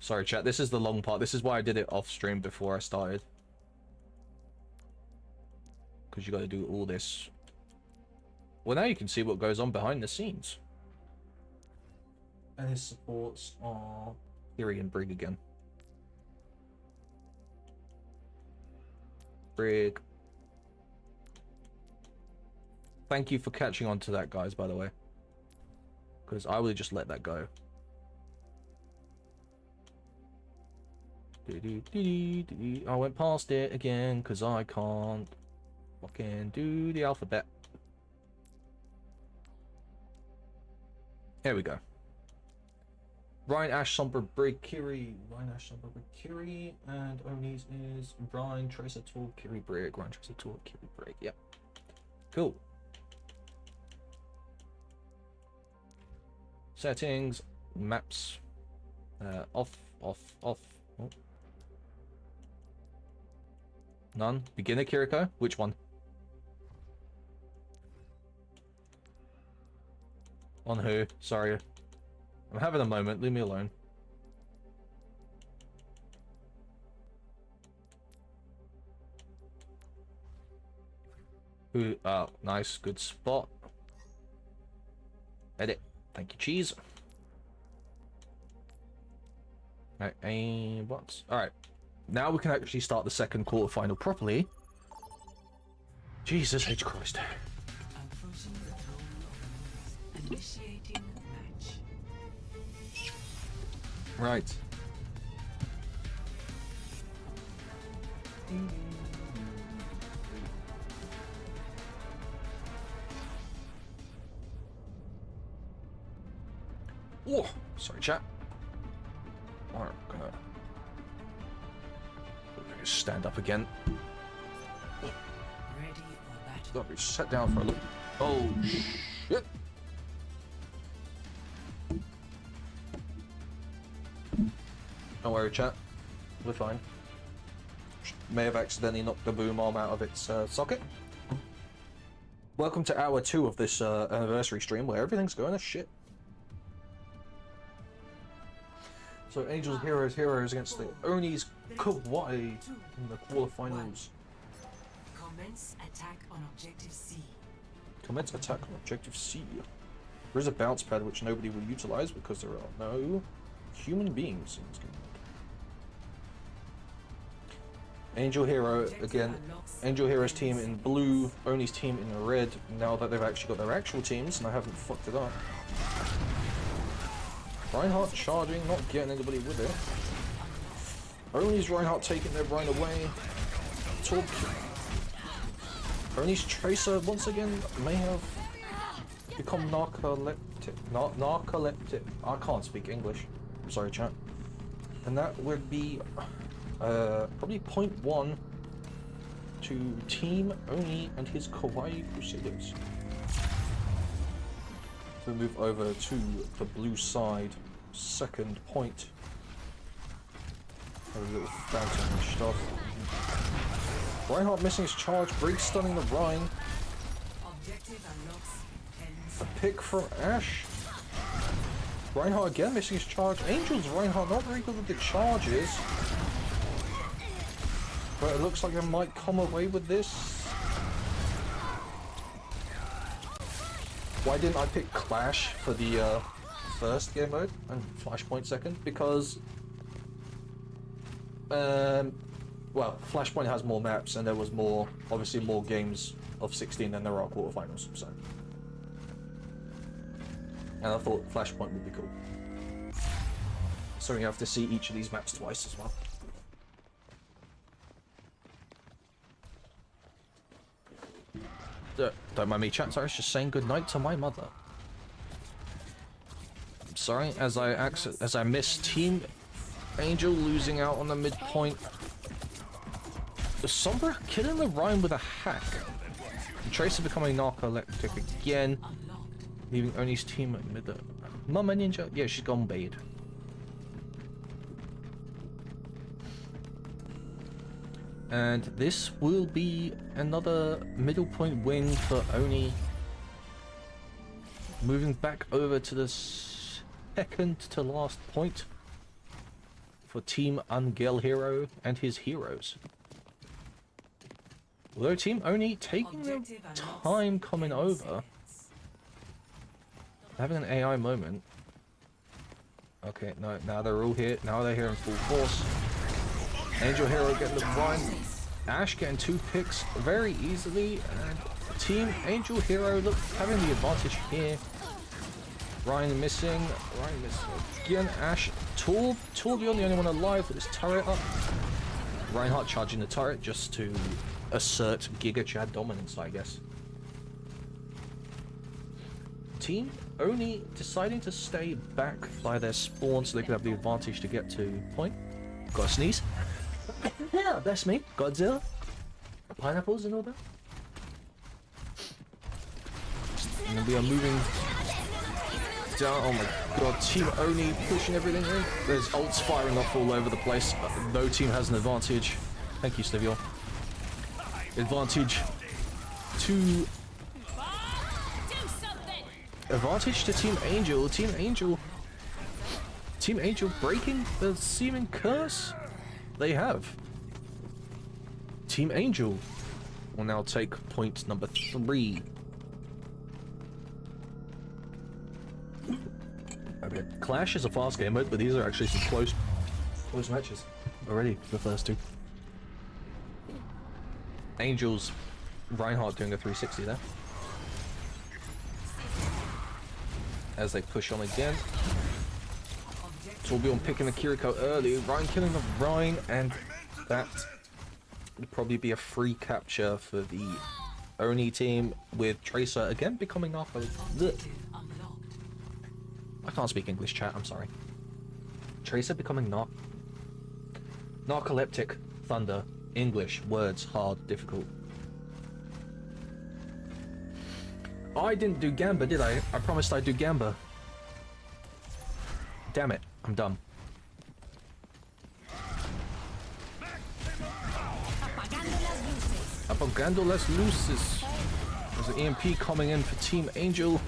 Sorry, chat, this is the long part. This is why I did it off stream before I started. Because you got to do all this. Well, now you can see what goes on behind the scenes. And his supports are Theory and Brig again. Brig. Thank you for catching on to that, guys, by the way. Because I would have just let that go. I went past it again because I can't fucking do the alphabet. There we go. Ryan, Ash, Sombra, Brig, Kiri. Ryan, Ash, Sombra, Brig, Kiri. And Oni's is Ryan, Tracer, Tool, Kiri, Brig. Ryan, Tracer, Tool, Kiri, Brig. Yep. Cool. Settings. Maps. Off. Oh. None. Beginner Kiriko? Which one? On who? Sorry. I'm having a moment. Leave me alone. Who? Oh, nice. Good spot. Edit. Thank you, cheese. Alright, and what? Alright. Now we can actually start the second quarterfinal properly. Jesus H. Christ. Approaching the throne of the initiating match. Right. Oh, sorry, chat. We're gonna stand up again. Ready for battle. Gotta be set down for a look. Oh shit! Don't worry, chat. We're fine. May have accidentally knocked the boom arm out of its socket. Welcome to hour 2 of this anniversary stream where everything's going to shit. So Angels, Heroes against the Oni's Kawaii in the quarterfinals. Commence attack on objective C. Commence attack on objective C. There is a bounce pad which nobody will utilize because there are no human beings in this game. Angel Hero again. Angel Hero's team in blue, Oni's team in red. Now that they've actually got their actual teams and I haven't fucked it up. Reinhardt charging, not getting anybody with it. Oni's Reinhardt taking their Rhine away. Torb. Oni's Tracer once again may have become narcoleptic. Narcoleptic. I can't speak English. I'm sorry, chat. And that would be probably 0.1 to Team Oni and his Kawaii Crusaders. So we move over to the blue side, second point. Have a little fountain and stuff. Reinhardt missing his charge, Brig stunning the Rhine. Objective A pick from Ash. Reinhardt again missing his charge. Angel's Reinhardt not very good with the charges. But it looks like they might come away with this. Why didn't I pick Clash for the first game mode and Flashpoint second? Because well, Flashpoint has more maps and there was more, obviously more games of 16 than there are quarterfinals, so. And I thought Flashpoint would be cool. So you have to see each of these maps twice as well. Don't mind me, chat. Sorry, I was just saying goodnight to my mother. I'm sorry, as I miss Team Angel losing out on the midpoint. The Sombra killing the Ryan with a hack. Tracer becoming narcoleptic again, leaving Oni's team at mid. Mama Ninja, yeah, she's gone bait. And this will be another middle point win for Oni. Moving back over to the second to last point for Team Ungel Hero and his heroes. Although Team Oni taking their time coming over. Having an AI moment. Okay, no, now they're all here. Now they're here in full force. Angel Hero getting the run. Ash getting 2 picks very easily. And Team Angel Hero look having the advantage here. Ryan missing. Ryan missing again. Ash. Torbjorn the only one alive with his turret up. Reinhardt charging the turret just to assert Giga Chad dominance, I guess. Team Oni deciding to stay back by their spawn so they can have the advantage to get to point. Got a sneeze. Yeah, bless me. Godzilla. Pineapples and all that. And we are moving down. Oh my god, Team Oni pushing everything in. There's ults firing off all over the place. No team has an advantage. Thank you, Stevio. Advantage to Team Angel. Team Angel breaking the seeming curse. They have. Team Angel will now take point number 3. Okay, Clash is a fast game mode, but these are actually some close matches already. The first 2. Angel's Reinhardt doing a 360 there. As they push on again. Torbjorn picking the Kiriko early. Ryan killing the Ryan, and that would probably be a free capture for the Oni team, with Tracer again becoming narco. I can't speak English, chat, I'm sorry. Tracer becoming narcoleptic. Thunder. English. Words. Hard. Difficult. I didn't do Gamba, did I? I promised I'd do Gamba. Damn it. I'm dumb. Apagando las luces. There's an EMP coming in for Team Angel.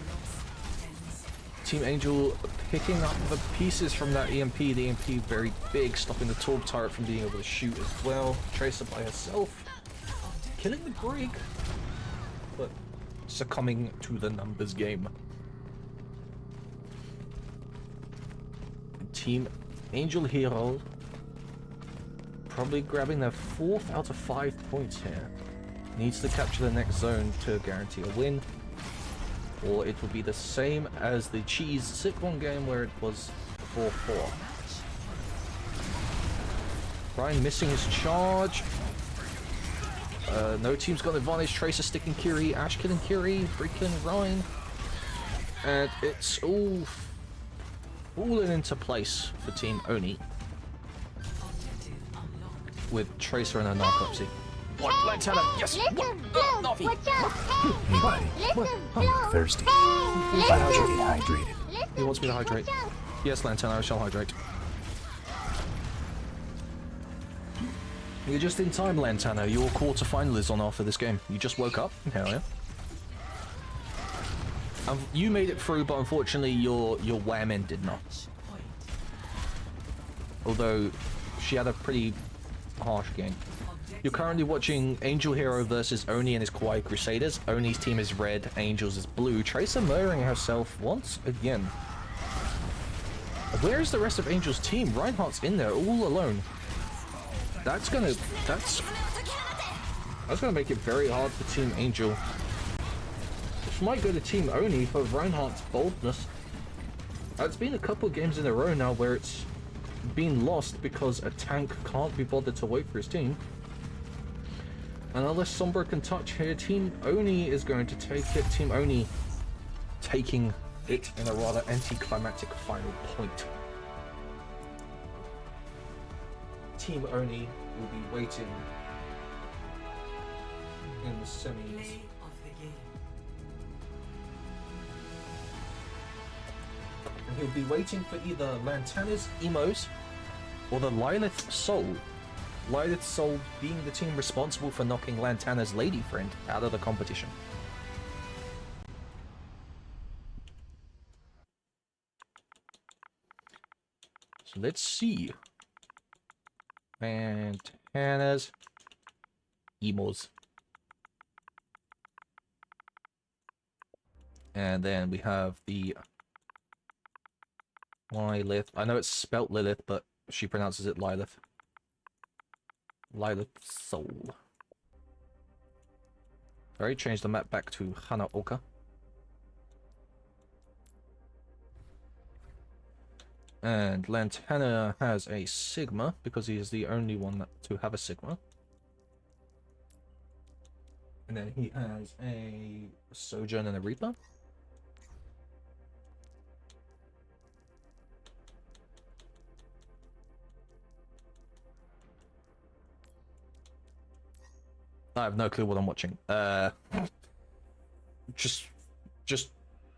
Team Angel picking up the pieces from that EMP. The EMP very big, stopping the Torb turret from being able to shoot as well. Tracer by herself. Killing the Brig. But succumbing to the numbers game. Team Angel Hero probably grabbing their 4th out of 5 points here. Needs to capture the next zone to guarantee a win, or it will be the same as the Cheese Sitcom game where it was 4-4. Brian missing his charge. No team's got an advantage. Tracer sticking Kiri, Ash killing Kiri, Brig killing Ryan, and it's all falling into place for Team Oni with Tracer and her narcolepsy. What? Lantana, yes! What? Navi! Hey, buddy. I'm thirsty. Why don't you get hydrated? He wants me to hydrate. Yes, Lantana, I shall hydrate. You're just in time, Lantana. Your quarterfinal is on offer this game. You just woke up? Hell yeah. You made it through, but unfortunately your Whammon did not. Although she had a pretty harsh game. You're currently watching Angel Hero versus Oni and his Kawaii Crusaders. Oni's team is red, Angel's is blue. Tracer murdering herself once again. Where is the rest of Angel's team? Reinhardt's in there all alone. That's gonna make it very hard for Team Angel. This might go to Team Oni for Reinhardt's boldness. It's been a couple games in a row now where it's been lost because a tank can't be bothered to wait for his team. And unless Sombra can touch here, Team Oni is going to take it. Team Oni taking it in a rather anticlimactic final point. Team Oni will be waiting in the semis. Play of the game. And he'll be waiting for either Lantana's Emos or the Lilith Soul. Lilith Soul being the team responsible for knocking Lantana's lady friend out of the competition. So let's see. Lantana's Emos. And then we have the Lilith. I know it's spelt Lilith, but she pronounces it Lilith. Lilith Soul. Alright, change the map back to Hanaoka. And Lantana has a Sigma, because he is the only one to have a Sigma. And then he has a Sojourn and a Reaper. I have no clue what I'm watching. Just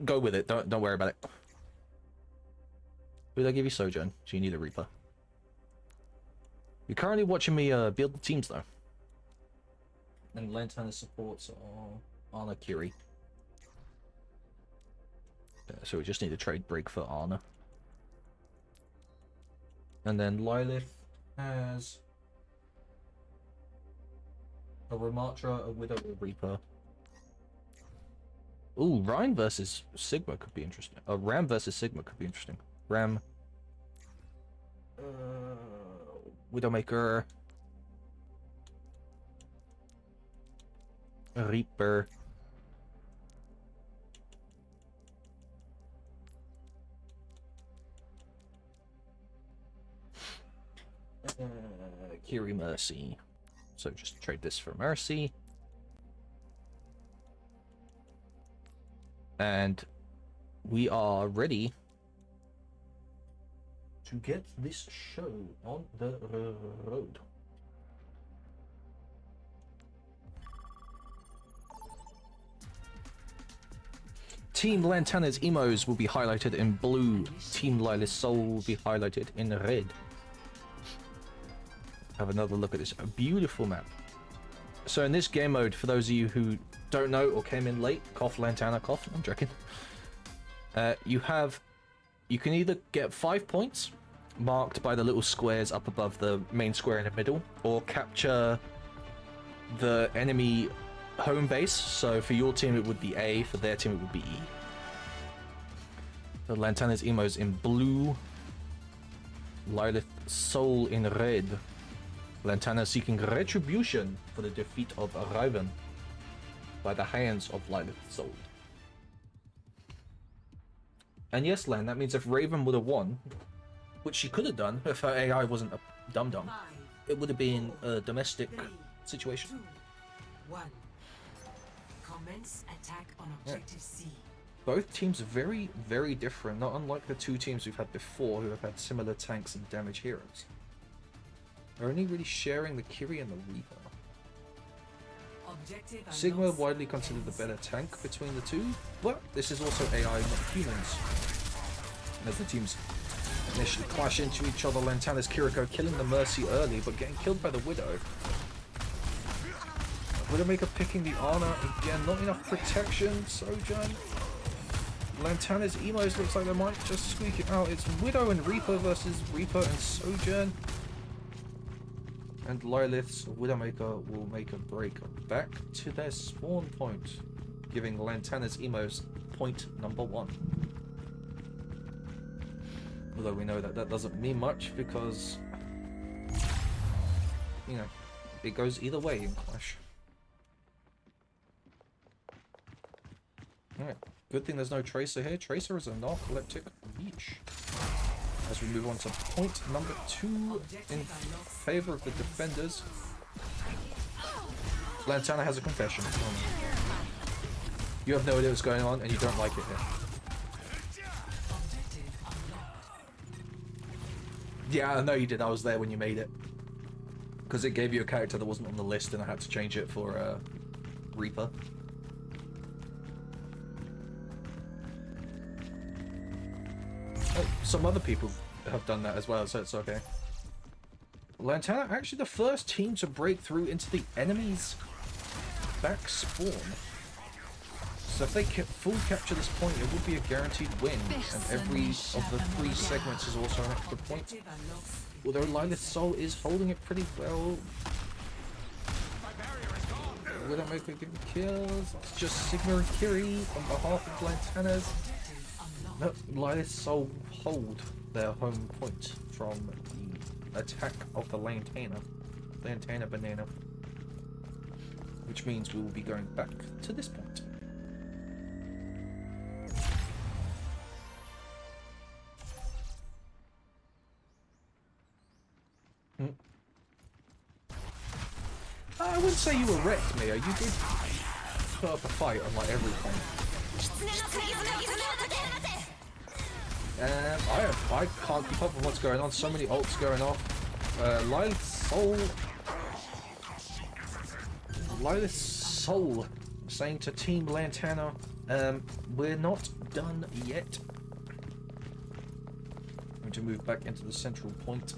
go with it. Don't worry about it. Who did I give you Sojourn? So you need a Reaper. You're currently watching me build the teams though. And Lantana supports Ana Kiri. So we just need a trade break for Ana. And then Lilith has a Ramatra, a Widow, a Reaper. Ooh, Ryan versus Sigma could be interesting. Ram versus Sigma could be interesting. Ram. Widowmaker. Reaper. Kiri Mercy. So just trade this for Mercy. And we are ready to get this show on the road. Team Lantana's Emos will be highlighted in blue. Team Lilith Soul will be highlighted in red. Have another look at this. A beautiful map. So in this game mode, for those of you who don't know or came in late, cough Lantana, cough, I'm joking. You can either get 5 points marked by the little squares up above the main square in the middle, or capture the enemy home base. So for your team it would be A, for their team it would be E. The Lantana's Emos in blue, Lilith Soul in red. Lantana seeking retribution for the defeat of Raven by the hands of Lilith Soul. And yes, Lan, that means if Raven would have won, which she could have done if her AI wasn't a dum-dum, it would have been a domestic situation. 2, 1. Commence attack on objective C. Both teams are very, very different, not unlike the two teams we've had before who have had similar tanks and damage heroes. They're only really sharing the Kiri and the Reaper. Sigma widely considered the better tank between the two, but this is also AI, not humans. And as the teams initially clash into each other, Lantana's Kiriko killing the Mercy early, but getting killed by the Widow. Widowmaker picking the Ana again, not enough protection. Sojourn Lantana's emos looks like they might just squeak it out. It's Widow and Reaper versus Reaper and Sojourn. And Lilith's Widowmaker will make a break back to their spawn point, giving Lantana's emos point number 1. Although we know that that doesn't mean much because, you know, it goes either way in Clash. Alright, good thing there's no Tracer here. Tracer is a narcoleptic leech. As we move on to point number 2 in favor of the defenders. Lantana has a confession. You have no idea what's going on and you don't like it here. Yeah, I know you did. I was there when you made it. Because it gave you a character that wasn't on the list and I had to change it for Reaper. Oh, some other people have done that as well, so it's okay. Lantana actually the first team to break through into the enemy's back spawn. So if they full capture this point, it would be a guaranteed win, and every of the 3 segments is also an extra point. Although Lilith's Soul is holding it pretty well. Widowmaker getting kills. It's just Sigma and Kiri on behalf of Lantana's. No, Lilith's Soul hold their home point from the attack of the Lantana banana. Which means we will be going back to this point. I wouldn't say you were wrecked, Mia. You did put up a fight on like every point. And I can't keep up with what's going on. So many ults going off. Lilith's Soul saying to Team Lantana, we're not done yet. I'm going to move back into the central point.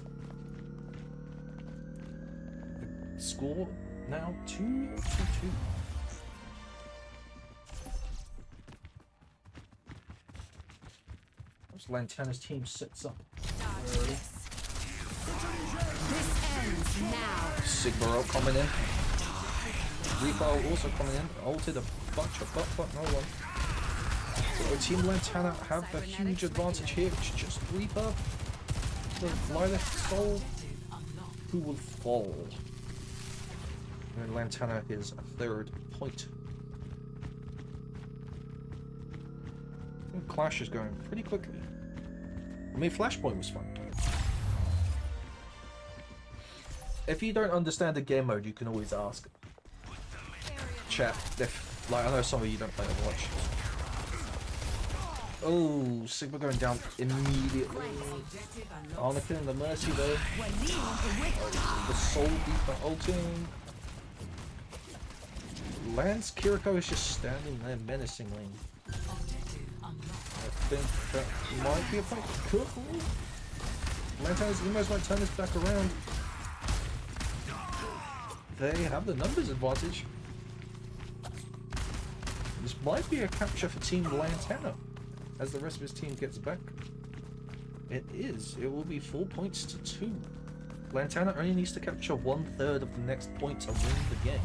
The score now 2-2. As Lantana's team sets up. Sigma ult coming in. Reaper also coming in. Ulted a bunch of but no one. So Team Lantana have the huge advantage here. It's just Reaper, the Lilith's Soul, who will fall. And Lantana is a 3rd point. I think Clash is going pretty quickly. I mean, Flashpoint was fun. If you don't understand the game mode, you can always ask. Chat. If, like, I know some of you don't play Overwatch. Oh, Sigma going down immediately. Arnica and the Mercy though. The Soul Deeper ulting. Lance Kiriko is just standing there menacingly. I think that might be a point. Cool. Lantana's emos might turn this back around. They have the numbers advantage. This might be a capture for Team Lantana as the rest of his team gets back. It is. It will be 4 points to 2. Lantana only needs to capture 1/3 of the next point to win the game.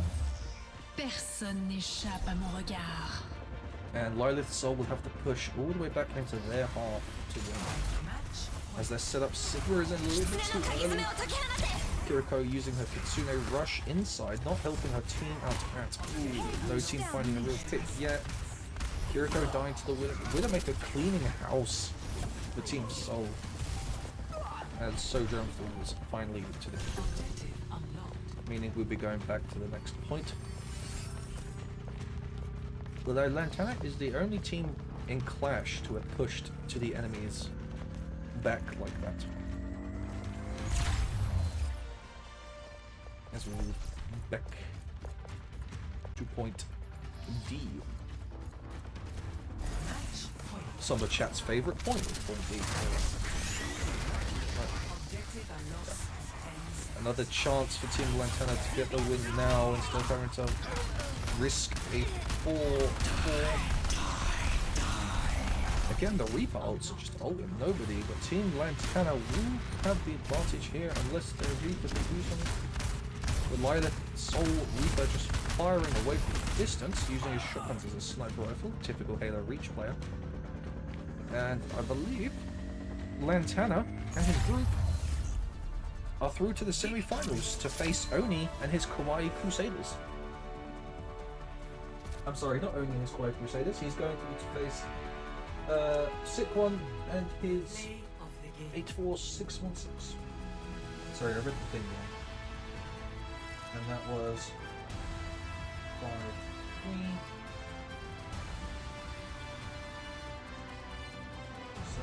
Personne n'échappe à mon regard. And Lilith's Soul will have to push all the way back into their half to win. As their setup, Sigma is in a little bit too early. Kiriko using her Kitsune rush inside, not helping her team out at all. No team finding a real pick yet. Kiriko dying to the Widowmaker cleaning house for Team Soul. As Sojourn falls finally to the kill. Meaning we'll be going back to the next point. Although Lantana is the only team in Clash to have pushed to the enemy's back like that. As we move back to point D. Some of chat's favourite point is point D. Right. Another chance for Team Lantana to get the win now instead of having to risk a 4-4. again, the Reaper ults are just ulting nobody, but Team Lantana will have the advantage here unless their Reaper can do something. With Lilith, Soul Reaper just firing away from distance, using his shotguns as a sniper rifle, typical Halo Reach player. And I believe Lantana and his group are through to the semi-finals to face Oni and his Kawaii Crusaders. I'm sorry, not Oni and his Kawaii Crusaders. He's going to face Sick One and his Play of the game. 84616. Sorry, I read the thing wrong. And that was 5-3. So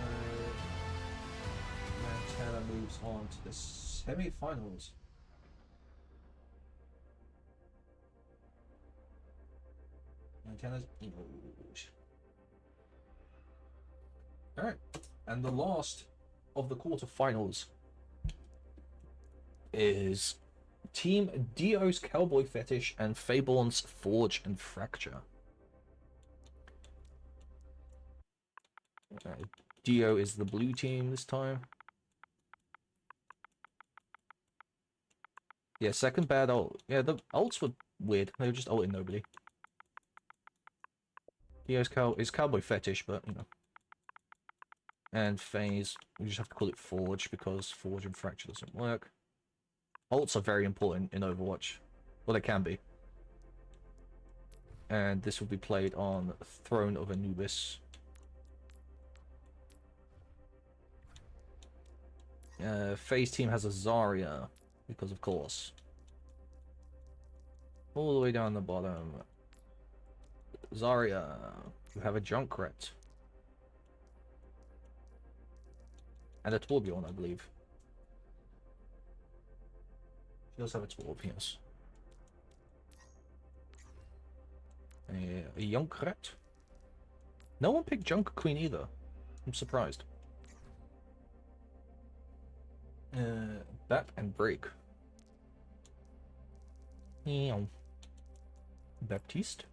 Lantana moves on to the semi-finals. Lantana's Eagles. Alright, and the last of the quarterfinals is Team Dio's Cowboy Fetish and Fableon's Forge and Fracture. Dio is the blue team this time. Yeah, second bad ult. Yeah, the ults were weird. They were just ulting nobody. Dio's is Cowboy Fetish, but, you know. And Phase, we just have to call it Forge because Forge and Fracture doesn't work. Ults are very important in Overwatch. Well, they can be. And this will be played on Throne of Anubis. FaZe team has a Zarya, because of course. All the way down the bottom. Zarya, you have a Junkrat. And a Torbjorn, I believe. She does have a 12, yes. A Junkrat? No one picked Junker Queen either. I'm surprised. Bat and Break. Baptiste.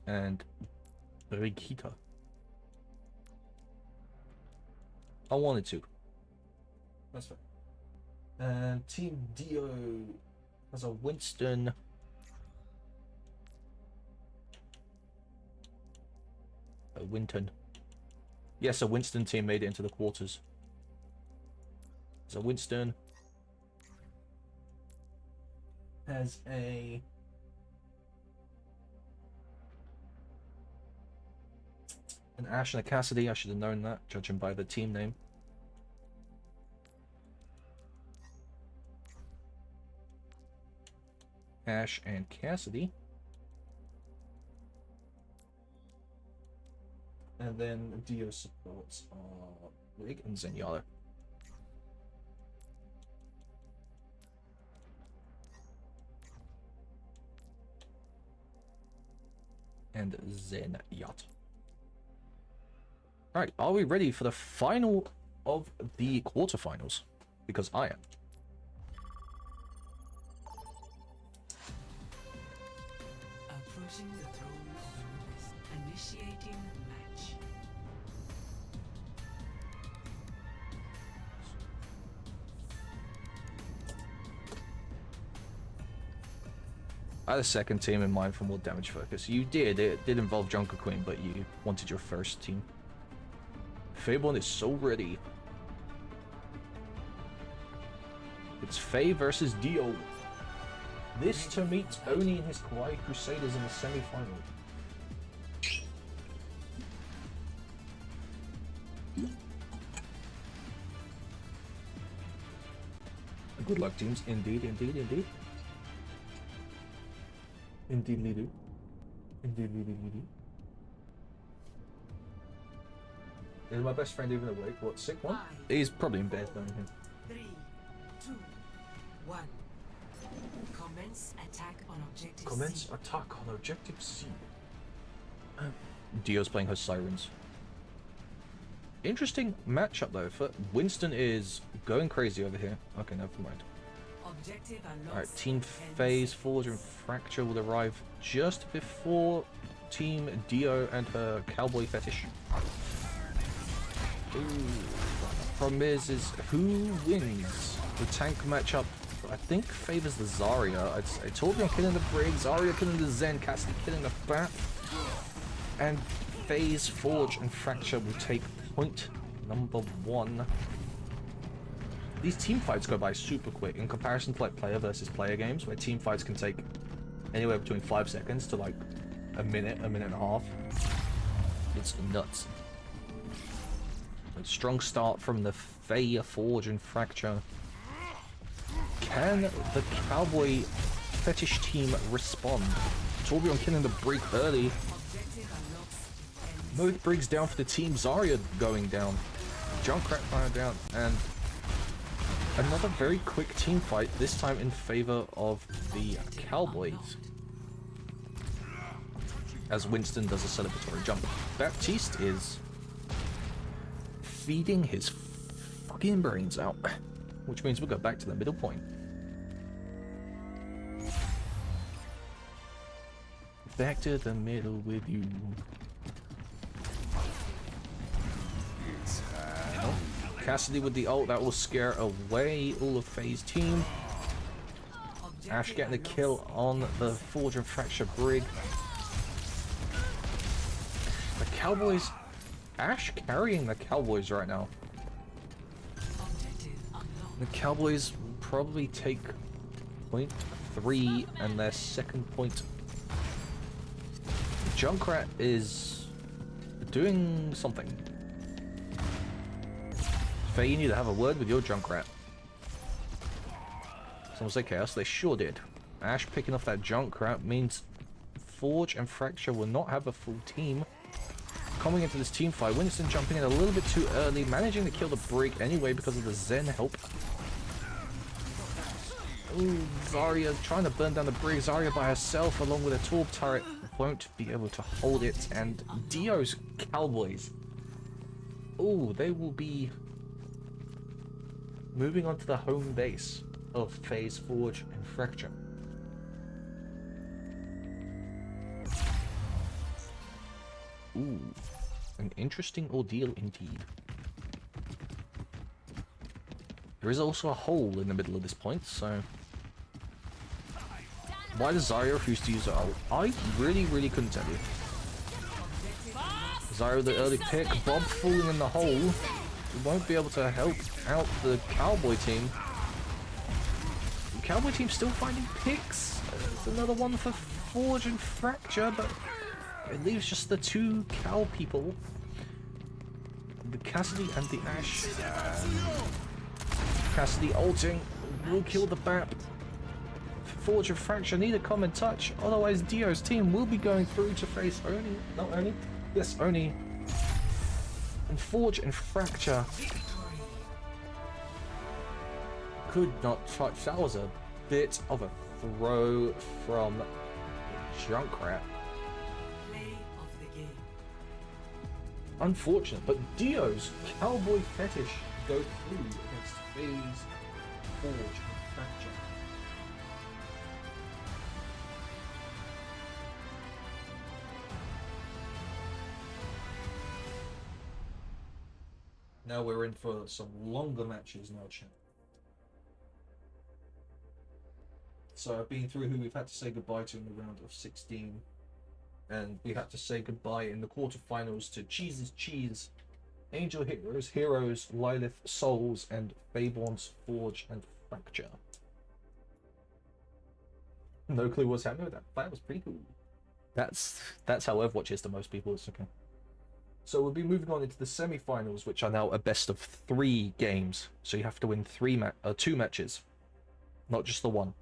And Brigitte. I wanted to. That's fine. And Team Dio has a Winston. A Winton. Yes, a Winston team made it into the quarters. So Winston has an Ash and a Cassidy. I should have known that, judging by the team name. Ash and Cassidy. And then Dio supports Rig and Zenyatta. And Zenyatta. Alright, are we ready for the final of the quarterfinals? Because I am. Approaching the throne of Anubis, initiating match. I had a second team in mind for more damage focus. You did. It did involve Junker Queen, but you wanted your first team. Fableon is so ready. It's Faye versus Dio. This to meet Oni and his Kawaii Crusaders in the semi-final. Good luck, teams. Indeed, indeed, indeed. Indeedly do. Indeedly do. Is my best friend even awake? What, sick one? He's probably in bed, don't he? 3, 2, 1. Commence attack on objective Commence C. attack on objective C. Dio's playing her Sirens. Interesting matchup though. For Winston is going crazy over here. Okay, never mind. Objective unlocked. Alright, Team FaZe, Forge and Fracture will arrive just before Team Dio and her cowboy fetish. Ooh. Problem is who wins? The tank matchup, I think, favors the Zarya. I'd say Torbjorn killing the Brig, Zarya killing the Zen, Cassidy killing the Bat, and Phase, Forge, and Fracture will take point number 1. These team fights go by super quick in comparison to like player versus player games, where team fights can take anywhere between 5 seconds to like a minute and a half. It's nuts. A strong start from the Faye, Forge, and Fracture. Can the Cowboy Fetish team respond? Torbjorn killing the Brig early. Both Brigs down for the team. Zarya going down. Junkrat fire down. And another very quick team fight, this time in favor of the Cowboys. As Winston does a celebratory jump. Baptiste is feeding his fucking brains out. Which means we'll go back to the middle point. Back to the middle with you. Cassidy with the ult, that will scare away all of Faye's team. Ash getting the kill on the Forge and Fracture Brig. The Cowboys... Ash carrying the Cowboys right now. The Cowboys will probably take point 3 and their second point. Junkrat is doing something. Faye, you need to have a word with your Junkrat. Someone say Chaos, they sure did. Ash picking off that Junkrat means Forge and Fracture will not have a full team. Coming into this team fight, Winston jumping in a little bit too early, managing to kill the Brig anyway because of the Zen help. Ooh, Zarya trying to burn down the Brig. Zarya by herself along with a Torb turret won't be able to hold it. And Dio's Cowboys. Ooh, they will be moving on to the home base of Phase, Forge, and Fracture. Ooh, an interesting ordeal indeed. There is also a hole in the middle of this point, so... Why does Zarya refuse to use her ult? I really couldn't tell you. Zarya with the early pick, Bob falling in the hole. He won't be able to help out the Cowboy team. The Cowboy team still finding picks. There's another one for Forge and Fracture, but it leaves just the 2 cow people. The Cassidy and the Ash. Cassidy ulting will kill the Bap. Forge and Fracture need a common touch, otherwise Dio's team will be going through to face Oni. And Forge and Fracture could not touch. That was a bit of a throw from Junkrat. Unfortunate, but Dio's Cowboy Fetish go through against Phase, Forge, and Fracture. Now we're in for some longer matches now, chat. So I've been through who we've had to say goodbye to in the round of 16. And we had to say goodbye in the quarterfinals to Cheese's Cheese, Angel Heroes, Lilith Souls, and Bayborn's Forge and Fracture. No clue what's happening with that. That was pretty cool. That's how Overwatch is to most people. It's okay. So we'll be moving on into the semi-finals, which are now a best of 3 games. So you have to win 2 matches, not just the one.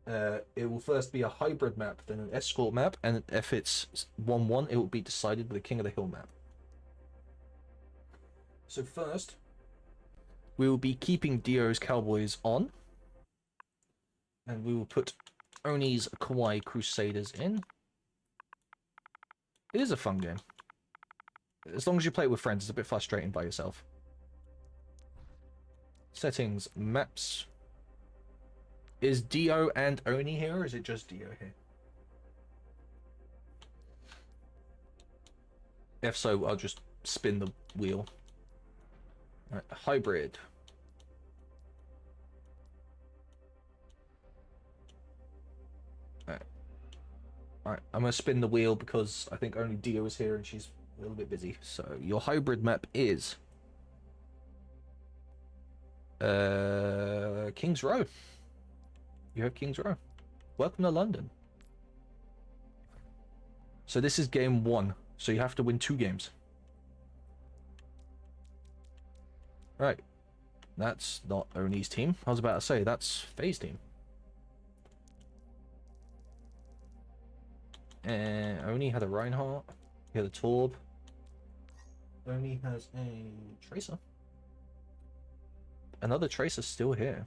It will first be a hybrid map, then an escort map, and if it's 1-1, it will be decided with the King of the Hill map. So first, we will be keeping Dio's Cowboys on, and we will put Oni's Kawaii Crusaders in. It is a fun game. As long as you play it with friends, it's a bit frustrating by yourself. Settings, maps. Is Dio and Oni here, or is it just Dio here? If so, I'll just spin the wheel. Alright, hybrid. Alright, I'm gonna spin the wheel because I think only Dio is here and she's a little bit busy. So your hybrid map is King's Row. You have King's Row. Welcome to London. So this is game 1. So you have to win 2 games. Right. That's not Oni's team. I was about to say, that's Faye's team. And Oni had a Reinhardt. He had a Torb. Oni has a Tracer. Another Tracer still here.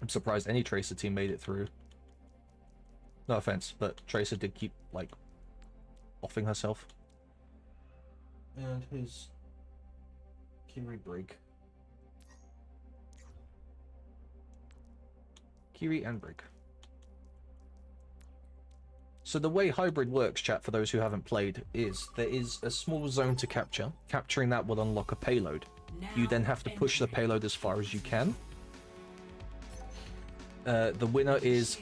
I'm surprised any Tracer team made it through. No offense, but Tracer did keep, like, offing herself. And his Kiri Brig. Kiri and Brig. So the way hybrid works, chat, for those who haven't played, is there is a small zone to capture. Capturing that will unlock a payload. You then have to push the payload as far as you can. The winner is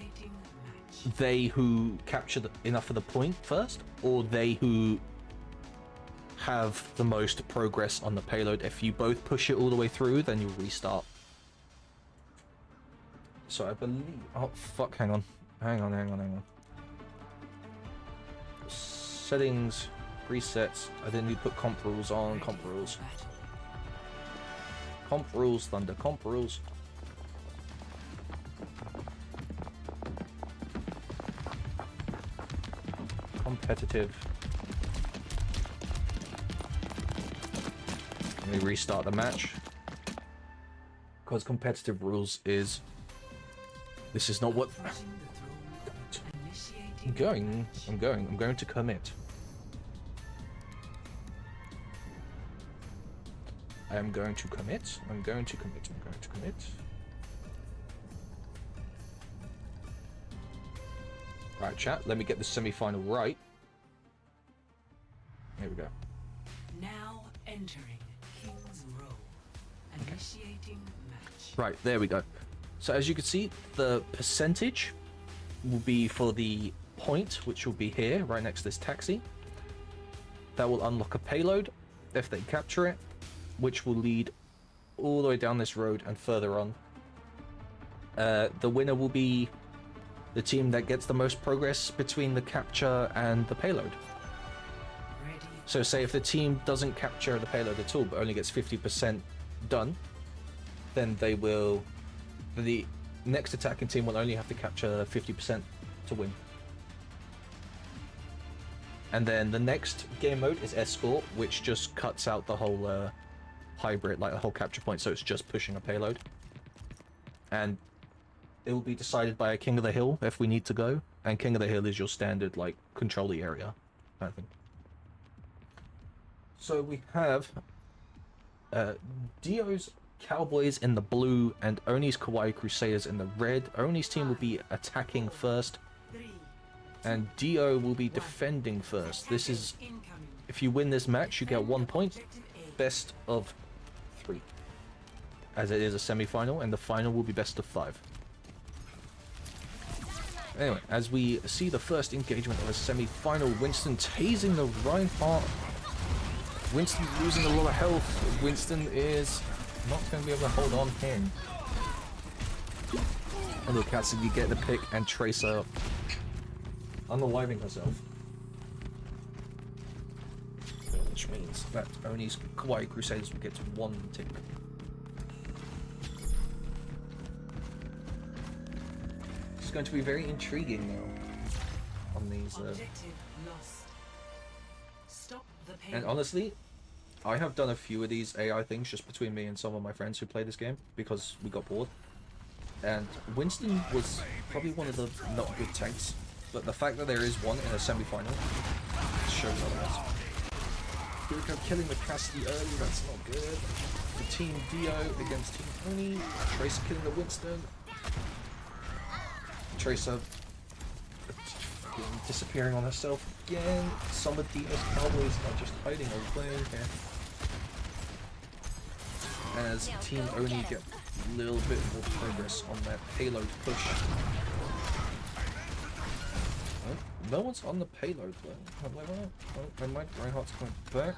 they who capture enough of the point first, or they who have the most progress on the payload. If you both push it all the way through, then you'll restart. So I believe... Oh, fuck, hang on. Hang on. Settings, presets. I didn't need to put comp rules on. Comp rules, Thunder. Comp rules. Competitive. Let me restart the match. Because competitive rules is... This is not what... I'm going to commit. I'm going to commit. Alright, chat, let me get the semi-final right. Here we go. Now entering King's Row. Initiating match. Right, there we go. So as you can see, the percentage will be for the point, which will be here, right next to this taxi. That will unlock a payload if they capture it, which will lead all the way down this road and further on. The winner will be the team that gets the most progress between the capture and the payload. So say if the team doesn't capture the payload at all, but only gets 50% done, then they will... The next attacking team will only have to capture 50% to win. And then the next game mode is Escort, which just cuts out the whole hybrid, like the whole capture point, so it's just pushing a payload. And it will be decided by a King of the Hill if we need to go, and King of the Hill is your standard, like, control the area kind of thing. So we have Dio's Cowboys in the blue and Oni's Kawaii Crusaders in the red. Oni's team will be attacking first, and Dio will be defending first. This is, if you win this match, you get 1 point. Best of 3, as it is a semi-final, and the final will be best of 5. Anyway, as we see the first engagement of a semi-final, Winston tasing the Reinhardt. Winston losing a lot of health. Winston is not going to be able to hold on him. And look, Cassidy get the pick, and Tracer unaliving herself. Which means that Oni's Kawaii Crusaders will get to 1 tick. It's going to be very intriguing now on these. And honestly, I have done a few of these AI things just between me and some of my friends who play this game because we got bored. And Winston was probably one of the not good tanks, but the fact that there is one in a semi-final shows otherwise. Here we go, killing the Cassidy early, that's not good. The Team Dio against Team Oni. Tracer killing the Winston. Tracer disappearing on herself again. Some of Dino's Cowboys are just hiding away here. As Team Oni get a little bit more progress on their payload push. Oh, no one's on the payload though. Oh, never mind. Reinhardt's coming back.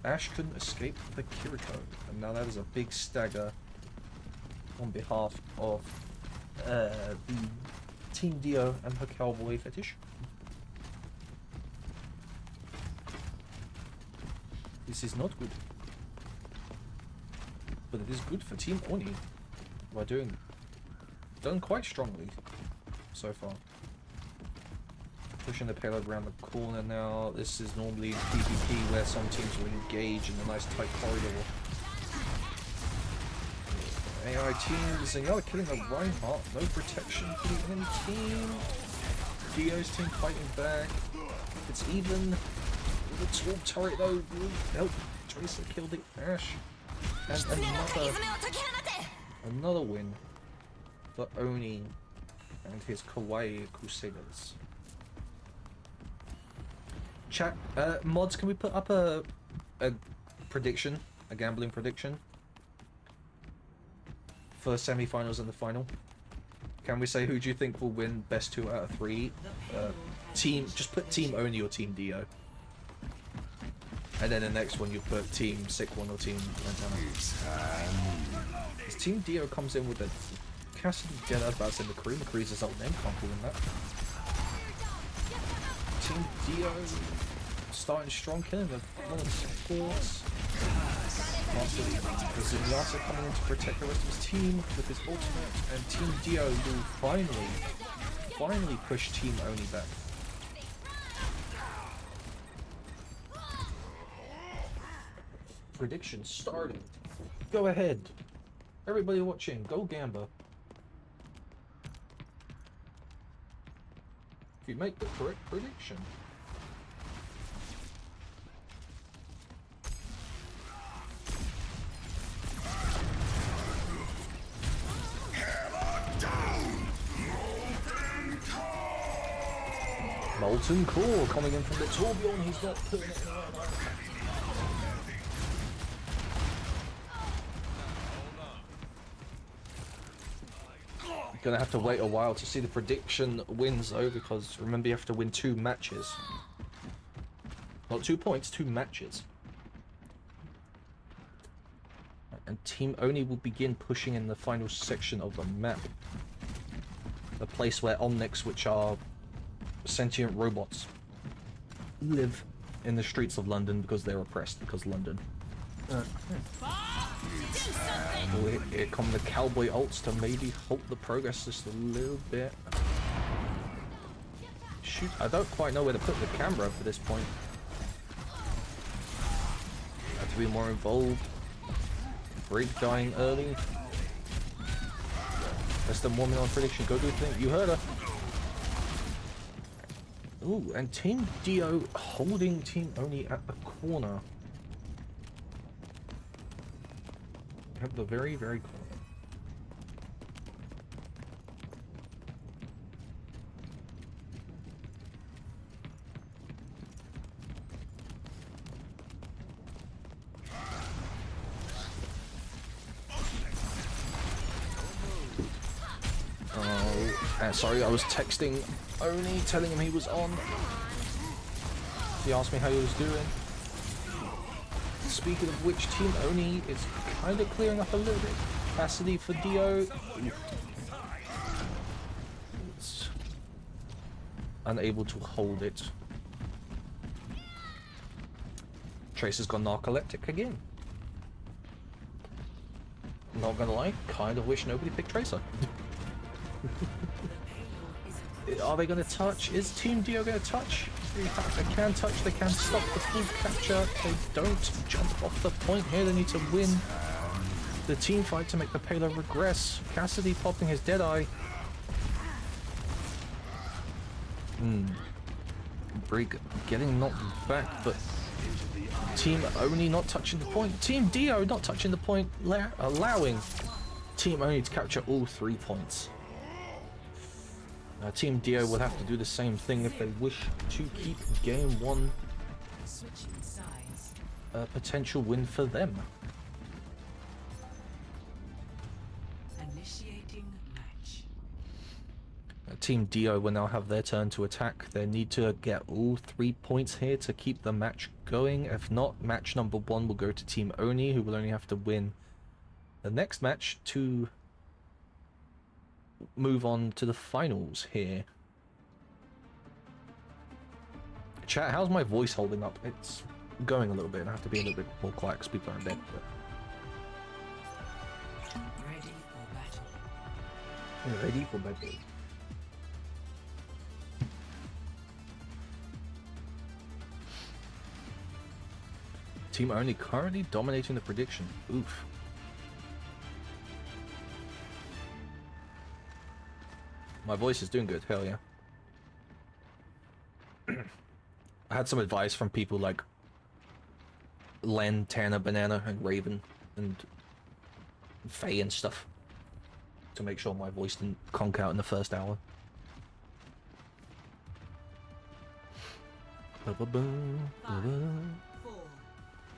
Ash couldn't escape the Kiriko, and now that is a big stagger on behalf of the Team Dio and her cowboy fetish. This is not good. But it is good for Team Oni, who are done quite strongly so far. Pushing the payload around the corner now. This is normally in PvP where some teams will engage in a nice tight corridor. AI team, Zenyatta killing the Reinhardt, no protection for the enemy team. Dio's team fighting back. It's even. The Torp turret though will help Tracer kill the Ash. And another win for Oni and his Kawaii Crusaders. Chat, mods, can we put up a prediction, a gambling prediction for the semi-finals and the final? Can we say who do you think will win best 2 out of 3? Team, just put Team Oni or Team Dio. And then the next one you put Team Sick One or Team Lantana. As Team Dio comes in with the Cassidy Dead Bats in McCree. McCree's his old name, can't call him that. Team Dio starting strong, killing the one of the supports. Zenyatta coming in to protect the rest of his team with his ultimate, and Team Dio will finally push Team Oni back. Prediction starting. Go ahead. Everybody watching, go Gamba. If you make the correct prediction. Molten Core coming in from the Torbjorn, he's not putting it in the right line. Gonna have to wait a while to see the prediction wins though, because remember you have to win 2 matches. Not 2 points, 2 matches. And Team Oni will begin pushing in the final section of the map. The place where Omnics, which are sentient robots, live in the streets of London because they're oppressed, because London. Here come the cowboy ults to maybe halt the progress just a little bit. Shoot, I don't quite know where to put the camera for this point. Have to be more involved. Break dying early. Less than 1 minute on prediction. Go do the thing. You heard her. Ooh, and Team Dio holding Team Oni at the corner. At the very, very corner. Oh, sorry, I was texting Oni, telling him he was on. He asked me how he was doing. Speaking of which, Team Oni is kind of clearing up a little bit. Capacity for Dio. It's unable to hold it. Tracer's gone narcoleptic again. Not gonna lie, kind of wish nobody picked Tracer. Are they gonna touch? Is Team Dio gonna touch? They can touch, they can stop the full capture. They don't jump off the point here. They need to win the team fight to make the payload regress. Cassidy popping his Deadeye. Break getting knocked back, but Team Oni not touching the point. Team Dio not touching the point, allowing Team Oni to capture all 3 points. Team Dio will have to do the same thing if they wish to keep game 1 Switching sides. a potential win for them. Initiating match. Team Dio will now have their turn to attack. They need to get all 3 points here to keep the match going. If not, match number 1 will go to Team Oni, who will only have to win the next match to move on to the finals here. Chat, how's my voice holding up? It's going a little bit, and I have to be a little bit more quiet because people are in bed. Ready for battle. But ready for battle. Team Only currently dominating the prediction. Oof. My voice is doing good, hell yeah. I had some advice from people like Len, Tanner, Banana, and Raven, and Faye and stuff, to make sure my voice didn't conk out in the first hour. 5, 4,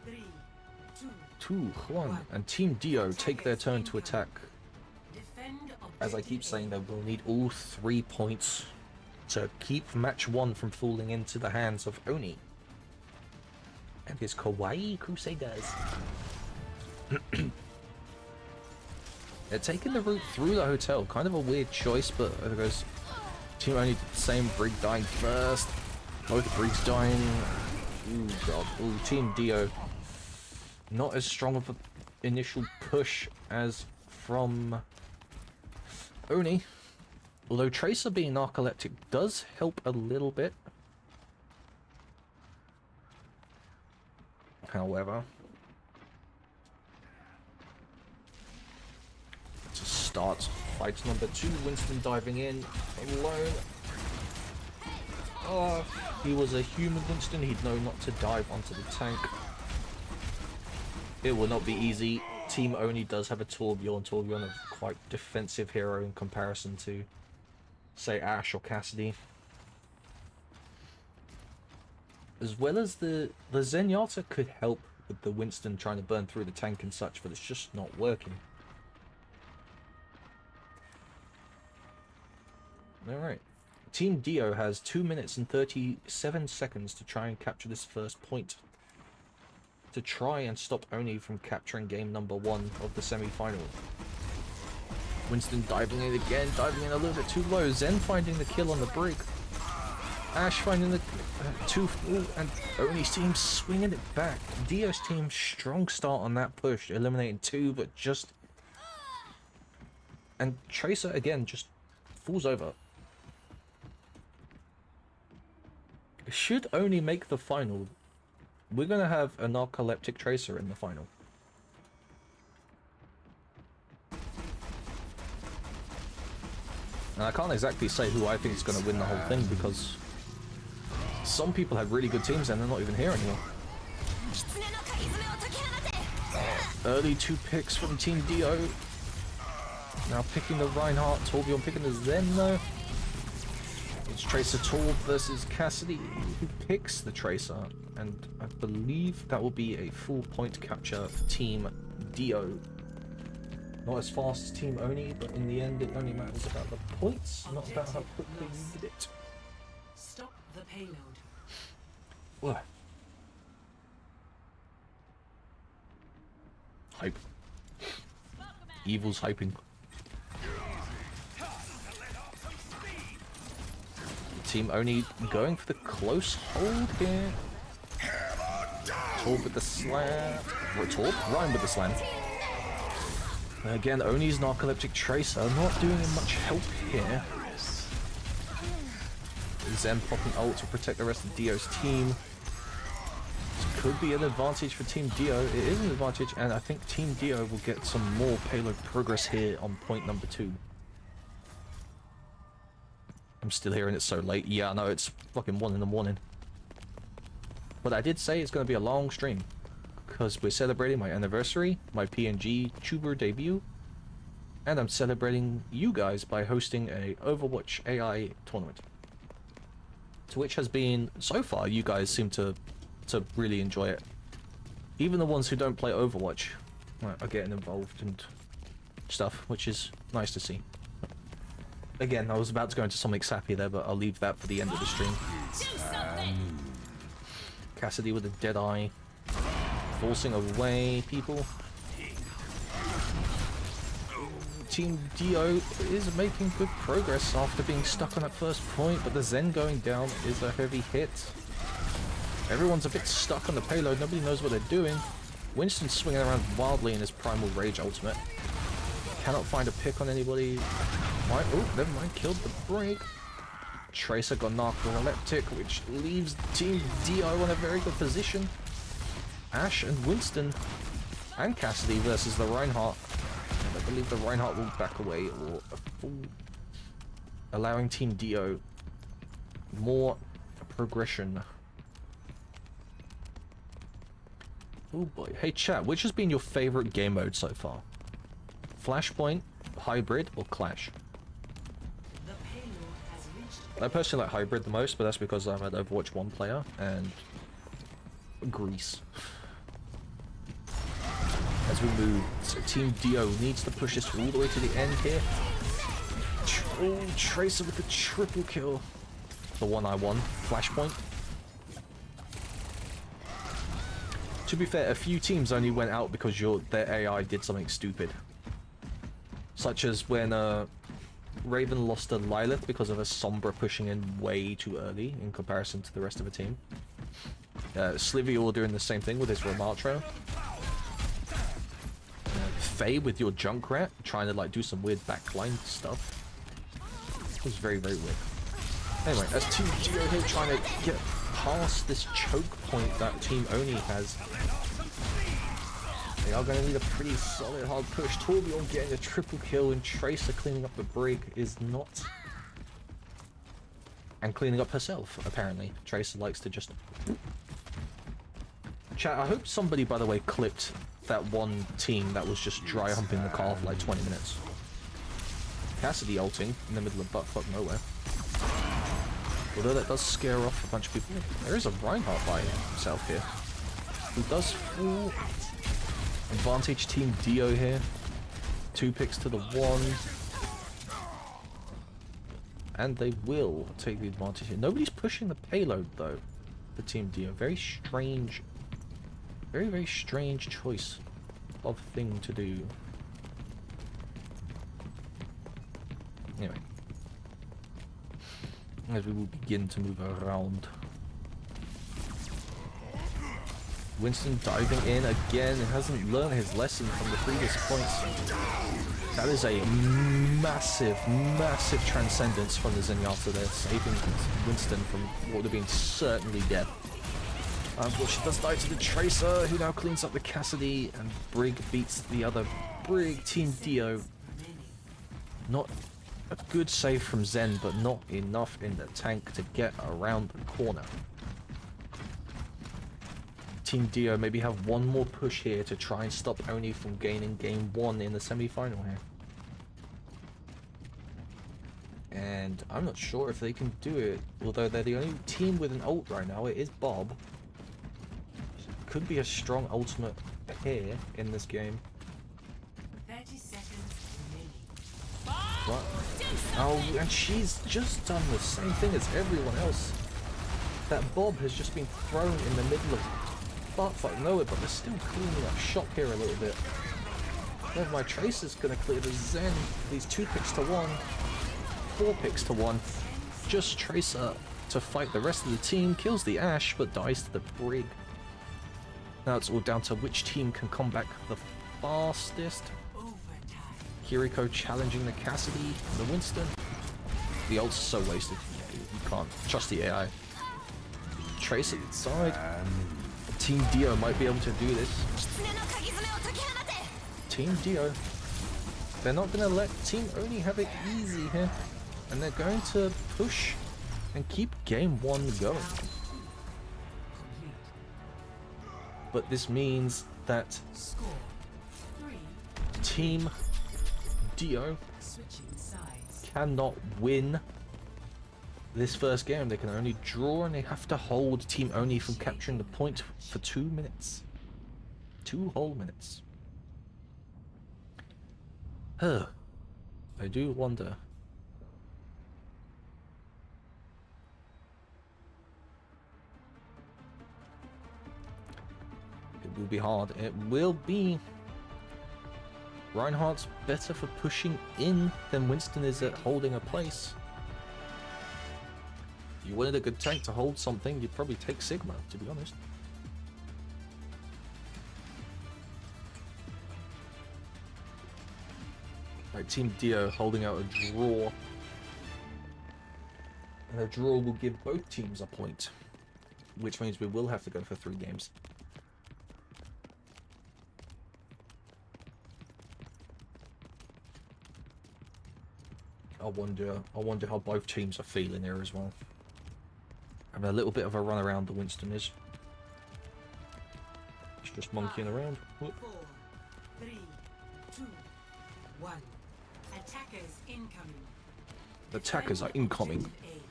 3, 2. 2-1, and Team Dio take their turn to attack. Defend As I keep saying, they will need all 3 points to keep match 1 from falling into the hands of Oni and his Kawaii Crusaders. They're taking the route through the hotel. Kind of a weird choice, but it goes Team Oni did the same. Brig dying first. Both Brigs dying. Ooh, God. Ooh, Team Dio. Not as strong of an initial push as from Oni. Although Tracer being narcoleptic does help a little bit. However, to start fight number 2, Winston diving in alone. Oh, he was a human Winston, he'd know not to dive onto the tank. It will not be easy. Team Oni does have a Torbjorn. Torbjorn, a quite defensive hero in comparison to, say, Ash or Cassidy. As well as the Zenyatta could help with the Winston trying to burn through the tank and such, but it's just not working. Alright. Team Dio has 2 minutes and 37 seconds to try and capture this first point, to try and stop Oni from capturing game number 1 of the semi-final. Winston diving in again, diving in a little bit too low. Zen finding the kill on the Brig. Ash finding the 2-4, and Oni's team swinging it back. Dio's team strong start on that push, eliminating 2, but just... And Tracer again just falls over. Should Oni make the final, we're going to have a narcoleptic Tracer in the final. And I can't exactly say who I think is going to win the whole thing, because some people have really good teams and they're not even here anymore. Early 2 picks from Team Dio. Now picking the Reinhardt, Torbjorn picking the Zen though. It's Tracer Torb versus Cassidy, who picks the Tracer, and I believe that will be a full point capture for Team Dio. Not as fast as Team Oni, but in the end it only matters about the points, not about how quickly you did it. Stop the payload. What? Hype. Evil's hyping. Team Oni going for the close hold here. Torb with the slam. Torb? Ryan with the slam. Again, Oni's narcoleptic Tracer not doing him much help here. Zen popping ult to protect the rest of Dio's team. This could be an advantage for Team Dio. It is an advantage, and I think Team Dio will get some more payload progress here on point number 2. I'm still hearing it so late. Yeah, I know, it's fucking 1 in the morning. But I did say it's going to be a long stream, because we're celebrating my anniversary, my PNG tuber debut, And I'm celebrating you guys by hosting a Overwatch AI tournament. To which has been, so far, you guys seem to really enjoy it. Even the ones who don't play Overwatch are getting involved and stuff, which is nice to see. Again, I was about to go into something sappy there, but I'll leave that for the end of the stream. Cassidy with a dead eye. Forcing away people. Team Dio is making good progress after being stuck on that first point, but the Zen going down is a heavy hit. Everyone's a bit stuck on the payload, nobody knows what they're doing. Winston's swinging around wildly in his Primal Rage ultimate. Cannot find a pick on anybody. Oh, never mind, killed the break. Tracer got knocked with Electric, which leaves Team Dio in a very good position. Ash and Winston and Cassidy versus the Reinhardt. And I believe the Reinhardt will back away or a full, allowing Team Dio more progression. Oh boy. Hey chat, which has been your favorite game mode so far? Flashpoint, Hybrid, or Clash? I personally like Hybrid the most, but that's because I'm an Overwatch 1 player, and Grease. As we move, so Team Dio needs to push this all the way to the end here. Oh, Tracer with the triple kill. The one I won, Flashpoint. To be fair, a few teams only went out because their AI did something stupid. Such as when Raven lost to Lilith because of a Sombra pushing in way too early in comparison to the rest of the team. Slivy all doing the same thing with his Ramatra. Faye with your Junkrat trying to like do some weird backline stuff. It was very, very weird. Anyway, as Team Dio here trying to get past this choke point that Team Oni has. They are going to need a pretty solid hard push. Torbjorn getting a triple kill and Tracer cleaning up the brig is not. And cleaning up herself, apparently. Tracer likes to just... Chat, I hope somebody, by the way, clipped that one team that was just dry humping the car for like 20 minutes. Cassidy ulting in the middle of buttfuck nowhere. Although that does scare off a bunch of people. There is a Reinhardt by himself here. Who does full advantage Team Dio here. 2 picks to the 1. And they will take the advantage here. Nobody's pushing the payload though for Team Dio. Very strange. Very, very strange choice of thing to do. Anyway. As we will begin to move around. Winston diving in again. He hasn't learned his lesson from the previous points. That is a massive, massive transcendence from the Zenyatta there, saving Winston from what would have been certainly death. Unfortunately, does die to the Tracer, who now cleans up the Cassidy, and Brig beats the other Brig. Team Dio. Not a good save from Zen, but not enough in the tank to get around the corner. Team Dio maybe have one more push here to try and stop Oni from gaining game 1 in the semi-final here. And I'm not sure if they can do it, although they're the only team with an ult right now. It is Bob. Could be a strong ultimate here in this game. 30 seconds remaining. What? Oh, and she's just done the same thing as everyone else. That Bob has just been thrown in the middle of buttfuck nowhere, but they're still cleaning up shop here a little bit. Never mind, Tracer's gonna clear the Zen. These 2 picks to 1. 4 picks to 1. Just Tracer to fight the rest of the team. Kills the Ash, but dies to the Brig. Now it's all down to which team can come back the fastest. Kiriko challenging the Cassidy, the Winston. The ult's so wasted. Yeah, you can't trust the AI. Tracer inside. Team Dio might be able to do this. Team Dio. They're not going to let Team Oni have it easy here. And they're going to push and keep game 1 going. But this means that Team Dio Switching sides. cannot win this first game. They can only draw, and they have to hold Team Oni from capturing the point for 2 minutes. 2 whole minutes. Huh. I do wonder. It will be hard. It will be. Reinhardt's better for pushing in than Winston is at holding a place. If you wanted a good tank to hold something, you'd probably take Sigma, to be honest. Right, Team Dio holding out a draw. And a draw will give both teams a point, which means we will have to go for 3 games. I wonder how both teams are feeling here as well. Having a little bit of a run around, the Winston is. He's just monkeying around. Whoop. 4, 3, 2, 1. Attackers incoming. Attackers are incoming. Objective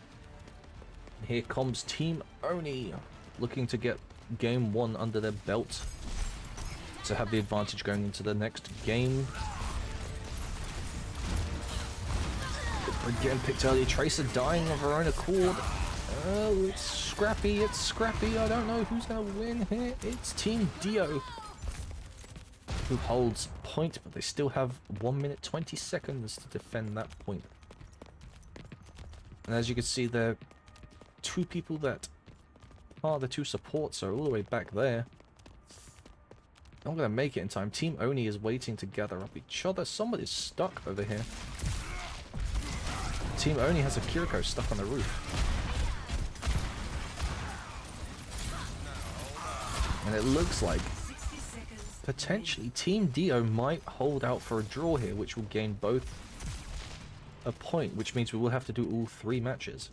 A. Here comes Team Oni, looking to get game 1 under their belt to have the advantage going into the next game. Again, picked early. Tracer dying of her own accord. Oh, it's scrappy. It's scrappy. I don't know who's going to win here. It's Team Dio who holds point, but they still have 1 minute 20 seconds to defend that point. And as you can see, there are 2 people that are the 2 supports are all the way back there. Not going to make it in time. Team Oni is waiting to gather up each other. Somebody's stuck over here. Team Oni has a Kiriko stuck on the roof. And it looks like 60 seconds. potentially Team Dio might hold out for a draw here, which will gain both a point, which means we will have to do all 3 matches.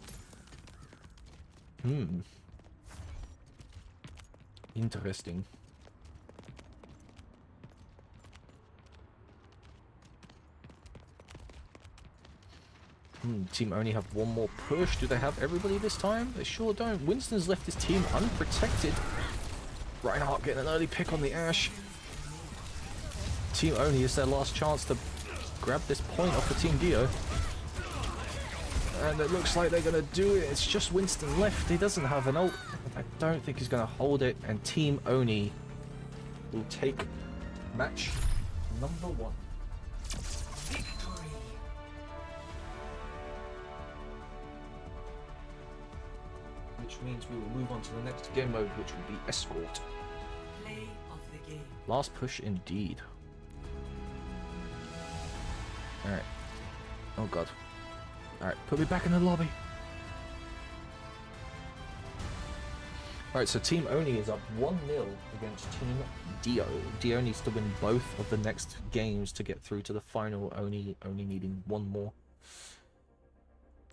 Interesting. Team Oni have 1 more push. Do they have everybody this time? They sure don't. Winston's left his team unprotected. Reinhardt getting an early pick on the Ashe. Team Oni is their last chance to grab this point off the Team Dio. And it looks like they're going to do it. It's just Winston left. He doesn't have an ult. I don't think he's going to hold it. And Team Oni will take match number 1. Victory. Which means we will move on to the next game mode, which will be Escort. Play of the game. Last push indeed. Alright. Oh god. Alright, put me back in the lobby. Alright, so Team Oni is up 1-0 against Team Dio. Dio needs to win both of the next games to get through to the final, Oni only needing 1 more.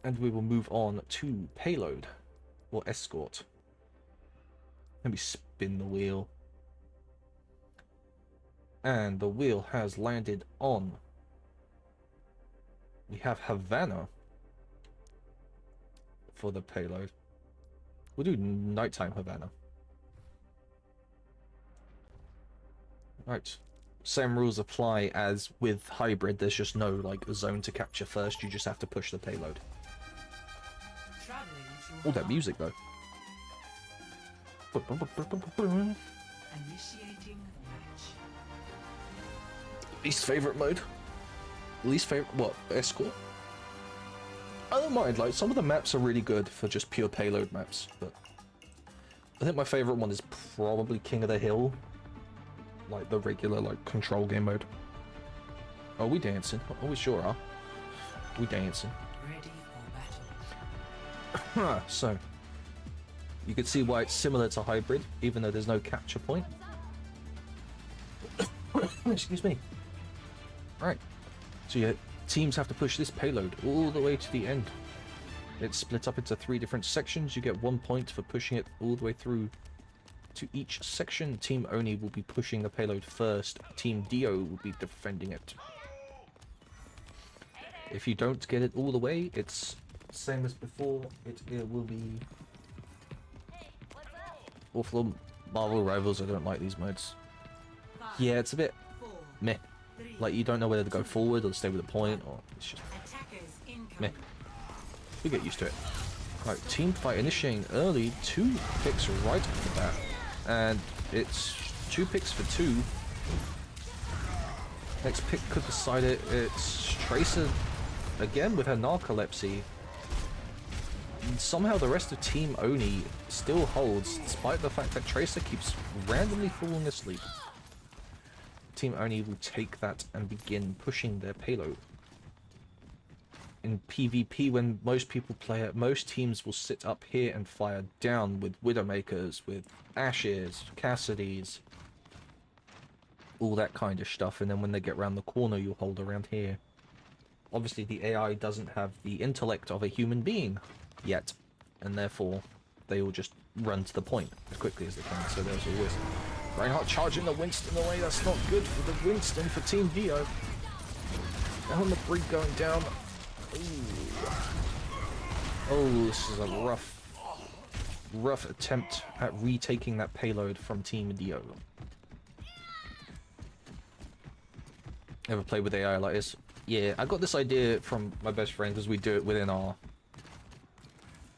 And we will move on to Payload, or Escort. Let me spin the wheel. And the wheel has landed on... We have Havana for the payload. We'll do nighttime Havana. Right. Same rules apply as with hybrid. There's just no like zone to capture first. You just have to push the payload. Traveling to All that music though. Initiating match. Least favorite mode. Least favorite what? Escort. I don't mind. Like some of the maps are really good for just pure payload maps, but I think my favorite one is probably King of the Hill. Like the regular like control game mode. Oh, we dancing? Oh, we sure are. We dancing. Ready for battle. So you can see why it's similar to hybrid, even though there's no capture point. Excuse me. Right. So your teams have to push this payload all the way to the end. It's split up into 3 different sections. You get 1 point for pushing it all the way through to each section. Team Oni will be pushing the payload first. Team Dio will be defending it. If you don't get it all the way, it's same as before. It will be awful. Marvel Rivals, I don't like these modes. Yeah, it's a bit meh. Like, you don't know whether to go forward or stay with the point, or it's just meh. You get used to it. Right, team fight initiating early. 2 picks right off the bat. And it's 2 picks for 2. Next pick could decide it. It's Tracer again with her narcolepsy. And somehow the rest of Team Oni still holds, despite the fact that Tracer keeps randomly falling asleep. Team Oni will take that and begin pushing their payload. In PvP, when most people play it, most teams will sit up here and fire down with Widowmakers, with Ashes, Cassidys, all that kind of stuff, and then when they get around the corner, you'll hold around here. Obviously, the AI doesn't have the intellect of a human being yet, and therefore, they will just run to the point as quickly as they can, so there's always... Reinhardt charging the Winston away, that's not good for the Winston for Team Dio. Down the brig going down. Ooh. Oh, this is a rough attempt at retaking that payload from Team Dio. Ever played with AI like this? Yeah, I got this idea from my best friend because we do it within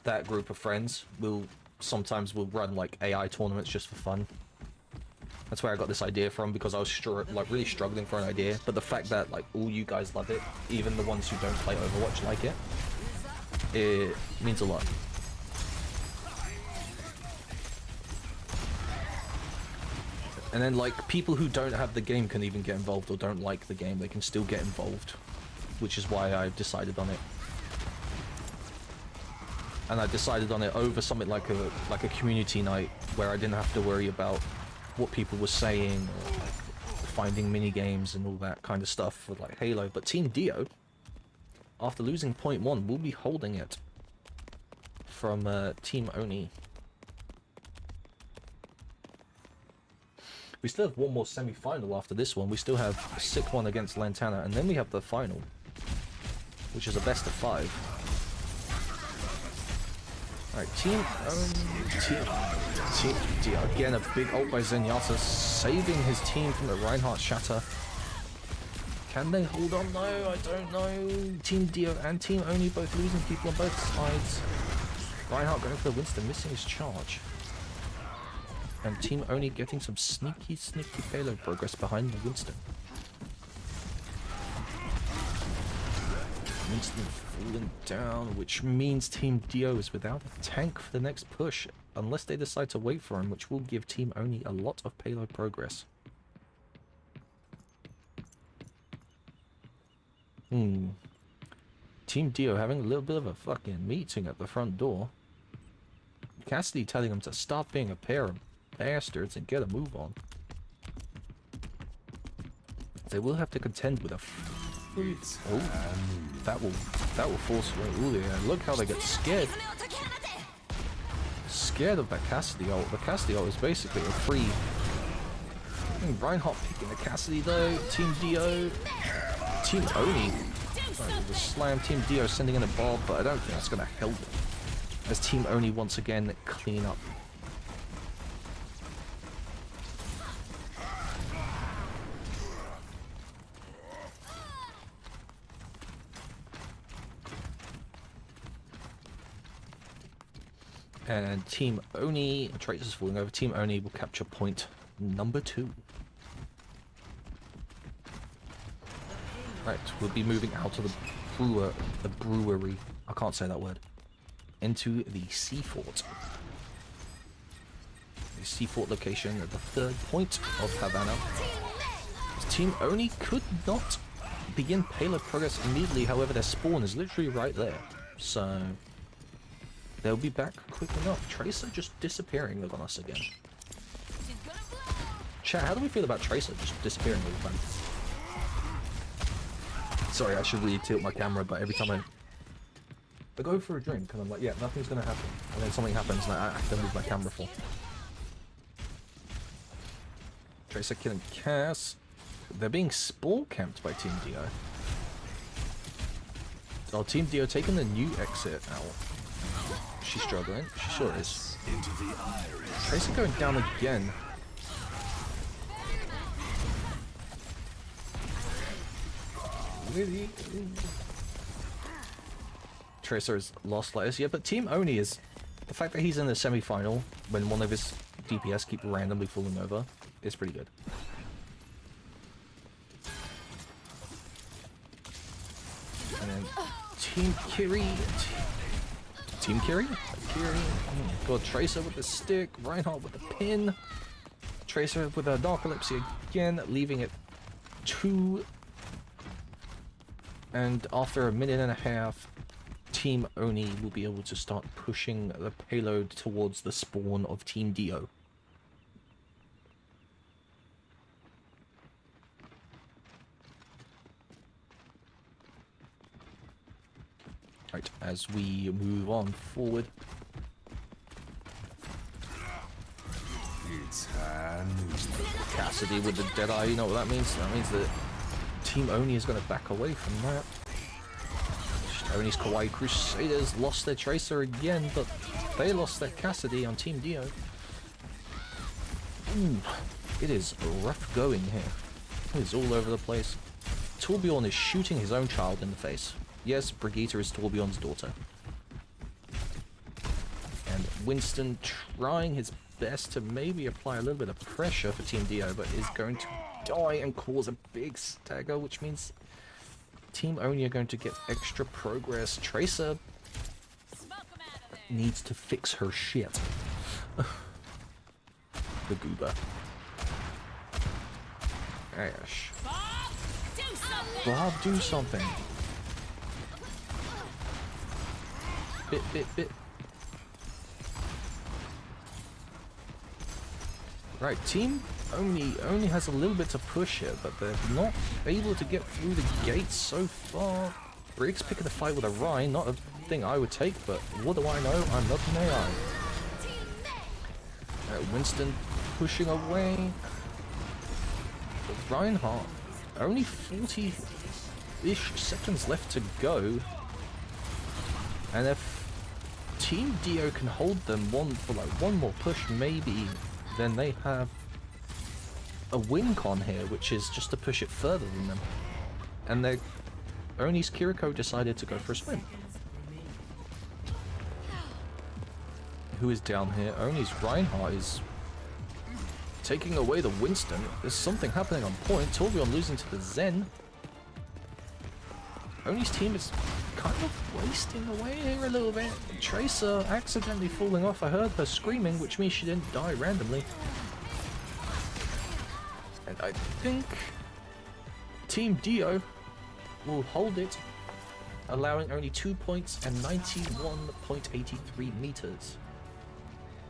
that group of friends. Sometimes we'll run like AI tournaments just for fun. That's where I got this idea from, because I was really struggling for an idea. But the fact that like all you guys love it, even the ones who don't play Overwatch like it, it means a lot. And then like people who don't have the game can even get involved, or don't like the game, they can still get involved, which is why I decided on it. And I decided on it over something like a community night where I didn't have to worry about what people were saying, or like finding mini games and all that kind of stuff for like Halo. But Team Dio, after losing point 1, will be holding it from Team Oni. We still have one more semi-final after this one. We still have a sick one against Lantana, and then we have the final, which is a best of 5. Alright, Team Dio. Again, a big ult by Zenyatta, saving his team from the Reinhardt shatter. Can they hold on? No, I don't know. Team Dio and Team Oni both losing people on both sides. Reinhardt going for the Winston, missing his charge. And Team Oni getting some sneaky payload progress behind the Winston. Winston falling down, which means Team Dio is without a tank for the next push, unless they decide to wait for him, which will give Team Oni a lot of payload progress. Team Dio having a little bit of a fucking meeting at the front door. Cassidy telling them to stop being a pair of bastards and get a move on. They will have to contend with a that will force away. Ooh, yeah, look how they get scared. Scared of that Cassidy ult. The Cassidy ult is basically a free. Reinhardt picking the Cassidy though. Team Dio. Team Oni. The slam. Team Dio sending in a bob, but I don't think that's gonna help it. As Team Oni once again clean up. And Team Oni, Tracer's is falling over. Team Oni will capture point number 2. Right, we'll be moving out of the brewery. I can't say that word. Into the Sea Fort. The Sea Fort location at the 3rd point of Havana. Team Oni could not begin payload progress immediately, however their spawn is literally right there. So they'll be back quick enough. Tracer just disappearing on us again. Chat, how do we feel about Tracer just disappearing all the time? Sorry, I should really tilt my camera, but every time I go for a drink and I'm like, yeah, nothing's gonna happen. And then something happens and I have to move my camera for. Tracer killing Cass. They're being spawn camped by Team Dio. Oh, Team Dio taking the new exit out. She's struggling. She sure is. Tracer going down again. Really? Tracer has lost layers, yeah, but Team Oni is... The fact that he's in the semi-final when one of his DPS keep randomly falling over is pretty good. And then Team Kiri... Team Kiri? Kiri? Oh god, Tracer with the stick, Reinhardt with the pin. Tracer with a Narcolepsy again, leaving it 2. And after a minute and a half, Team Oni will be able to start pushing the payload towards the spawn of Team Dio. Right, as we move on forward. It's Cassidy with the Deadeye, you know what that means? That means that Team Oni is going to back away from that. Oni's Kawaii Crusaders lost their Tracer again, but they lost their Cassidy on Team Dio. Ooh, it is rough going here. It is all over the place. Torbjorn is shooting his own child in the face. Yes, Brigitte is Torbjorn's daughter. And Winston trying his best to maybe apply a little bit of pressure for Team Dio, but is going to die and cause a big stagger, which means Team Oni are going to get extra progress. Tracer needs to fix her shit. The goober. Ash. Bob, do something. Bit. Right, Team only has a little bit to push here, but they're not able to get through the gates so far. Briggs picking a fight with a Rhine, not a thing I would take, but what do I know? I'm not an AI. Winston pushing away. But Reinhardt, only 40-ish seconds left to go. And if Team Dio can hold them for one more push maybe, then they have a win con here, which is just to push it further than them. And their Oni's Kiriko decided to go for a swim. Who is down here? Oni's Reinhardt is taking away the Winston. There's something happening on point. Torbjorn losing to the Zen. Oni's team is kind of wasting away here a little bit. Tracer accidentally falling off. I heard her screaming, which means she didn't die randomly. And I think Team Dio will hold it, allowing only 2 points and 91.83 meters.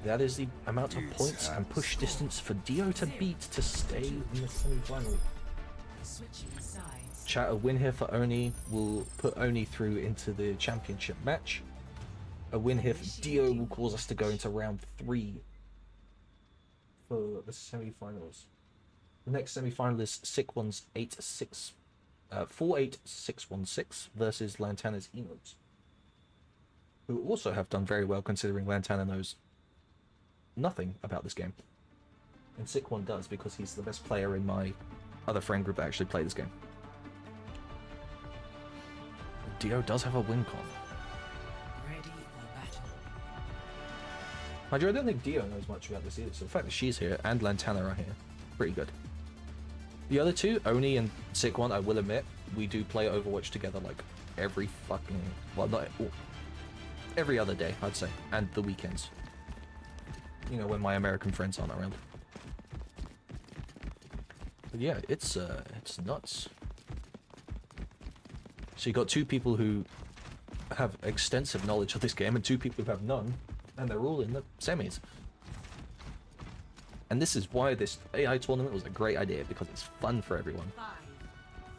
That is the amount of points and push distance for Dio to beat to stay in the semi-final. Chat, a win here for Oni will put Oni through into the championship match. A win here for Dio will cause us to go into round 3 for the semi-finals. The next semi-final is 48616 versus Lantana's Emotes, who also have done very well considering Lantana knows nothing about this game. And Sick One does, because he's the best player in my other friend group that actually play this game. Dio does have a win con. Ready for battle. Mind you, I don't think Dio knows much about this either, so the fact that she's here and Lantana are here, pretty good. The other two, Oni and Sick One, I will admit, we do play Overwatch together like every fucking... well, not... every other day, I'd say, and the weekends. You know, when my American friends aren't around. But yeah, it's nuts. So you got two people who have extensive knowledge of this game and two people who have none, and they're all in the semis. And this is why this AI tournament was a great idea, because it's fun for everyone. 5,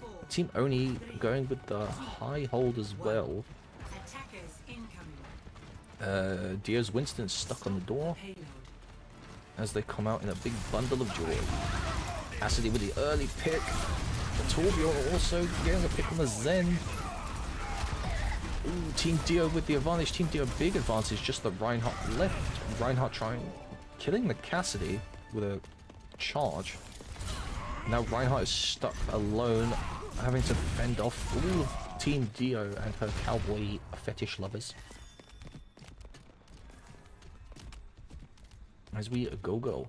4, Team Oni going with the high hold as well. attackers incoming. Dio's Winston stuck on the door Payload. as they come out in a big bundle of joy. Cassidy with the early pick. Torbjorn also getting a pick on the Zen. Ooh, Team Dio with the advantage. Team Dio big advantage. Just the Reinhardt left. Reinhardt trying killing the Cassidy with a charge. Now Reinhardt is stuck alone, having to fend off all of Team Dio and her cowboy fetish lovers. As we go.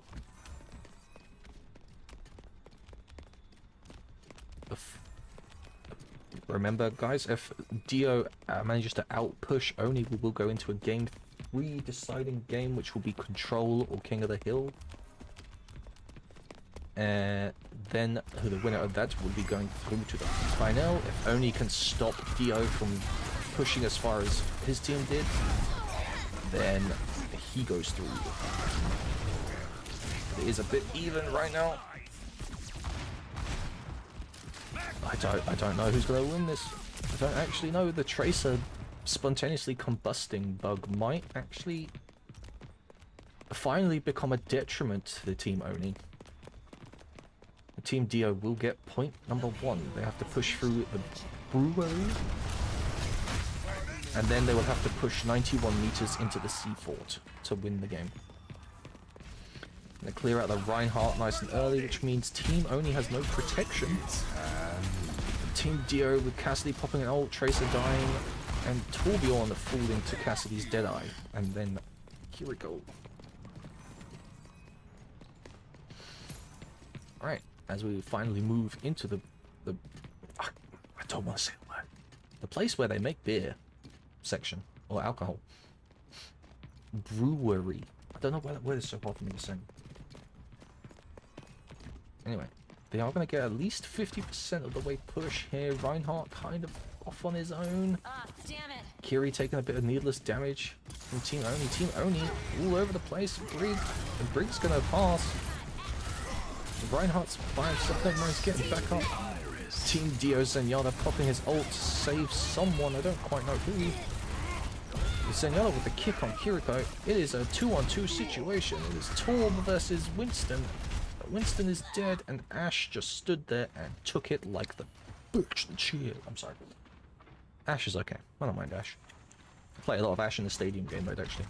Remember, guys, if Dio manages to outpush Oni, we will go into a game 3 deciding game, which will be Control or King of the Hill. Then the winner of that will be going through to the final. If Oni can stop Dio from pushing as far as his team did, then he goes through. It is a bit even right now. I don't know who's going to win this. I don't actually know. The Tracer spontaneously combusting bug might actually finally become a detriment to the Team Oni. The Team Dio will get point number 1. They have to push through the brewery. And then they will have to push 91 meters into the sea fort to win the game. They clear out the Reinhardt nice and early, which means Team Oni has no protection. Team Dio with Cassidy popping an ult, Tracer dying, and Torbjorn falling to Cassidy's Deadeye. And then, here we go. Alright, as we finally move into the I don't want to say the word. The place where they make beer section, or alcohol. Brewery. I don't know why that word is so hard for me to say. Anyway, they are going to get at least 50% of the way push here. Reinhardt kind of off on his own. Damn it. Kiri taking a bit of needless damage from Team Oni. Team Oni all over the place. Brig, and Brig's going to pass. Reinhardt's by himself. Don't mind, he's getting back up. Team Dio Zenyatta popping his ult to save someone. I don't quite know who. Zenyatta with the kick on Kiriko. It is a 2-on-2 situation. It is Torb versus Winston. Winston is dead, and Ash just stood there and took it like the bitch that she is. I'm sorry. Ash is okay. I don't mind Ash. I play a lot of Ash in the stadium game mode, actually.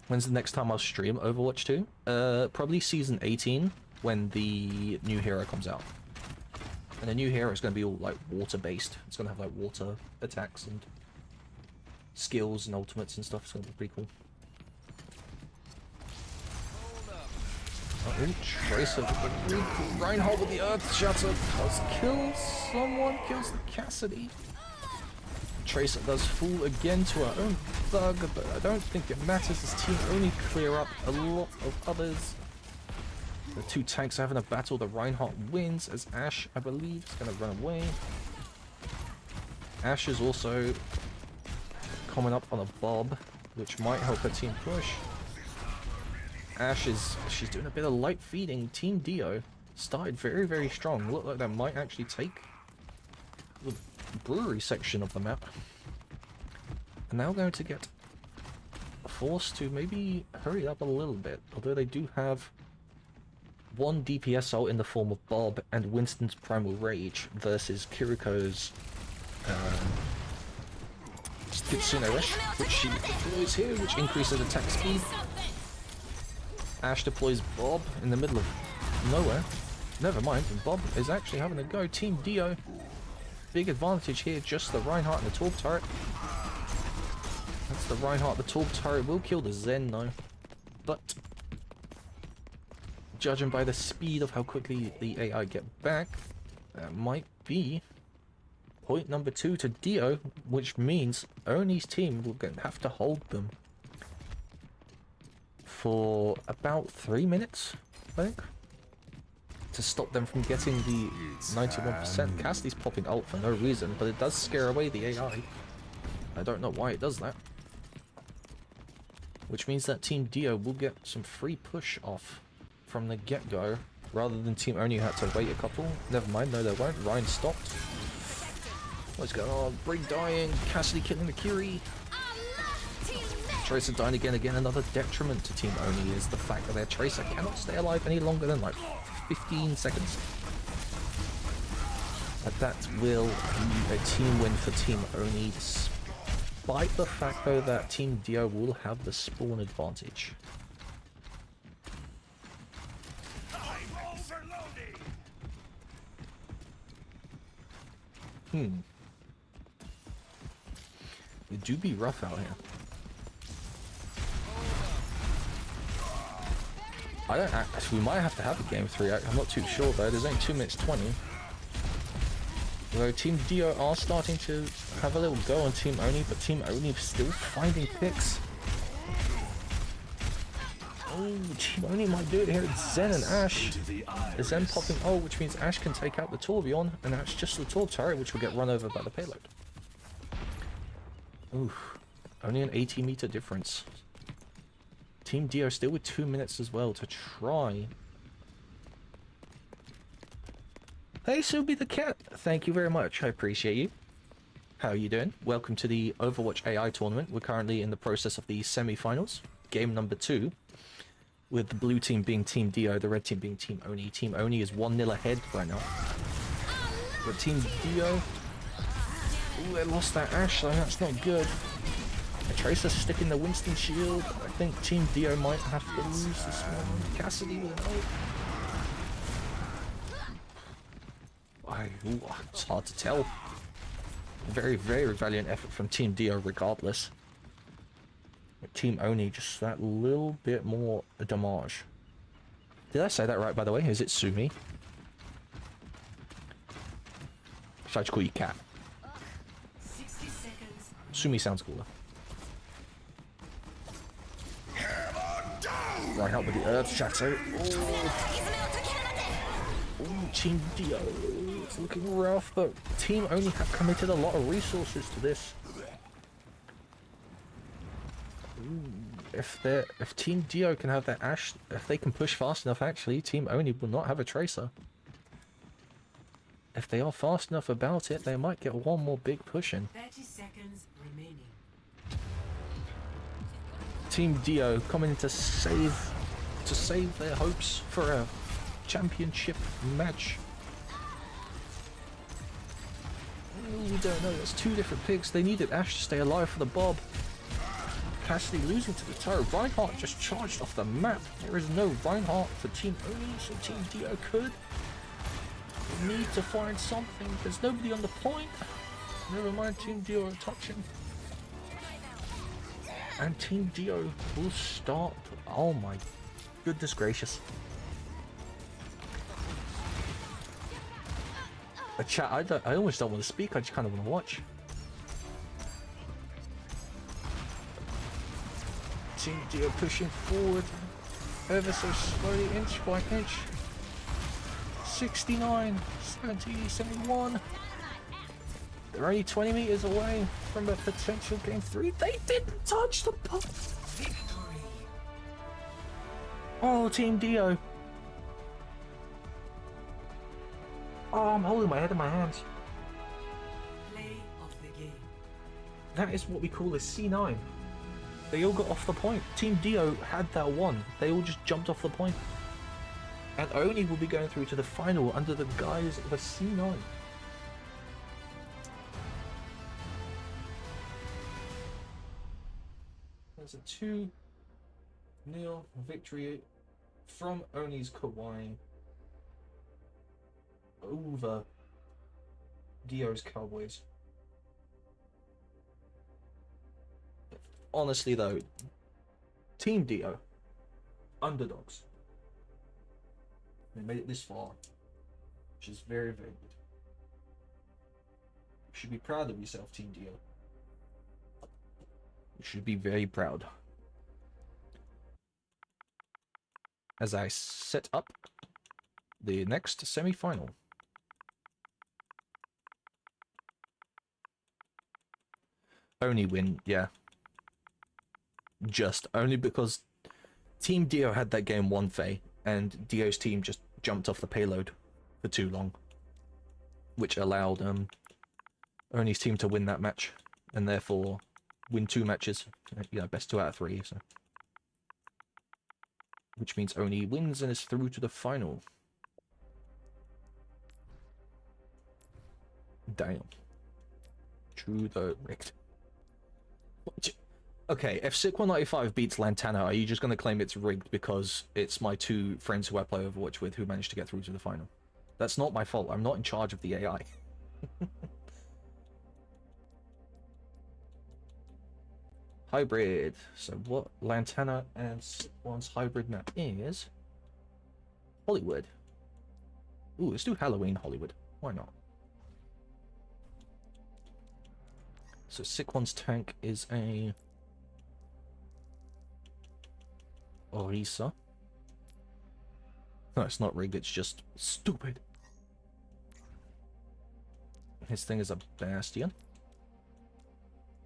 When's the next time I'll stream Overwatch 2? Probably Season 18, when the new hero comes out. And the new hero is going to be all, like, water-based. It's going to have, like, water attacks and skills and ultimates and stuff. It's going to be pretty cool. Oh, Tracer with the really cool Reinhardt with the Earth Shatter does kill someone, kills the Cassidy. Tracer does fall again to her own thug, but I don't think it matters as Team Oni clear up a lot of others. The two tanks are having a battle. The Reinhardt wins as Ash, I believe, is going to run away. Ash is also coming up on a bob, which might help her team push. Ash she's doing a bit of light feeding. Team Dio started very, very strong. Look like they might actually take the brewery section of the map. And now going to get forced to maybe hurry up a little bit. Although they do have one DPS ult in the form of Bob and Winston's Primal Rage versus Kiriko's Kitsune Rush, which she deploys here, which increases attack speed. Ash deploys Bob in the middle of nowhere. Never mind, and Bob is actually having a go. Team Dio, big advantage here, just the Reinhardt and the Torb turret. That's the Reinhardt, the Torb turret will kill the Zen though. But, judging by the speed of how quickly the AI get back, that might be point number 2 to Dio, which means Oni's team will have to hold them for about 3 minutes, I think, to stop them from getting the 91%. Cassidy's popping ult for no reason, but it does scare away the AI. I don't know why it does that. Which means that Team Dio will get some free push off from the get-go, rather than Team Oni who had to wait a couple. Never mind, no they won't. Ryan stopped. What's going on? Brig dying, Cassidy killing the Kiri. Tracer dying again, another detriment to Team Oni is the fact that their Tracer cannot stay alive any longer than like 15 seconds. that will be a team win for Team Oni, despite the fact though that Team Dio will have the spawn advantage. It do be rough out here. I don't actually, we might have to have a game 3. I'm not too sure though. There's only 2 minutes 20. Although Team Dio are starting to have a little go on Team Oni, but Team Oni still finding picks. Oh, Team Oni might do it here. It's Zen and Ash. Zen popping ult, which means Ash can take out the Torbjorn, and that's just the Torb turret, which will get run over by the payload. Oof. Only an 80-meter difference. Team Dio still with 2 minutes as well to try. Hey, Subi the cat. Thank you very much. I appreciate you. How are you doing? Welcome to the Overwatch AI tournament. We're currently in the process of the semi-finals. Game number 2. With the blue team being Team Dio, the red team being Team Oni. Team Oni is 1-0 ahead right now. But Team Dio... Ooh, they lost that Ash, so that's not good. A Tracer sticking the Winston shield. I think Team Dio might have to lose this one. Cassidy with an ult. Ooh, it's hard to tell. Very, very valiant effort from Team Dio regardless. But Team Oni just that little bit more damage. Did I say that right, by the way? Is it Sumi? Should I just call you Cat? 60 seconds. Sumi sounds cooler. Right out with the Earth Shatter. Oh, Team Dio. It's looking rough, but Team Oni have committed a lot of resources to this. Ooh, if Team Dio can have their Ash, if they can push fast enough, actually, Team Oni will not have a Tracer. If they are fast enough about it, they might get one more big push in. 30 seconds remaining. Team Dio coming to save their hopes for a championship match. We don't know. That's 2 different picks. They needed Ash to stay alive for the Bob. Cassidy losing to the turret. Reinhardt just charged off the map. There is no Reinhardt for Team Oni, so Team Dio could need to find something. There's nobody on the point. Never mind, Team Dio are touching. And Team Dio will start. Oh my goodness gracious. A chat, I almost don't want to speak, I just kind of want to watch. Team Dio pushing forward ever so slowly, inch by inch. 69, 70, 71. They're only 20 meters away from a potential game 3. They didn't touch the puck. Oh, Team Dio. Oh, I'm holding my head in my hands. Play of the game. That is what we call a C9. They all got off the point. Team Dio had that one. They all just jumped off the point. And Oni will be going through to the final under the guise of a C9. There's a 2-0 victory from Oni's Kawaii over Dio's Cowboys. Honestly though, Team Dio, underdogs. They made it this far, which is very, very good. You should be proud of yourself, Team Dio. You should be very proud. As I set up the next semi-final. Only win, yeah. Just only because Team Dio had that game 1 Faye, and Dio's team just jumped off the payload for too long, which allowed Oni's team to win that match, and therefore win 2 matches. You know, best 2 out of 3. So, which means Oni wins and is through to the final. Damn. True though, rigged. Okay, if Sick195 beats Lantana, are you just going to claim it's rigged because it's my two friends who I play Overwatch with who managed to get through to the final? That's not my fault. I'm not in charge of the AI. Hybrid. So what Lantana and Sick1's hybrid map is... Hollywood. Ooh, let's do Halloween Hollywood. Why not? So Sick1's tank is a... Orisa. No, it's not rigged, it's just stupid. His thing is a Bastion.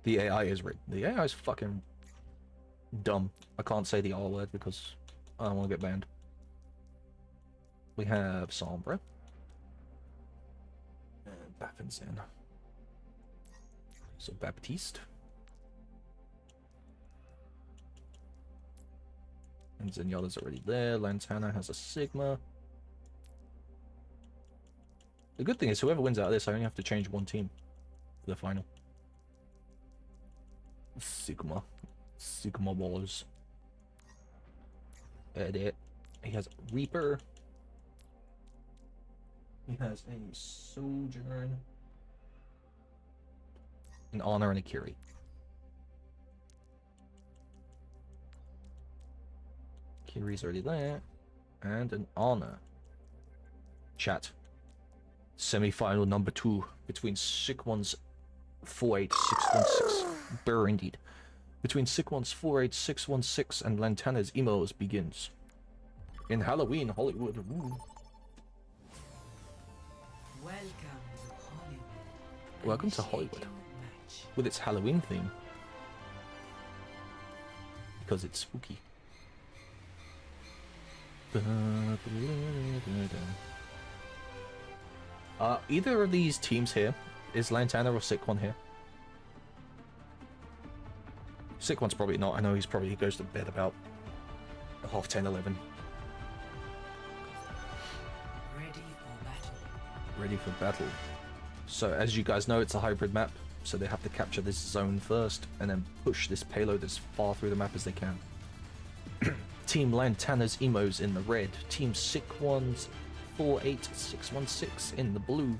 The AI is rigged. The AI is fucking dumb. I can't say the R word because I don't want to get banned. We have Sombra. And Bapinzan. So Baptiste. And Zenyatta's already there. Lantana has a Sigma. The good thing is whoever wins out of this, I only have to change one team for the final. Sigma. Sigma Ballers. Edit. He has Reaper. He has a Sojourn. An Honor and a Kiri. Kiri's already there. And an Honor. Chat. Semi-final number 2 between Sick1's 48616. Burr indeed. Between Sick1's 48616 and Lantana's Emos begins. In Halloween Hollywood. Ooh. Welcome to Hollywood. With its Halloween theme. Because it's spooky. Either of these teams here, is Lantana or Sick1 here? Sick1's probably not. I know he goes to bed about 10:30, 11. Ready for battle. So as you guys know, it's a hybrid map, so they have to capture this zone first and then push this payload as far through the map as they can. Team Lantana's Emos in the red, Team Sick1's 48616 in the blue.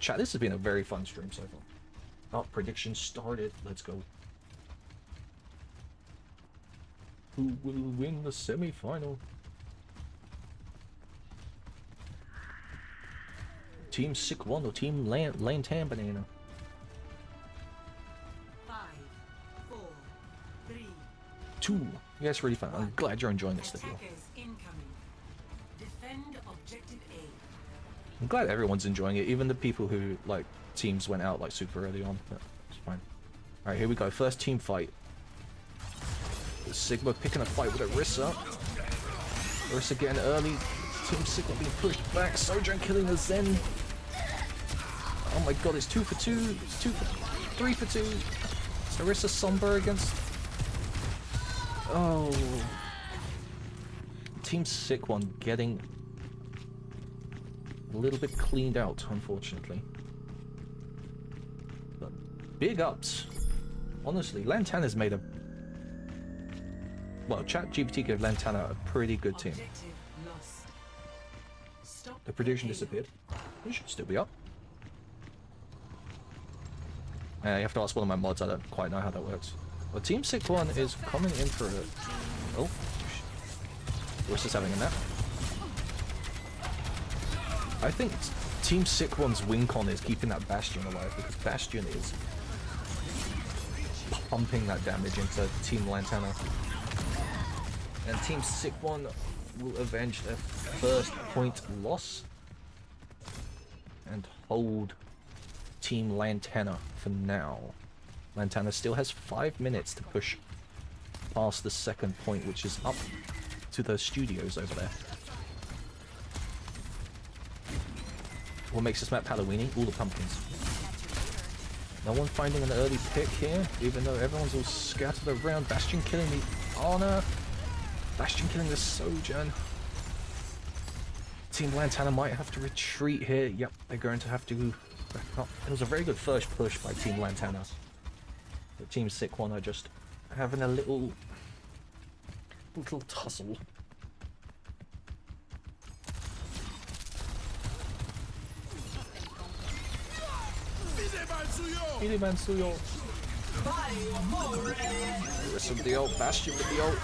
Chat, this has been a very fun stream so far. Oh, prediction started. Let's go. Who will win the semi-final? Team Sick1 or Team Lantan Banana? 5, 4, 3. 2. Yeah, it's really fun. I'm glad you're enjoying this video. Attackers incoming. Defend objective A. I'm glad everyone's enjoying it, even the people who, like, teams went out, like, super early on. But it's fine. Alright, here we go. First team fight. Sigma picking a fight with Orisa. Orisa getting early. Team Sigma being pushed back. Sojourn killing the Zen. Oh my god, it's 2 for 2. It's 3 for 2. It's Orisa Somber against... Oh. Team Sick1 getting a little bit cleaned out, unfortunately. But big ups. Honestly, Lantana's made a... Well, ChatGPT gave Lantana a pretty good team. The prediction disappeared. It should still be up. You have to ask one of my mods, I don't quite know how that works. Well, Team Sick1 is coming in for a... Oh. We're just having a nap. I think Team Sick1's win con is keeping that Bastion alive, because Bastion is pumping that damage into Team Lantana. And Team Sick1 will avenge their first point loss and hold Team Lantana for now. Lantana still has 5 minutes to push past the second point, which is up to the studios over there. What makes this map Halloweeny? All the pumpkins. No one finding an early pick here, even though everyone's all scattered around. Bastion killing the Honor. Bastion killing the Sojourn. Team Lantana might have to retreat here. Yep, they're going to have to back up. It was a very good first push by Team Lantana. But Team Sick One are just having a little tussle. Iliman Suyo. Some of the old Bastion with the old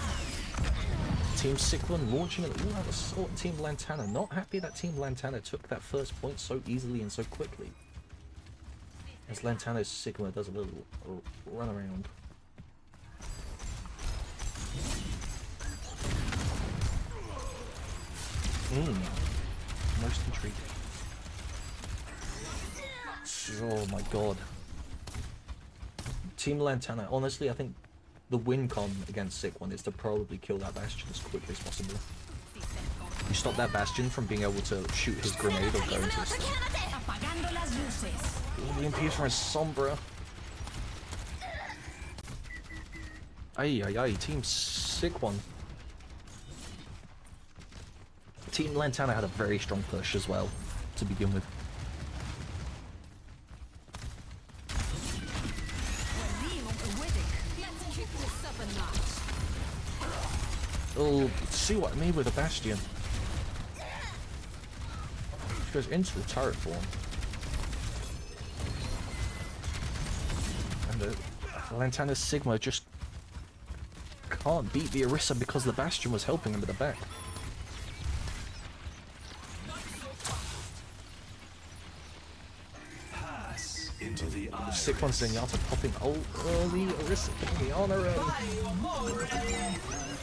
Team Sick One launching an all-out assault on Team Lantana. Not happy that Team Lantana took that first point so easily and so quickly. As Lantana's Sigma does a little run around. Most intriguing. Oh my god. Team Lantana, honestly, I think the win con against Sick One is to probably kill that Bastion as quickly as possible. You stop that Bastion from being able to shoot his grenade or go into his thing. The EMP from his Sombra. Ay, Team Sick One. Team Lantana had a very strong push as well, to begin with. Oh, see what I mean with a Bastion. She goes into the turret form. And the Lantana's Sigma just can't beat the Orisa because the Bastion was helping him at the back. Into the Sick One Zenyatta popping early, Orisa getting the honor.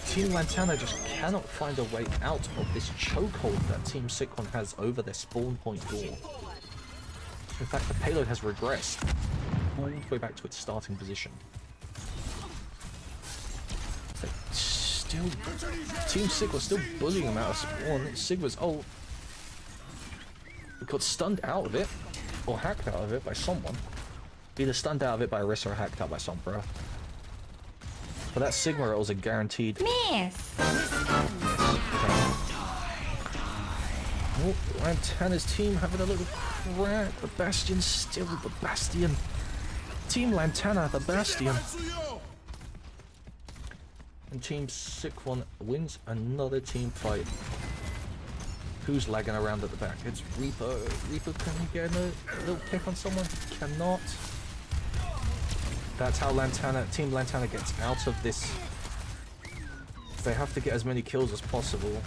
Team Lantana just cannot find a way out of this chokehold that Team Sick One has over their spawn point door. In fact, the payload has regressed all the way back to its starting position. Still, Team Sigma still bullying him out of spawn. Sigma's ult got stunned out of it, or hacked out of it by someone. Either stunned out of it by Orisa or hacked out by Sombra. But that Sigma ult was a guaranteed. Miss. Oh, Lantana's team having a little crack. The Bastion's still the Bastion. Team Lantana, the Bastion. And Team Sick One wins another team fight. Who's lagging around at the back? It's Reaper. Reaper, can he get a little pick on someone? Cannot. That's how Team Lantana gets out of this. They have to get as many kills as possible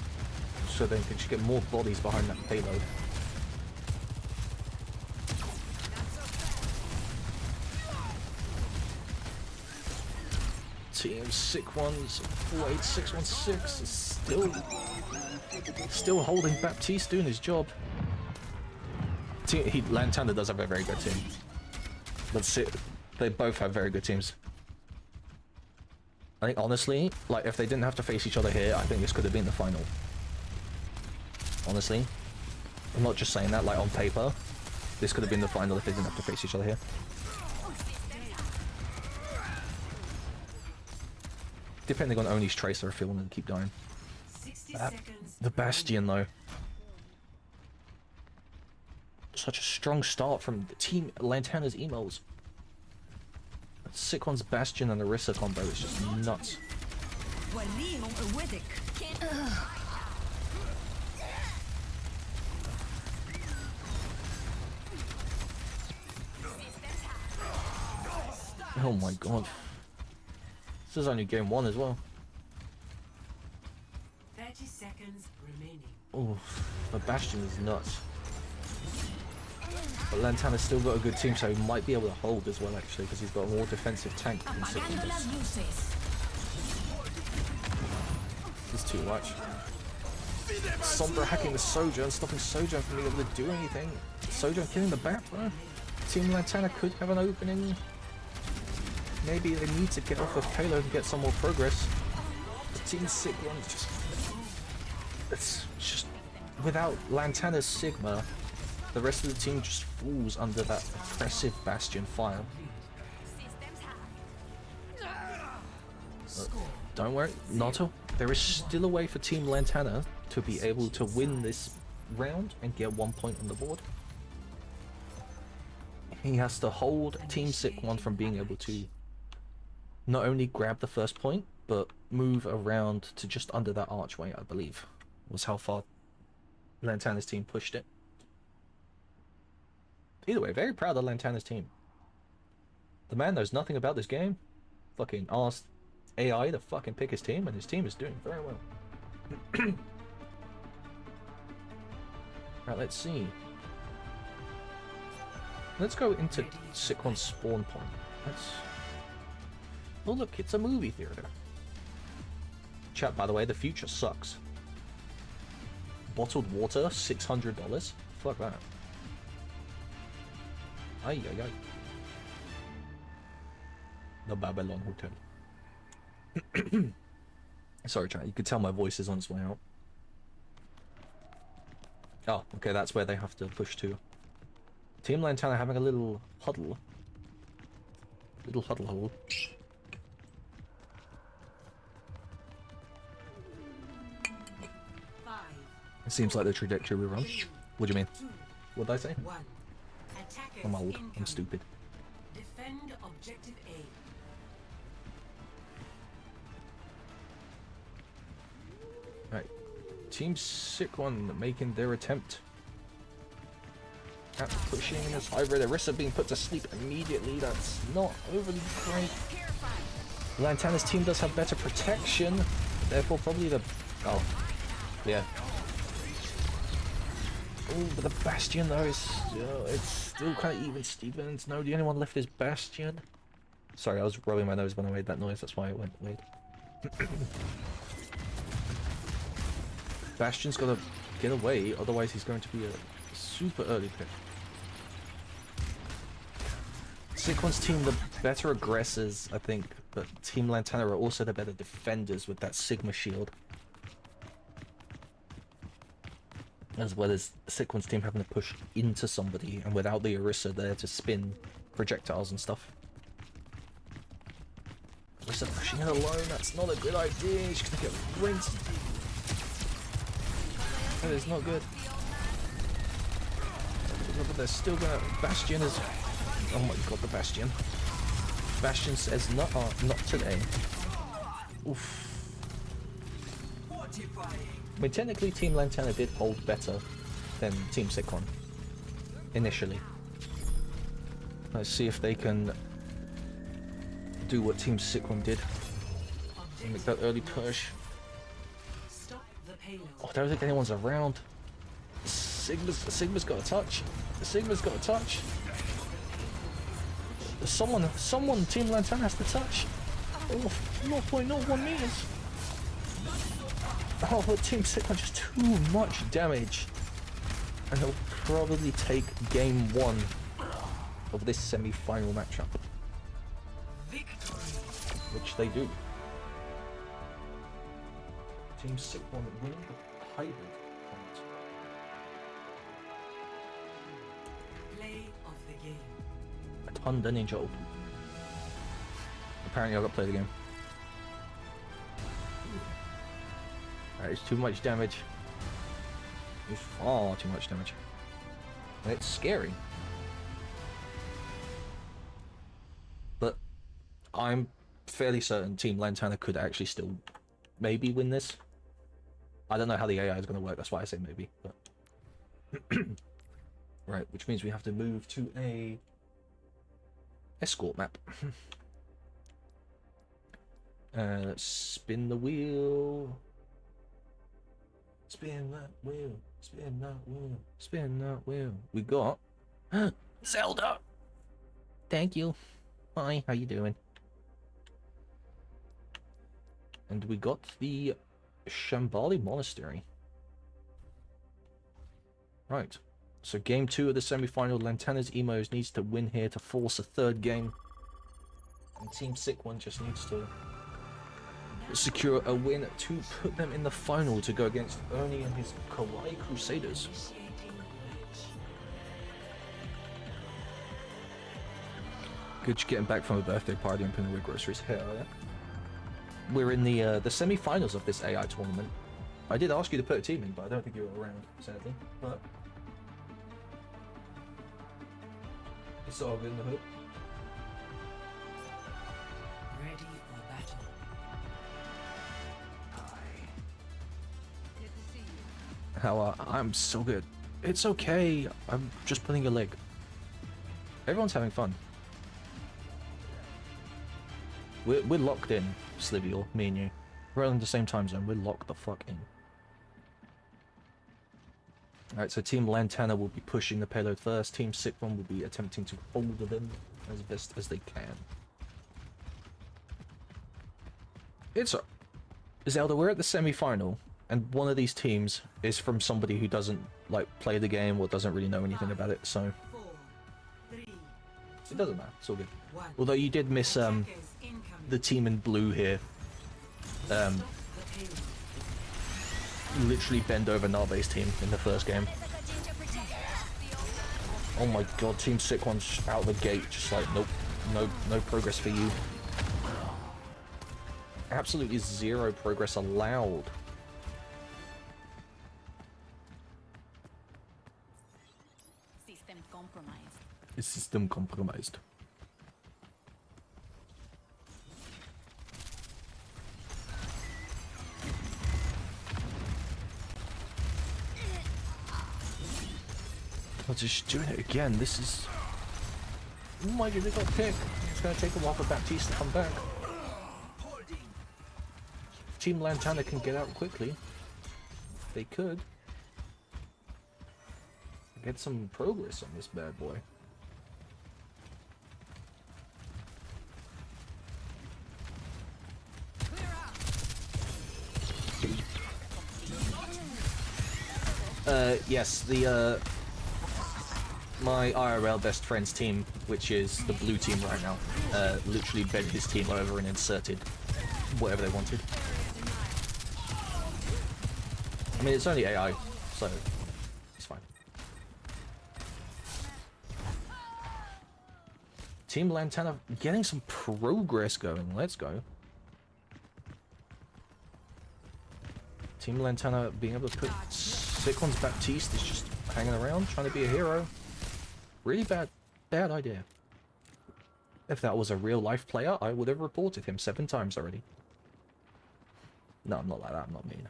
so they can just get more bodies behind that payload. Team Sick One's 48616 is still holding Baptiste doing his job. Lantana does have a very good team. They both have very good teams. I think honestly, like if they didn't have to face each other here, I think this could have been the final. Honestly. I'm not just saying that, like on paper. This could have been the final if they didn't have to face each other here. Depending on Oni's Tracer if he wanted to keep dying. 60 seconds. The Bastion though. Such a strong start from Team Lantana's emos. Sick One's Bastion and the Orisa combo is just nuts. Oh my god. This is only game 1 as well. 30 seconds remaining. Oh, the Bastion is nuts. But Lantana's still got a good team, so he might be able to hold as well, actually, because he's got a more defensive tank than Sick One does. This is too much. Sombra hacking the Sojourn, stopping Sojourn from being able to do anything. Sojourn killing the bat, bro. Team Lantana could have an opening. Maybe they need to get off of payload and get some more progress. The Team Sick One is just... It's just... Without Lantana's Sigma, the rest of the team just falls under that oppressive Bastion fire. Don't worry, Nato. There is still a way for Team Lantana to be able to win this round and get 1 point on the board. He has to hold Team Sick One from being able to not only grab the first point, but move around to just under that archway, I believe, was how far Lantana's team pushed it. Either way, very proud of Lantana's team. The man knows nothing about this game. Fucking asked AI to fucking pick his team, and his team is doing very well. Right, let's see. Let's go into Sick One's spawn point. Oh look, it's a movie theater. Chat, by the way, the future sucks. Bottled water, $600? Fuck that. Ay, ay, ay. The Babylon Hotel. Sorry, chat, you could tell my voice is on its way out. Oh, okay, that's where they have to push to. Team Lantana having a little huddle. Little huddle. It seems like the trajectory we're on. What do you mean? What did I say? I'm old. I'm stupid. Defend objective A. Right. Team Sick One making their attempt at pushing this hybrid. Arissa being put to sleep immediately. That's not overly great. Lantana's team does have better protection. Therefore, probably the... Oh. Yeah. Oh, but the Bastion though is it's still kind of even Stevens. No, the only one left is Bastion. Sorry, I was rubbing my nose when I made that noise. That's why I went weird. Bastion's got to get away, otherwise he's going to be a super early pick. Sick One's team the better aggressors, I think, but Team Lantana are also the better defenders with that Sigma shield. As well as Sick One's team having to push into somebody, and without the Orisa there to spin projectiles and stuff. Orisa pushing it alone, that's not a good idea, she's gonna get rinsed. That is not good. But they're still gonna... Bastion is... Oh my god, the Bastion. Bastion says, not today. Oof. I mean, technically Team Lantana did hold better than Team Sick One initially. Let's see if they can do what Team Sick One did and make that early push. Oh, I don't think anyone's around. Sigma's got a touch. Sigma's got a touch. Someone Team Lantana has to touch. Oh, 0.01 meters. Oh, but Team Sick One just too much damage. And they'll probably take game 1 of this semi-final matchup. Which they do. Team Sick One win the hybrid point. Play of the game. A ton of ninja open. Apparently I got to play the game. That is too much damage. It's far too much damage. And it's scary. But I'm fairly certain Team Lantana could actually still maybe win this. I don't know how the AI is going to work, that's why I say maybe. But right, which means we have to move to a escort map. Let's spin the wheel. Spin that wheel. Spin that wheel. Spin that wheel. We got Zelda. Thank you. Hi, how you doing? And we got the Shambali Monastery. Right. So game 2 of the semi-final, Lantana's Emos needs to win here to force a third game. And Team Sick One just needs to secure a win to put them in the final to go against Ernie and his Kawaii Crusaders. Good getting back from a birthday party and putting away groceries. Hell yeah. We're in the semi-finals of this AI tournament. I did ask you to put a team in, but I don't think you were around, sadly. But it's all good in the hood. Ready for battle. How I'm so good. It's okay. I'm just pulling your leg. Everyone's having fun. We're locked in, Slivial, me and you. We're in the same time zone. We're locked the fuck in. Alright, so Team Lantana will be pushing the payload first. Team Sick One will be attempting to hold them as best as they can. It's Zelda, we're at the semi-final, and one of these teams is from somebody who doesn't like play the game or doesn't really know anything about it, so 4, 3, it doesn't matter. It's all good. 1. Although you did miss Attackers incoming. the team in blue here. Stop the payload. Literally bend over Narbe's team in the first game. Oh my god, Team Sick One's out of the gate, just like, nope, no progress for you. Absolutely zero progress allowed. System compromised. System compromised. I'm just doing it again. This is... Oh my god, they got picked. It's going to take a while for Baptiste to come back. Team Lantana can get out quickly. They could. Get some progress on this bad boy. Yes, the, my IRL best friend's team, which is the blue team right now, literally bent his team over and inserted whatever they wanted. I mean, it's only AI, so it's fine. Team Lantana getting some progress going. Let's go. Team Lantana being able to put Sick One's Baptiste is just hanging around, trying to be a hero. Really bad idea. If that was a real life player, I would have reported him 7 times already. No, I'm not like that. I'm not mean.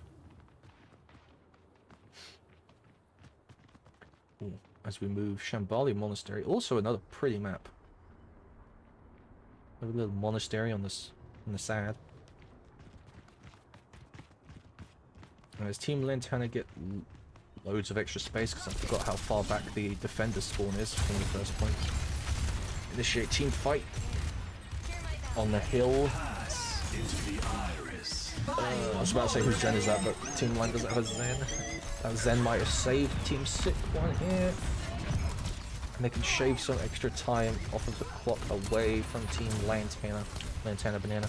Ooh, as we move, Shambali Monastery, also another pretty map. A little monastery on this, on the side. And as Team Lantana get loads of extra space, because I forgot how far back the defender spawn is from the first point. Initiate team fight on the hill. I was about to say whose Zen is that, but Team Line doesn't have a Zen. That Zen might have saved Team Sick One here. And they can shave some extra time off of the clock away from Team Lantana. Lantana Banana.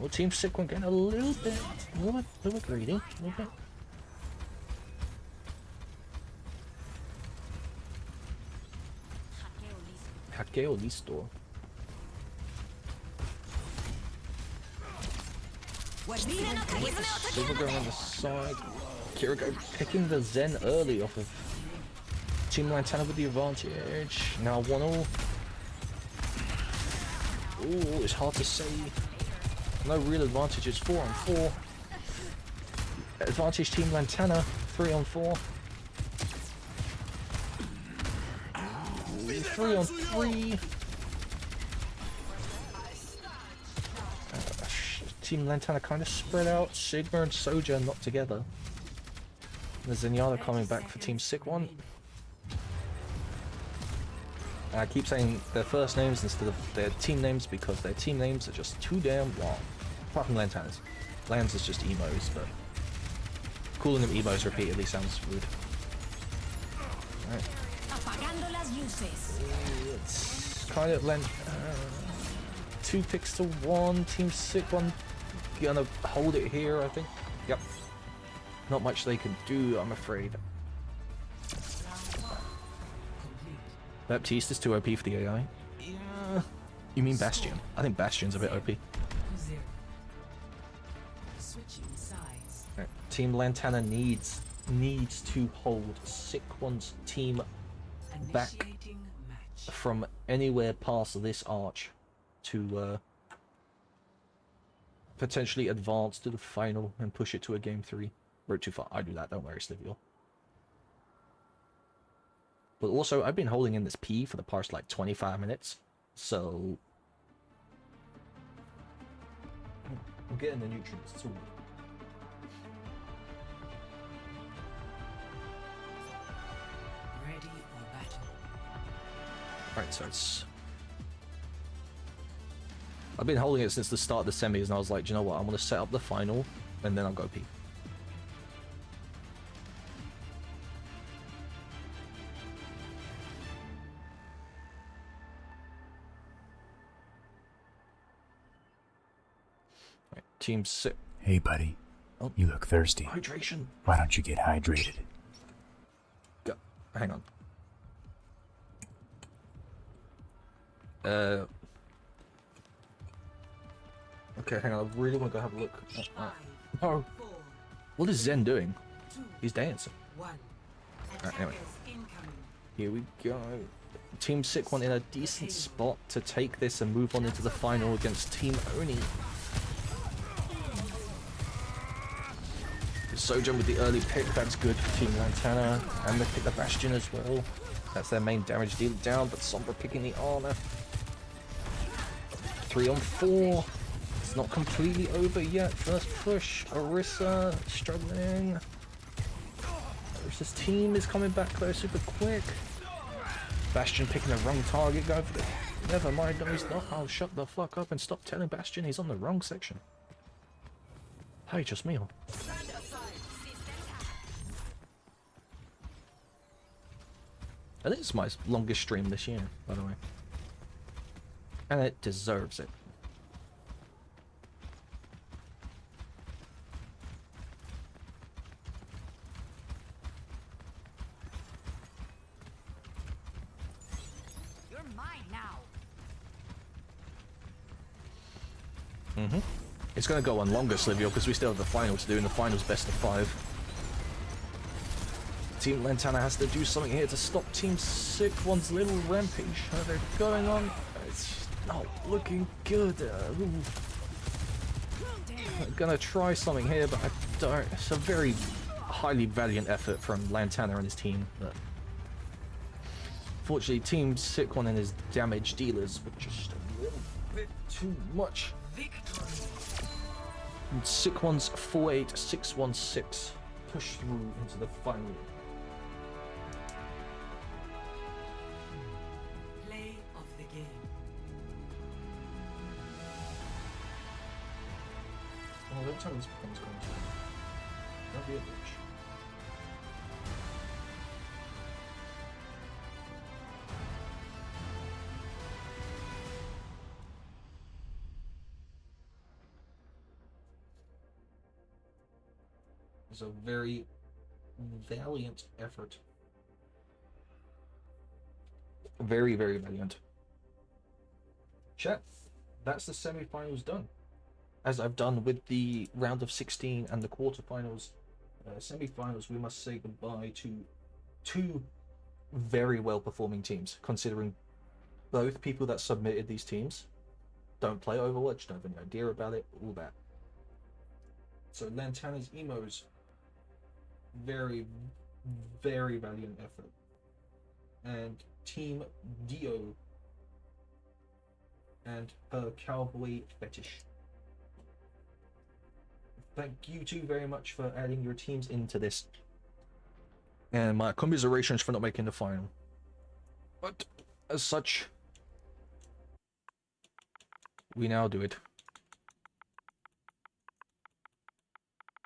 Oh, Team Sick One getting a little bit greedy. A little bit. Hackeo listo. Silver going on the side. Kiriko picking the Zen early off of Team Lantana with the advantage. Now 1-0. Ooh, it's hard to say. No real advantages. 4-on-4. Advantage Team Lantana. 3-on-4. 3-on-3. Team Lantana kind of spread out. Sigma and Soja not together. There's Zenyatta coming back for Team Sick One. And I keep saying their first names instead of their team names because their team names are just too damn long. Apart from Lantana's. Lans is just emos, but calling them emos repeatedly sounds rude. Alright. It's kind of 2 picks to 1. Team Sick One gonna hold it here, I think. Yep. Not much they can do, I'm afraid. Baptiste is too OP for the AI. You mean Bastion? I think Bastion's a bit OP. 0. Switching sides. Right. Team Lantana needs to hold Sick One's team back Initiating match. from anywhere past this arch to potentially advance to the final and push it to a game 3. We're too far. I do that, don't worry, Slivial. But also, I've been holding in this P for the past like 25 minutes, so I'm getting the nutrients too. Ready for battle. Right, so it's... I've been holding it since the start of the semis, and I was like, do you know what, I'm going to set up the final, and then I'll go P. Right, Team 6. Hey, buddy. Oh. You look thirsty. Hydration. Why don't you get hydrated? Go. Hang on. Okay, hang on. I really want to go have a look. Oh. What is Zen doing? He's dancing. 1. Alright, anyway. Incoming. Here we go. Team Sick One in a decent spot to take this and move on into the final against Team Oni. Sojourn with the early pick, that's good for Team Lantana. And they pick the Bastion as well. That's their main damage deal down, but Sombra picking the armor. 3 on 4. It's not completely over yet. First push. Orisa struggling. Orisa's team is coming back though super quick. Bastion picking the wrong target, going for the... Never mind, no he's not. I'll shut the fuck up and stop telling Bastion he's on the wrong section. Hey, just me. I think it's my longest stream this year, by the way. And it deserves it. You're mine now. It's going to go on longer, Slivio, because we still have the final to do, and the final's best of 5. Team Lantana has to do something here to stop Team Sick One's little rampage they're going on. It's not looking good. I'm gonna try something here, but I don't. It's a very highly valiant effort from Lantana and his team. But fortunately, Team Sick One and his damage dealers were just a little bit too much. Victory. Sick One's 48616 push through into the final. Play of the game. Oh, don't tell me this becomes going to. Don't be a bitch. It's a very valiant effort. Very, very valiant. Chat, that's the semi-finals done. As I've done with the round of 16 and the quarterfinals, semi-finals, we must say goodbye to 2 very well-performing teams, considering both people that submitted these teams don't play Overwatch, don't have any idea about it, all that. So Lantana's Emos, very, very valiant effort. And Team Dio and her Cowboy Fetish. Thank you two very much for adding your teams into this. And my commiserations for not making the final. But as such, we now do it.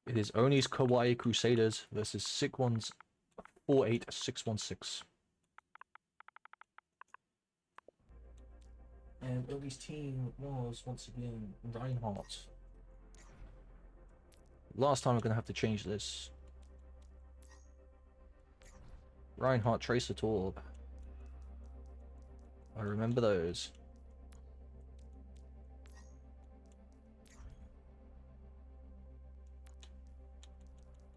It is Oni's Kawaii Crusaders versus Sick One's 48616. And Oni's team was once again Reinhardt. Last time I'm gonna have to change this. Reinhardt, Tracer Torb. I remember those.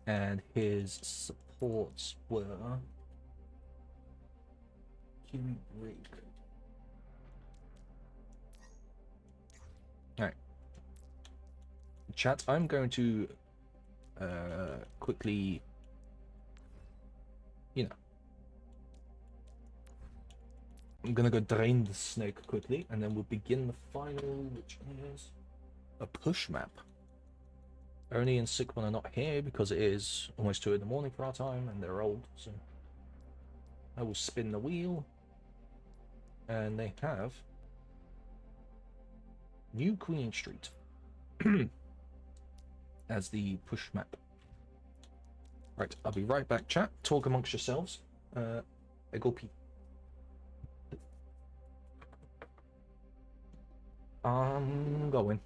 and his supports were Kiwi Break. Alright. Chat, I'm going to quickly, I'm gonna go drain the snake quickly, and then we'll begin the final, which is a push map. Ernie and Sick One are not here because it is almost 2 in the morning for our time, and they're old, so I will spin the wheel, and they have New Queen Street as the push map. Right, I'll be right back, chat. Talk amongst yourselves. I go pee. I'm going.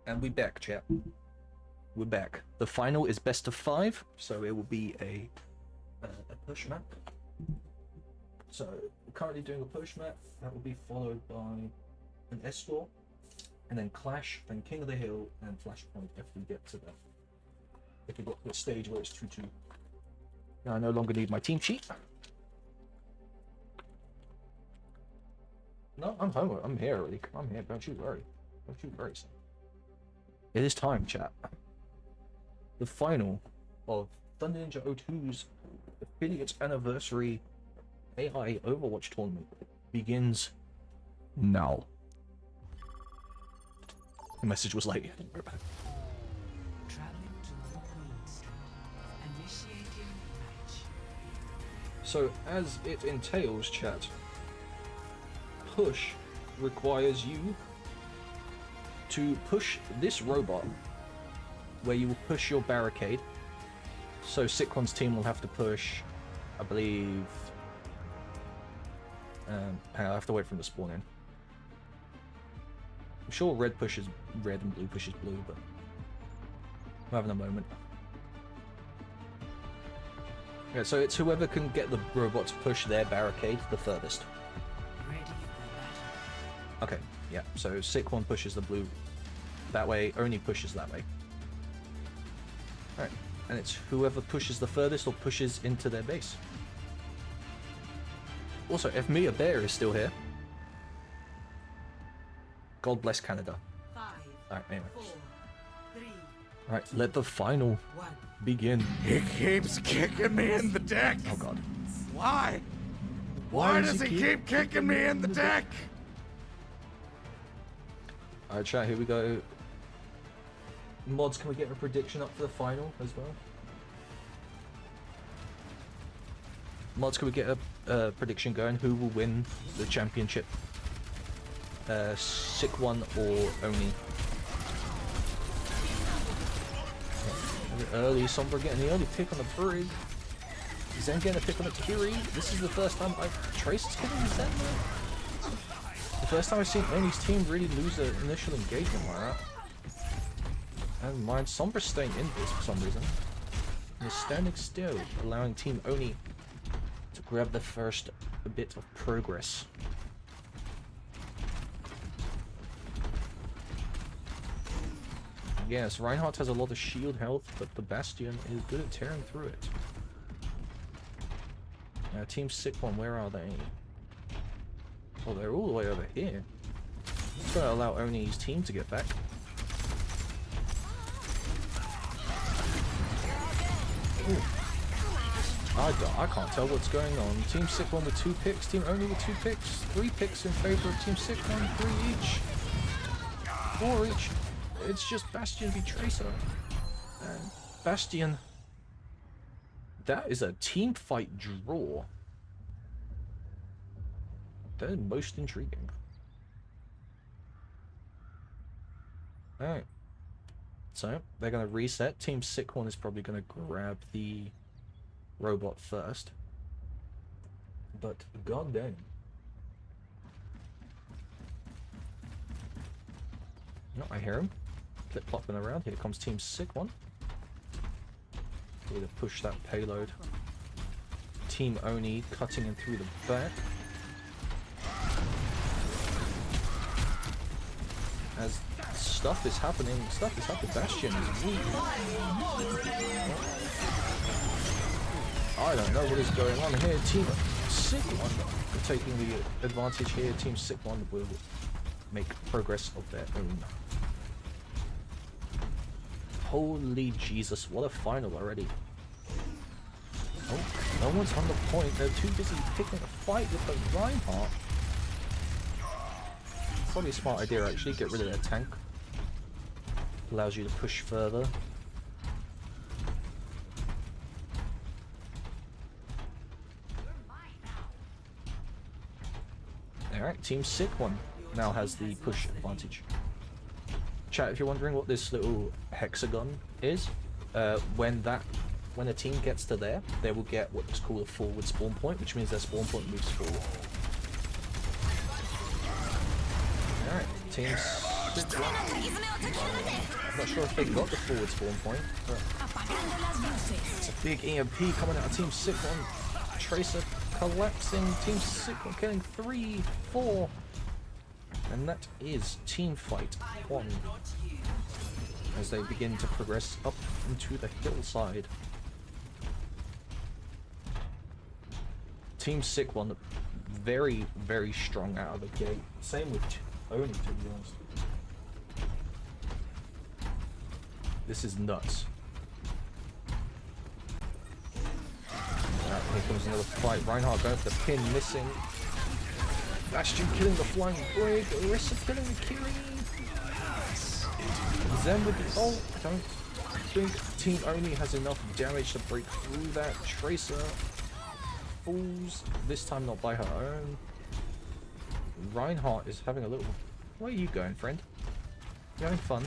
And we're back, chat. We're back. The final is best of 5, so it will be a push map. So we're currently doing a push map. That will be followed by an escort, and then Clash, then King of the Hill, and Flashpoint if we get to that. If we get to the stage where it's 2-2. Now I no longer need my team sheet. No, I'm home. I'm here already. I'm here. Don't you worry. Don't you worry, son. It is time, chat. The final of Thunder Ninja O2's affiliate anniversary AI Overwatch tournament begins now. The message was late. Traveling to New Queen Street. Initiating match. So, as it entails, chat, push requires you to push this robot, where you will push your barricade. So Sitquan's team will have to push, I believe, I'll have to wait for him to spawn in. I'm sure red pushes red and blue pushes blue, but I'm having a moment. Yeah, so it's whoever can get the robot to push their barricade the furthest. Ready for battle. Okay, yeah, so Sick One pushes the blue that way, Oni pushes that way. Alright, and it's whoever pushes the furthest or pushes into their base. Also, if Mia Bear is still here, God bless Canada. 5, Alright, anyway. 4, 3, Alright, let the final 1. begin. He keeps kicking me in the dick. Oh god. Why? Why does he keep kicking me in the dick? Alright, chat, here we go. Mods, can we get a prediction up for the final as well? Mods, can we get a prediction going? Who will win the championship? Sick One or Oni? Early Sombra getting the early pick on the Brig. Zen getting a pick on the Kiri. This is the first time Trace is killing Zen. The first time I've seen Oni's team really lose their initial engagement like that. And mind, Sombra's staying in this for some reason. He's standing still, allowing Team Oni to grab the first bit of progress. Yes, Reinhardt has a lot of shield health, but the Bastion is good at tearing through it. Team Sick One, where are they? Oh, they're all the way over here. It's gonna allow Oni's team to get back. Ooh. I can't tell what's going on. Team Sick One with 2 picks, Team Oni with 2 picks, 3 picks in favor of Team Sick One, 3 each, 4 each. It's just Bastion v Tracer. And Bastion, that is a team fight draw. That is most intriguing. Alright. So, they're going to reset. Team Sick One is probably going to grab the robot first. But, goddamn. No, I hear him. Flip-flopping around. Here comes Team Sick One. Way to push that payload. Team Oni cutting in through the back. As stuff is happening, Bastion is weak. I don't know what is going on here. Team Sick One taking the advantage here. Team Sick One will make progress of their own. Holy Jesus, what a final already. Oh, no one's on the point. They're too busy picking a fight with the Reinhardt. Probably a smart idea actually, get rid of their tank. Allows you to push further. Alright, Team Sick One now has the push advantage. Chat, if you're wondering what this little hexagon is, when a team gets to there, they will get what's called a forward spawn point, which means their spawn point moves forward. Alright, Team Sick One. I'm not sure if they got the forward spawn point, but it's a big EMP coming out of Team Sick One. Tracer collapsing, Team Sick One killing 3, 4. And that is Team Fight 1 as they begin to progress up into the hillside. Team Sick One, very, very strong out of the gate. Same with Oni, to be honest. This is nuts. Here comes another fight. Reinhardt going for the pin, missing. Bastion killing the flying brig. Orisa killing the Kiri. Zen with the ult. I don't think Team Oni has enough damage to break through that. Tracer falls. This time not by her own. Reinhardt is having a little... Where are you going, friend? You having fun?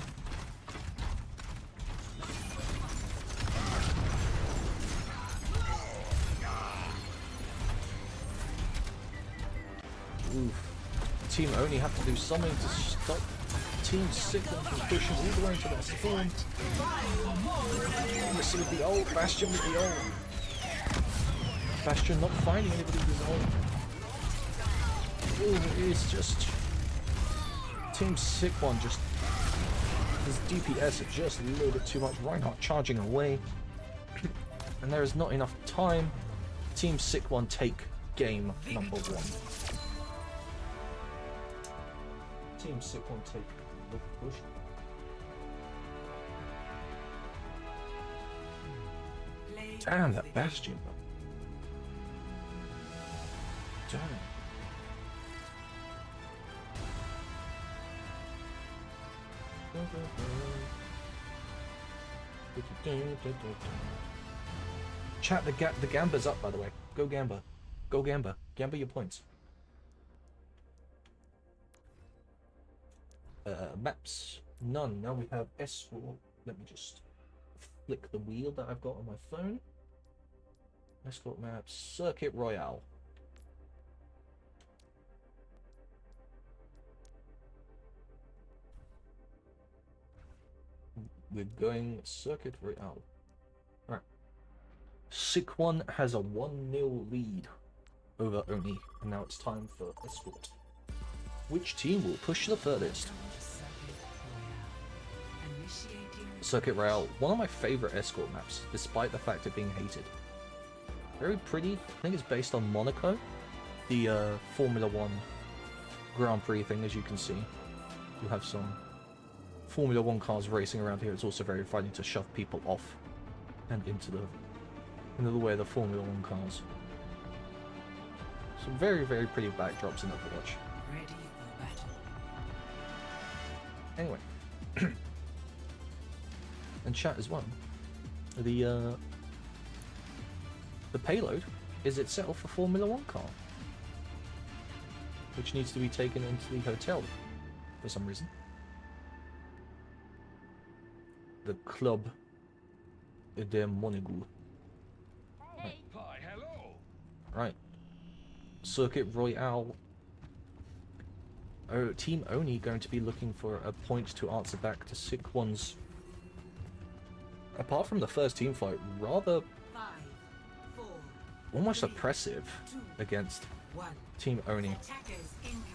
Oof. Team Oni have to do something to stop Team Sick One from pushing all the way into that spawn. Orisa with the ult, Bastion with the ult. Bastion not finding anybody with his ult. Oh, it is just... Team Sick One just... His DPS is just a little bit too much. Reinhardt charging away. And there is not enough time. Team Sick One take game number 1. Team Sick One take the push. Damn, that Bastion. Damn. Chat, the Gamba's up, by the way. Go Gamba. Go Gamba. Gamba your points. Maps. None. Now we have escort. Let me just flick the wheel that I've got on my phone. Escort maps. Circuit Royale. we're going Circuit Royale. Alright. Sick One has a 1-0 lead over Oni, and now it's time for Escort. Which team will push the furthest? Circuit Royale, one of my favorite Escort maps, despite the fact of being hated. Very pretty. I think it's based on Monaco, the Formula 1 Grand Prix thing, as you can see. You have some Formula 1 cars racing around here. It's also very funny to shove people off and into the way of the Formula 1 cars. Some very, very pretty backdrops in Overwatch. Ready for battle. Anyway. And chat as well. The payload is itself a Formula 1 car, which needs to be taken into the hotel for some reason. The Club de Monégu. Right. Hi, hello. Right. Circuit Royale. Oh, Team Oni going to be looking for a point to answer back to Sick One's. Apart from the first team fight, rather 5, 4, almost oppressive against 1. Team Oni. Attackers incoming.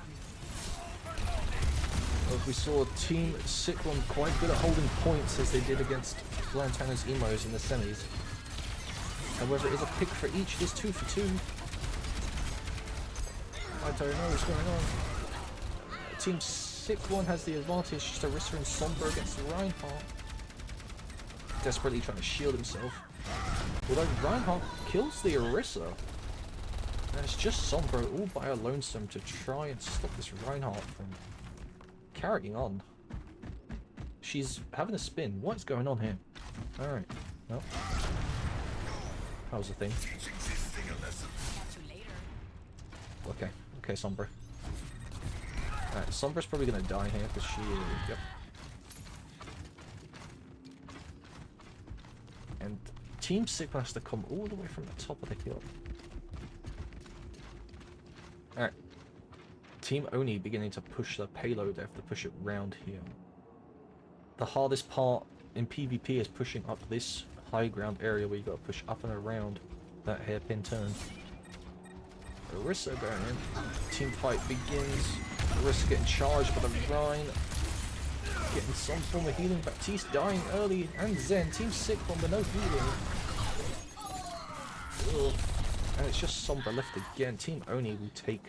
Well, we saw Team Sick One quite good at holding points as they did against Lantana's Emos in the semis. However, it is a pick for each. It is 2 for 2. I don't know what's going on. Team Sick One has the advantage, just Orisa and Sombra against Reinhardt. Desperately trying to shield himself. Although Reinhardt kills the Orisa. And it's just Sombra all by her lonesome to try and stop this Reinhardt from carrying on. She's having a spin. What's going on here? Alright. Well. That was the thing. Okay. Okay, Sombra. Alright, Sombra's probably gonna die here because she is... Yep. And Team Sick has to come all the way from the top of the hill. Alright. Team Oni beginning to push the payload. They have to push it round here. The hardest part in PvP is pushing up this high ground area where you gotta push up and around that hairpin turn. Orisa going in. Team fight begins. Orisa getting charged by the Rhine. Getting some form of healing. Baptiste dying early. And Zen. Team Sick One with no healing. Ugh. And it's just Sombra left again. Team Oni will take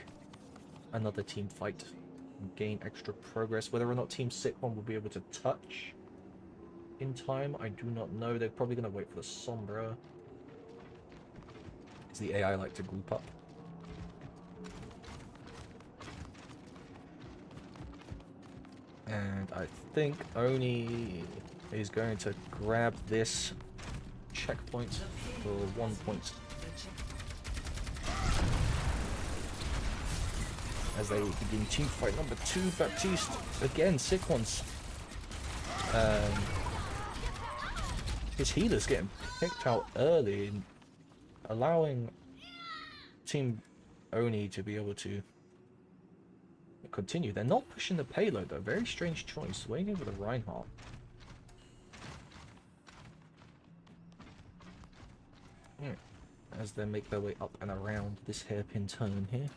another team fight and gain extra progress. Whether or not Team Sick One will be able to touch in time, I do not know. They're probably going to wait for the Sombra. Because the AI like to group up. And I think Oni is going to grab this checkpoint for 1 point. As they begin team fight number 2, Baptiste again, Sick Ones. His healer's getting picked out early, allowing Team Oni to be able to continue. They're not pushing the payload though. Very strange choice. Waiting for the Reinhardt. As they make their way up and around this hairpin turn here.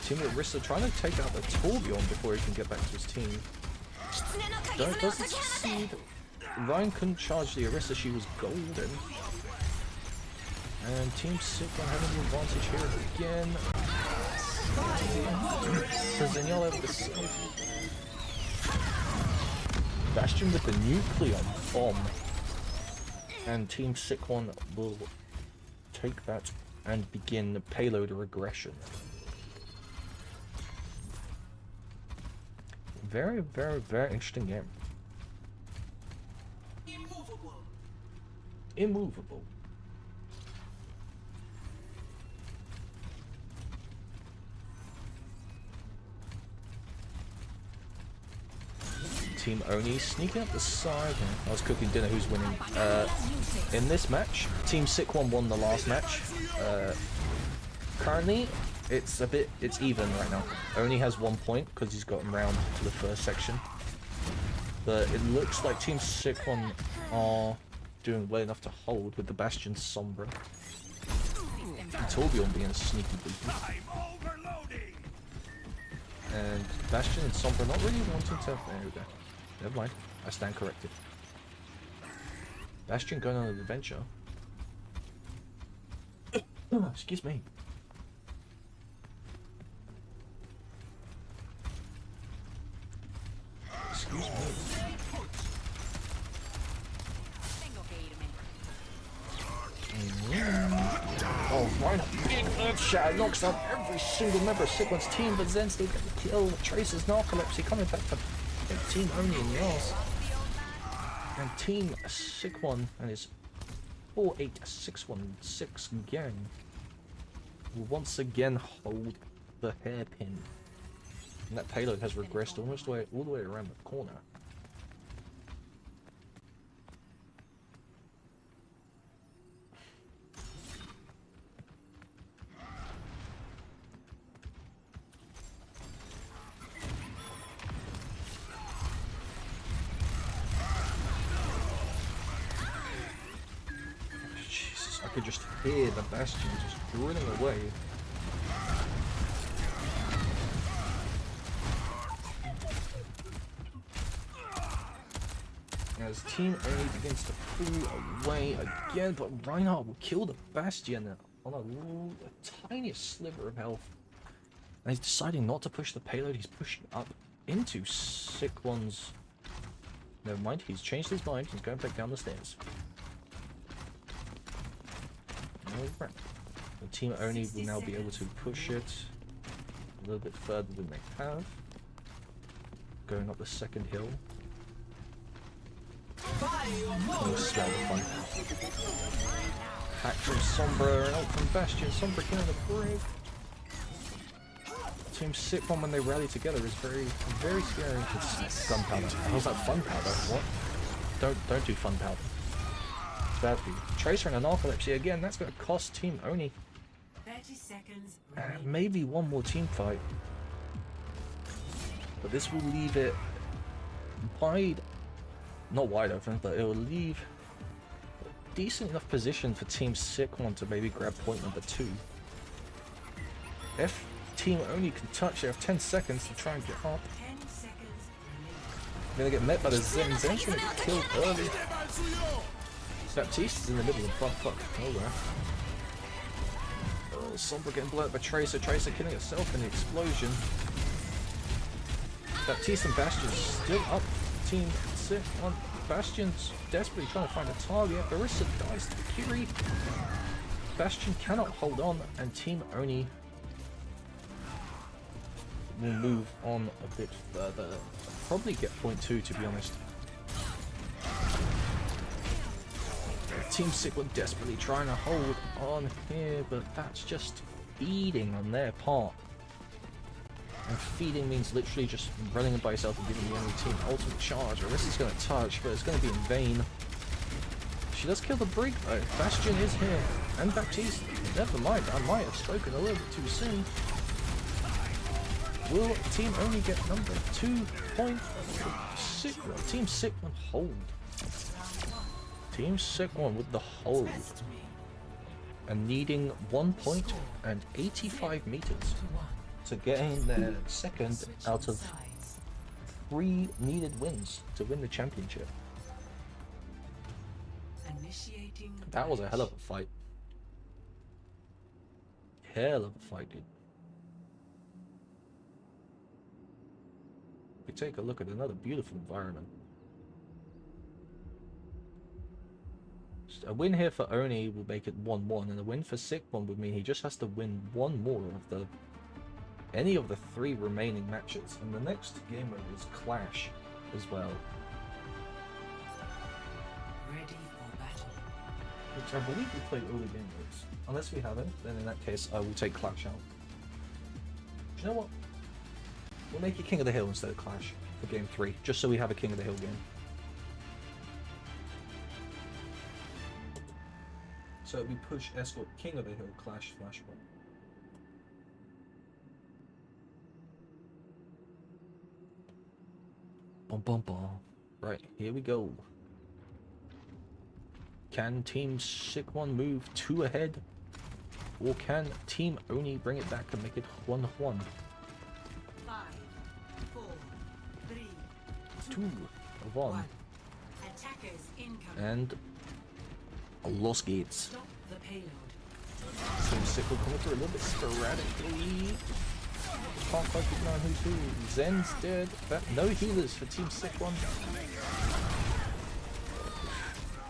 Team Orisa trying to take out the Torbjorn before he can get back to his team. Doesn't succeed. Ryan couldn't charge the Orisa. She was golden. And Team Sick One having the advantage here again. Zenyatta with the save. Bastion with the Nucleon bomb. And Team Sick One will take that and begin the payload regression. Very, very, very interesting game. Immovable. Team Oni sneaking up the side. I was cooking dinner. Who's winning? In this match, Team Sick One won the last match. Currently, It's even right now. Only has 1 point because he's gotten round to the first section. But it looks like Team Sick One are doing well enough to hold with the Bastion Sombra. And Torbjorn being a sneaky beaky. And Bastion and Sombra not really wanting to... There we go. Never mind. I stand corrected. Bastion going on an adventure. Excuse me. Excuse me. Oh, right, a big earth shatter knocks down every single member of Sick One's team, but then still get the kill. Tracer's narcolepsy coming back for Team Only in the arse. And Team Sick One and his 48616 gang will once again hold the hairpin. And that payload has regressed almost all the way around the corner. Jesus, I could just hear the Bastion just drilling away. As Team A begins to pull away again, but Reinhardt will kill the Bastion on a tiniest sliver of health. And he's deciding not to push the payload, he's pushing up into Sick One's... Never mind, he's changed his mind, he's going back down the stairs. Alright. The Team Oni will now be able to push it a little bit further than they have. Going up the second hill. Oh, smell the fun. Hack from Sombra, out from Bastion. Sombra killing the break. Team Sick One when they rally together is very scary. It's gunpowder. How's that fun powder? What? Don't do fun powder. It's bad for you. Tracer and a narcolepsy again. That's going to cost Team Oni 30 seconds. maybe one more team fight. But this will leave it wide. Not wide open, but it will leave a decent enough position for Team Sick One to maybe grab point number 2. If Team Only can touch, they have 10 seconds to try and get up. 10 seconds. They're gonna get met by the Zen. Zen's gonna get killed early. Baptiste is in the middle of fuck. Oh wow. Oh, Sombra getting blown up by Tracer. Tracer killing herself in the explosion. Baptiste and Bastion still up. Team Sick One. Bastion's desperately trying to find a target. Barissa dies to Kiri. Bastion cannot hold on, and Team Oni will move on a bit further. Probably get point 2, to be honest. Team Sick One desperately trying to hold on here, but that's just feeding on their part. And feeding means literally just running by yourself and giving the enemy team ultimate charge. Arissa's going to touch, but it's going to be in vain. She does kill the Brig though. Bastion is here. And Baptiste. Never mind, I might have spoken a little bit too soon. Will Team Only get number 2 point? Team Sick One hold. Team Sick One with the hold. And needing 1 point and 85 meters to gain their second out of 3 needed wins to win the championship. Initiating. That was a hell of a fight. Hell of a fight, dude. We take a look at another beautiful environment. A win here for Oni will make it 1-1, and a win for Sick One would mean he just has to win one more of any of the 3 remaining matches. And the next game mode is Clash as well, Ready for battle. which I believe we played all the game modes. Unless we haven't, then in that case I will take Clash out. Do you know what? We'll make it King of the Hill instead of Clash for game 3, just so we have a King of the Hill game. So we push Escort King of the Hill Clash Flashpoint. Bum, bum, bum. Right, here we go. Can Team Sick One move 2 ahead? Or can Team Oni bring it back and make it 1-1? 5, 4, 3, 2 1. Attackers incoming. And Los Gates. Stop the payload. Team Sick will come through a little bit sporadically. Can't quite keep an eye on who's who. Zen's dead. No healers for Team Sick One.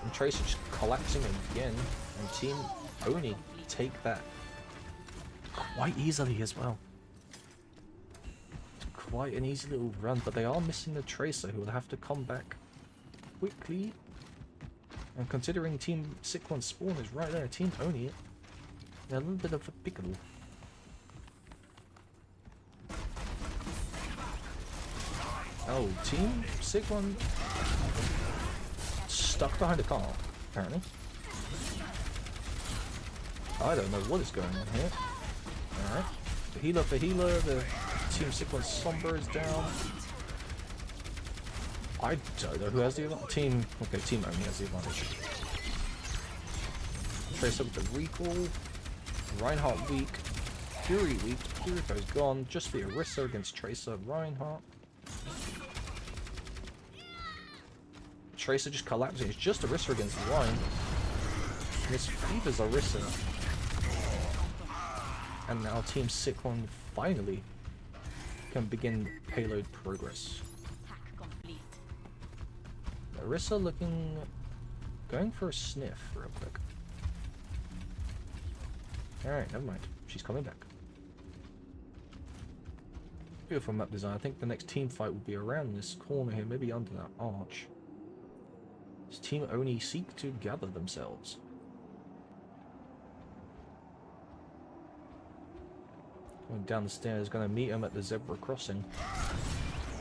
And Tracer just collapsing again. And Team Oni take that quite easily as well. It's quite an easy little run, but they are missing the Tracer, who will have to come back quickly. And considering Team Sick One's spawn is right there, Team Oni, they're a little bit of a pickle. Oh, Team Sick One stuck behind a car, apparently. I don't know what is going on here. Alright. The healer for healer, the Team Sick One Sombra is down. I don't know who has the advantage. Team Oni has the advantage. Trace up with the recall. Reinhardt weak. Fury weak. Kiriko's gone. Just the Orisa against Tracer. Reinhardt. Tracer just collapsing. It's just Orisa against Ryan. This Fever's Orisa. And now Team Sick One finally can begin payload progress. Orisa going for a sniff real quick. Alright, never mind. She's coming back. Beautiful map design. I think the next team fight will be around this corner here, maybe under that arch. Does Team Oni seek to gather themselves? Going down the stairs, going to meet him at the zebra crossing.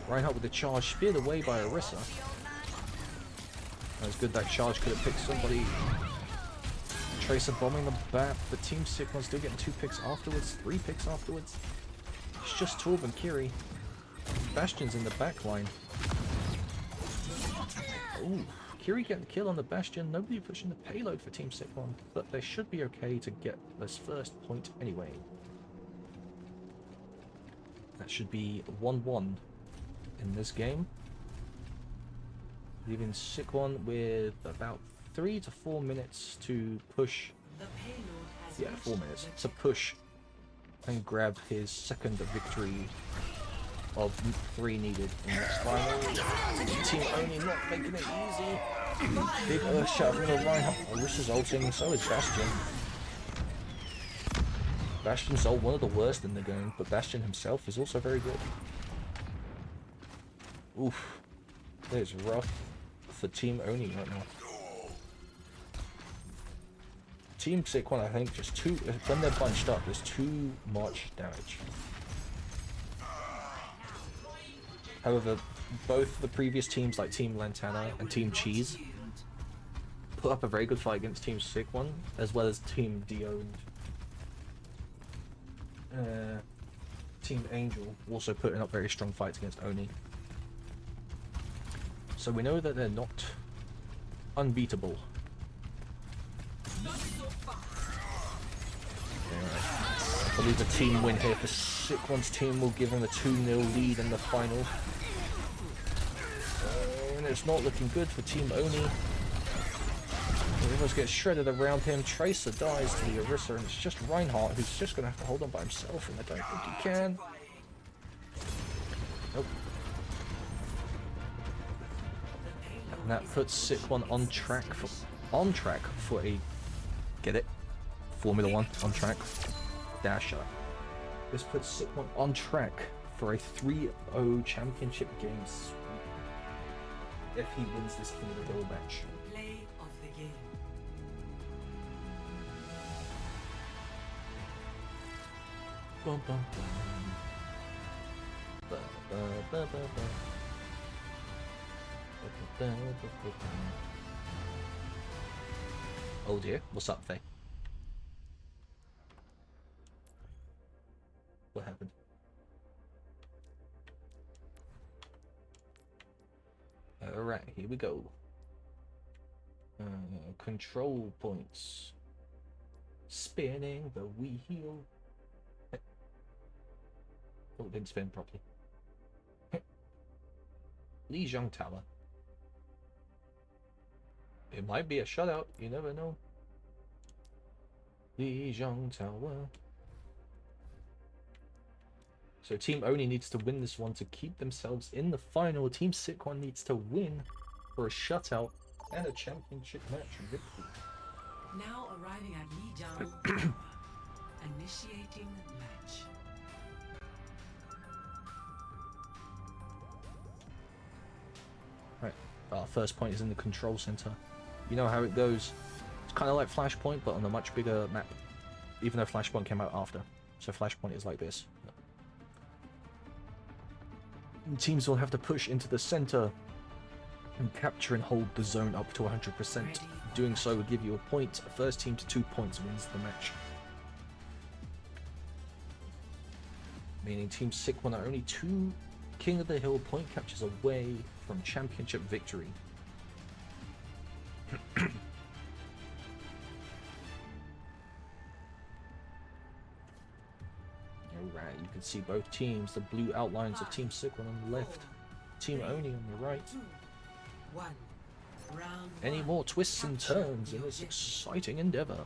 Reinhardt with the charge, speared away by Orisa. That was good, that charge could have picked somebody. Tracer bombing the back, but Team Sick One still getting 2 picks afterwards, 3 picks afterwards. It's just Torb and Kiri. Bastion's in the back line. Ooh, Kiri getting the kill on the Bastion. Nobody pushing the payload for Team Sick One, but they should be okay to get this first point anyway. That should be 1-1 in this game. Leaving Sick One with about 3 to 4 minutes to push. The payload has 4 minutes to push and grab his second victory of 3 needed in this final. Team Oni not making it easy. Big Earth shot from the Reinhardt. Orisa's ulting, so is Bastion. Bastion's ult one of the worst in the game, but Bastion himself is also very good. Oof. That is rough for Team Oni right now. Team Sick One, I think, just when they're bunched up, there's too much damage. However, both the previous teams, like Team Lantana and Team Cheese, put up a very good fight against Team Sick One, as well as Team Dio and Team Angel, also putting up very strong fights against Oni. So we know that they're not unbeatable. I believe a team win here for Sick One's team will give them a 2-0 lead in the final. And it's not looking good for Team Oni. He almost gets shredded around him. Tracer dies to the Orisa, and it's just Reinhardt who's just going to have to hold on by himself, and I don't think he can. Nope. And that puts Sick One on track for a, get it? Formula 1 on track. Dasher. This puts Sick One on track for a 3-0 championship game sweep if he wins this Formula match. play of the game. Bum, bum, bum. Ba, ba, ba, ba, ba. Ba, ba, ba, ba, ba, ba. Oh dear, what's up, Faye? What happened? go. Control points. Spinning the wheel. Oh, it didn't spin properly. Lijiang Tower. It might be a shutout, you never know. Lijiang Tower. So Team Oni needs to win this one to keep themselves in the final. Team Sikwon needs to win for a shutout and a championship match victory. Now arriving at Lijiang Tower. Initiating match. Right, our first point is in the control center. You know how it goes. It's kind of like Flashpoint, but on a much bigger map. Even though Flashpoint came out after. So Flashpoint is like this. Teams will have to push into the center and capture and hold the zone up to 100%. Doing so will give you a point. First team to 2 points wins the match. Meaning Team Sikwon are only 2 King of the Hill point captures away from championship victory. Alright, you can see both teams, the blue outlines of Team Sikwon on the left, Team Oni on the right. 2, 1. Round Any 1. more twists and turns in this exciting endeavor?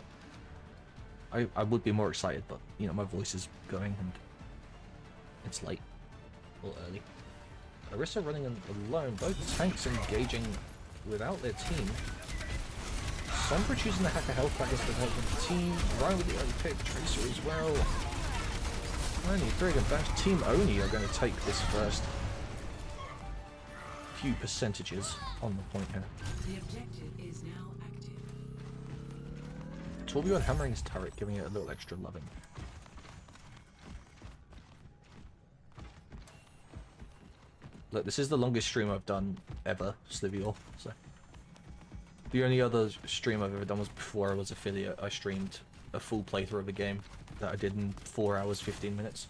I would be more excited, but you know, my voice is going and it's late. A little early. Orisa running alone, both tanks engaging without their team. Sombra choosing the hacker health pack instead of helping the team. Ryan with the early pick, Tracer as well. Only Brig and Bash. Team Oni are going to take this first few percentages on the point here. The objective is now active. Torbjorn hammering his turret, giving it a little extra loving. Look, this is the longest stream I've done ever, Slivior. So the only other stream I've ever done was before I was affiliate. I streamed a full playthrough of the game that I did in 4 hours 15 minutes.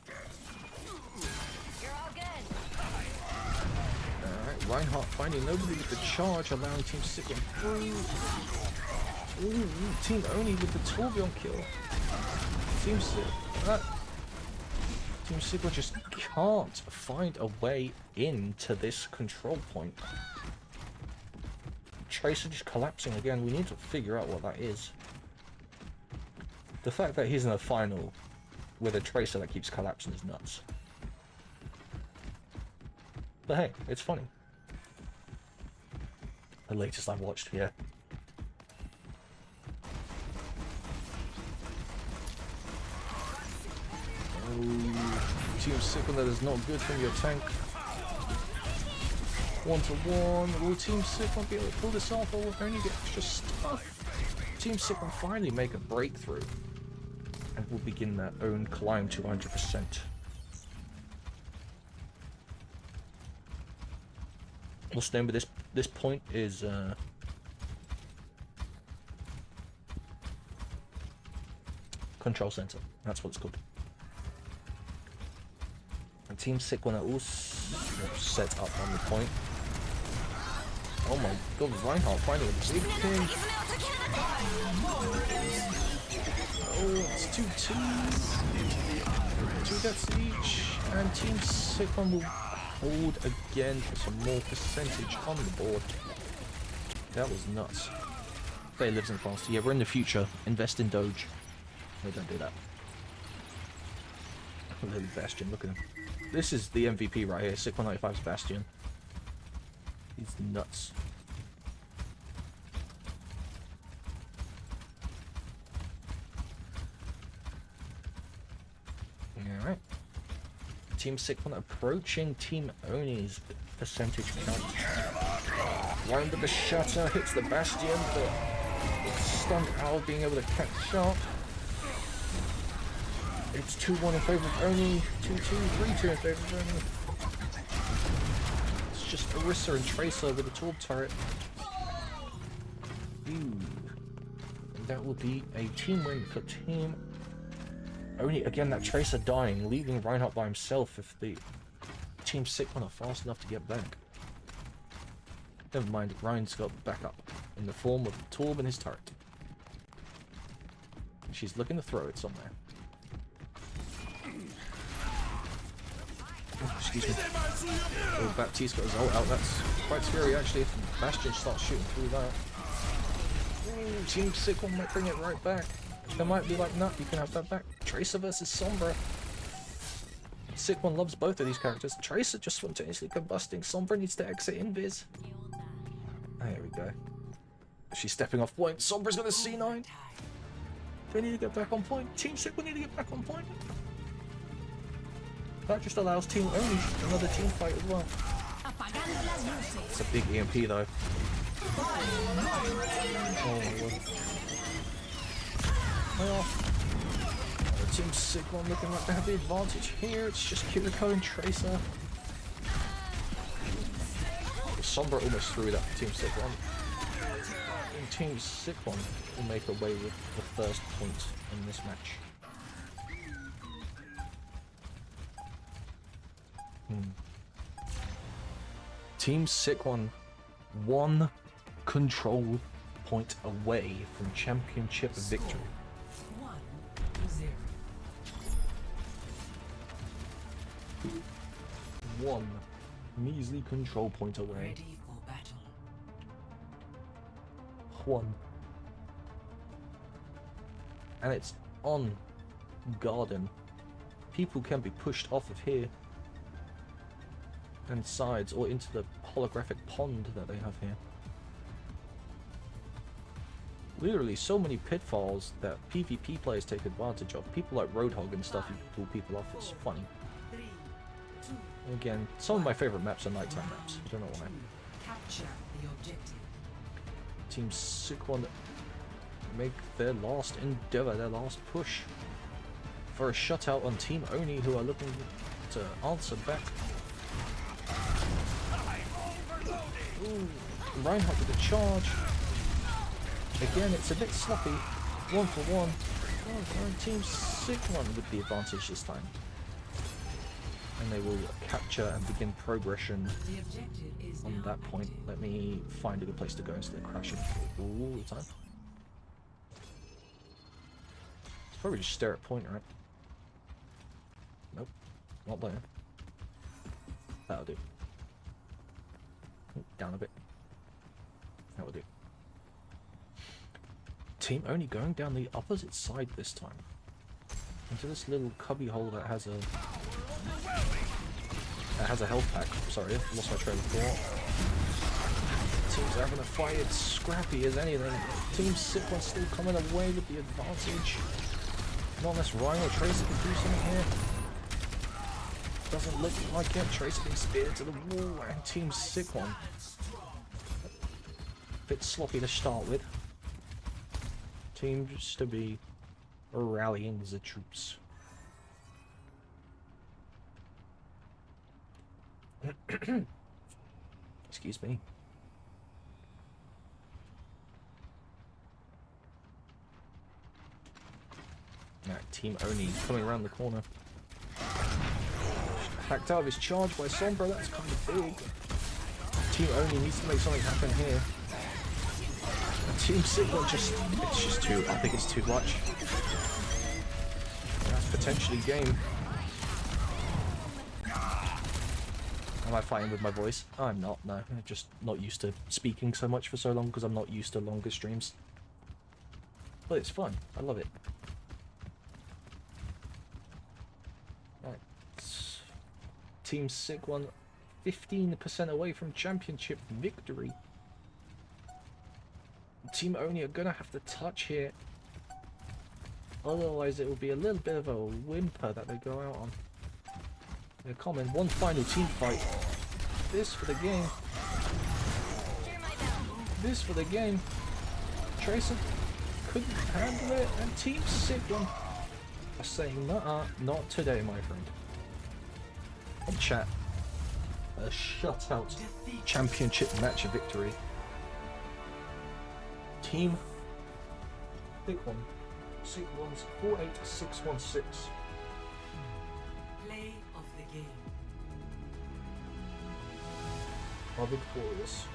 Alright, Reinhardt finding nobody with the charge, allowing Team Sikwon through. Ooh, Team Oni with the Torbjorn kill. Team Sikwon just can't find a way into this control point. Tracer just collapsing again. We need to figure out what that is. The fact that he's in the final with a Tracer that keeps collapsing is nuts. But hey, it's funny. The latest I've watched, yeah. Team Sikwon, that is not good from your tank. 1-to-1. Will Team Sikwon be able to pull this off, or will only get extra stuff? Team Sikwon finally make a breakthrough and will begin their own climb to 100%. Let's remember this point is control center. That's what it's called. And Team Sikwon are all set up on the point. Oh my god, Reinhardt finding a big pin. Oh, it's 2-2. 2 deaths each. And Team Sikwon will hold again for some more percentage on the board. That was nuts. Faye lives in France. Yeah, we're in the future. Invest in Doge. No, don't do that. Little Bastion, look at him. This is the MVP right here, Sikwon95's Bastion. He's nuts. Alright. Team Sikwon approaching Team Oni's percentage count. Round with the shutter, hits the Bastion, but it's stunned out, being able to catch sharp. It's 2-1 in favor of Oni, 2-2, 3-2 in favor of Oni. It's just Orisa and Tracer with a Torb turret. Ooh. And that will be a team win for Team Oni. Again, that Tracer dying, leaving Reinhardt by himself if the Team Sikwon are fast enough to get back. Never mind, Ryan's got backup in the form of Torb and his turret. She's looking to throw it somewhere. Oh, excuse me. Oh, Baptiste got his ult out. That's quite scary actually if Bastion starts shooting through that. Ooh, Team Sick One might bring it right back. They might be like, nah, you can have that back. Tracer versus Sombra. Sick One loves both of these characters. Tracer just spontaneously combusting. Sombra needs to exit invis. There we go. She's stepping off point. Sombra's got a C9. They need to get back on point. Team Sick One need to get back on point. That just allows Team Only another team fight as well. It's a big EMP though. Oh my god. Well, Team Sick One looking like they have the advantage here. It's just Kiriko and Tracer. Sombra almost threw that for Team Sick One. And Team Sick One will make away with the first point in this match. Team Sick one control point away from championship victory. 1-0. One measly control point away. Ready for battle. One. And it's on Garden. People can be pushed off of here and sides or into the holographic pond that they have here. Literally so many pitfalls that PvP players take advantage of. People like Roadhog and stuff, you pull people off, it's funny. 3, 2, Again, some of my favorite maps are nighttime maps. I don't know why. capture the objective. Team Sick One make their last endeavor, their last push for a shutout on Team Oni, who are looking to answer back. Ooh, Reinhardt with a charge. Again, it's a bit sloppy. 1 for 1. Oh, Team Sick One with the advantage this time. And they will capture and begin progression The objective is on now that point. active. Let me find a good place to go instead of crashing all the time. It's probably just stare at point, right? Nope, not there. That'll do. Down a bit. That will do. Team only going down the opposite side this time. Into this little cubby hole that has a health pack. Sorry, I lost my train of thought. Team's having a fight. It's scrappy as anything. Team Sick One still coming away with the advantage. Not unless Ryan or Tracer can do something here. Doesn't look like it. Tracer being speared to the wall, and Team Sick One. Bit sloppy to start with. Seems to be rallying the troops. Excuse me. Alright, Team Oni coming around the corner. Hacked out of his charge by Sombra, that's kind of big. Team Oni needs to make something happen here. And Team Sick One it's just too, I think it's too much. That's potentially game. Am I fighting with my voice? I'm not, no. I'm just not used to speaking so much for so long because I'm not used to longer streams. But it's fun, I love it. Right. Team Sick One 15% away from championship victory. Team Oni are gonna have to touch here. Otherwise it will be a little bit of a whimper that they go out on. They're coming. One final team fight. This for the game. This for the game. Tracer couldn't handle it, and Team Sick One are saying, nah, not today, my friend. And chat. A shutout championship match victory. Team Sick One. Sick One's 48616. Play of the game. Are victorious.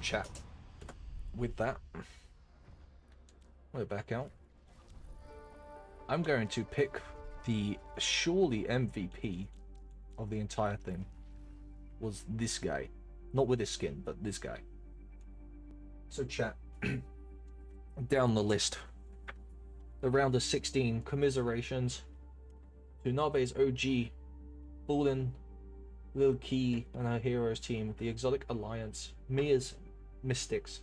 chat. With that, we're back out. I'm going to pick the surely MVP of the entire thing was this guy. Not with his skin, but this guy. So chat, down the list. The round of 16 commiserations to Nabe's OG, Ballin, Lil Key and her heroes team, the Exotic Alliance, Mia's Mystics,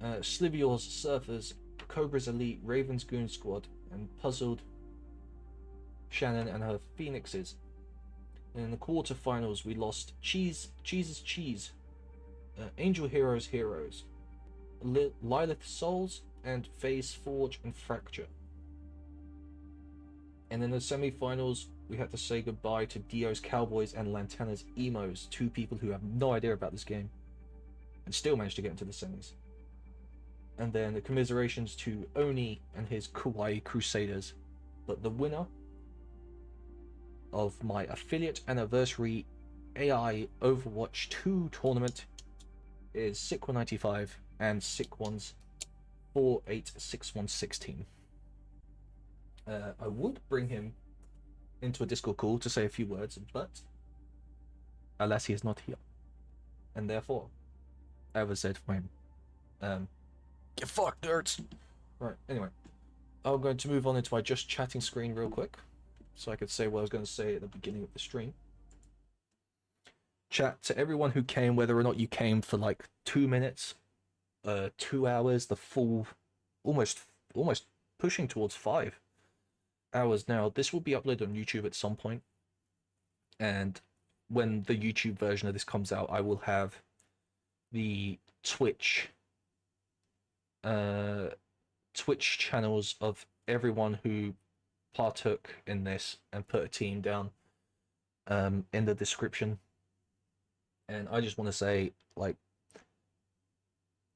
Slivior's Surfers, Cobra's Elite, Raven's Goon Squad, and Puzzled Shannon and her Phoenixes. And in the quarterfinals, we lost Cheese's Cheese, Angel Heroes Heroes, Lilith Souls, and Phase Forge and Fracture. And in the semi-finals, we had to say goodbye to Dio's Cowboys and Lantana's Emos, two people who have no idea about this game, and still managed to get into the semis. And then the commiserations to Oni and his Kawaii Crusaders. But the winner of my affiliate anniversary AI Overwatch 2 tournament is Sick195 and Sick1's 486116. I would bring him into a Discord call to say a few words, but alas, he is not here, and therefore I have said for him, get fucked, nerds. Right. Anyway, I'm going to move on into my just chatting screen real quick, so I could say what I was going to say at the beginning of the stream. Chat to everyone who came, whether or not you came for like 2 minutes, 2 hours, the full, almost pushing towards 5 hours now. This will be uploaded on YouTube at some point, and when the YouTube version of this comes out, I will have the Twitch channels of everyone who partook in this and put a team down in the description. And I just want to say, like,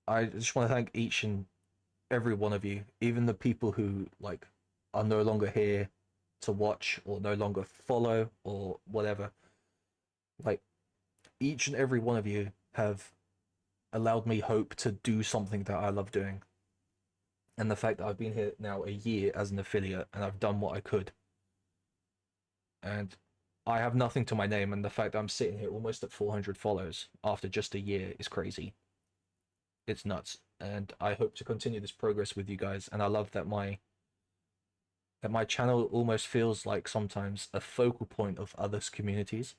I just want to thank each and every one of you, even the people who like are no longer here to watch or no longer follow or whatever. Like, each and every one of you have allowed me hope to do something that I love doing. And the fact that I've been here now a year as an affiliate and I've done what I could, and I have nothing to my name, and the fact that I'm sitting here almost at 400 follows after just a year is crazy. It's nuts, and I hope to continue this progress with you guys. And I love that my channel almost feels like sometimes a focal point of others' communities,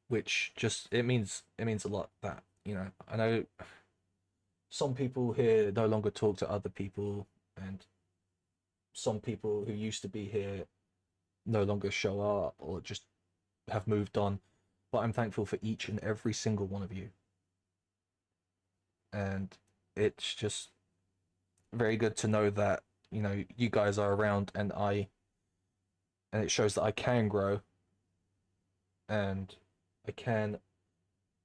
which just it means a lot. That, you know, I know some people here no longer talk to other people, and some people who used to be here no longer show up or just have moved on, but I'm thankful for each and every single one of you. And it's just very good to know that, you know, you guys are around, and it shows that I can grow, and I can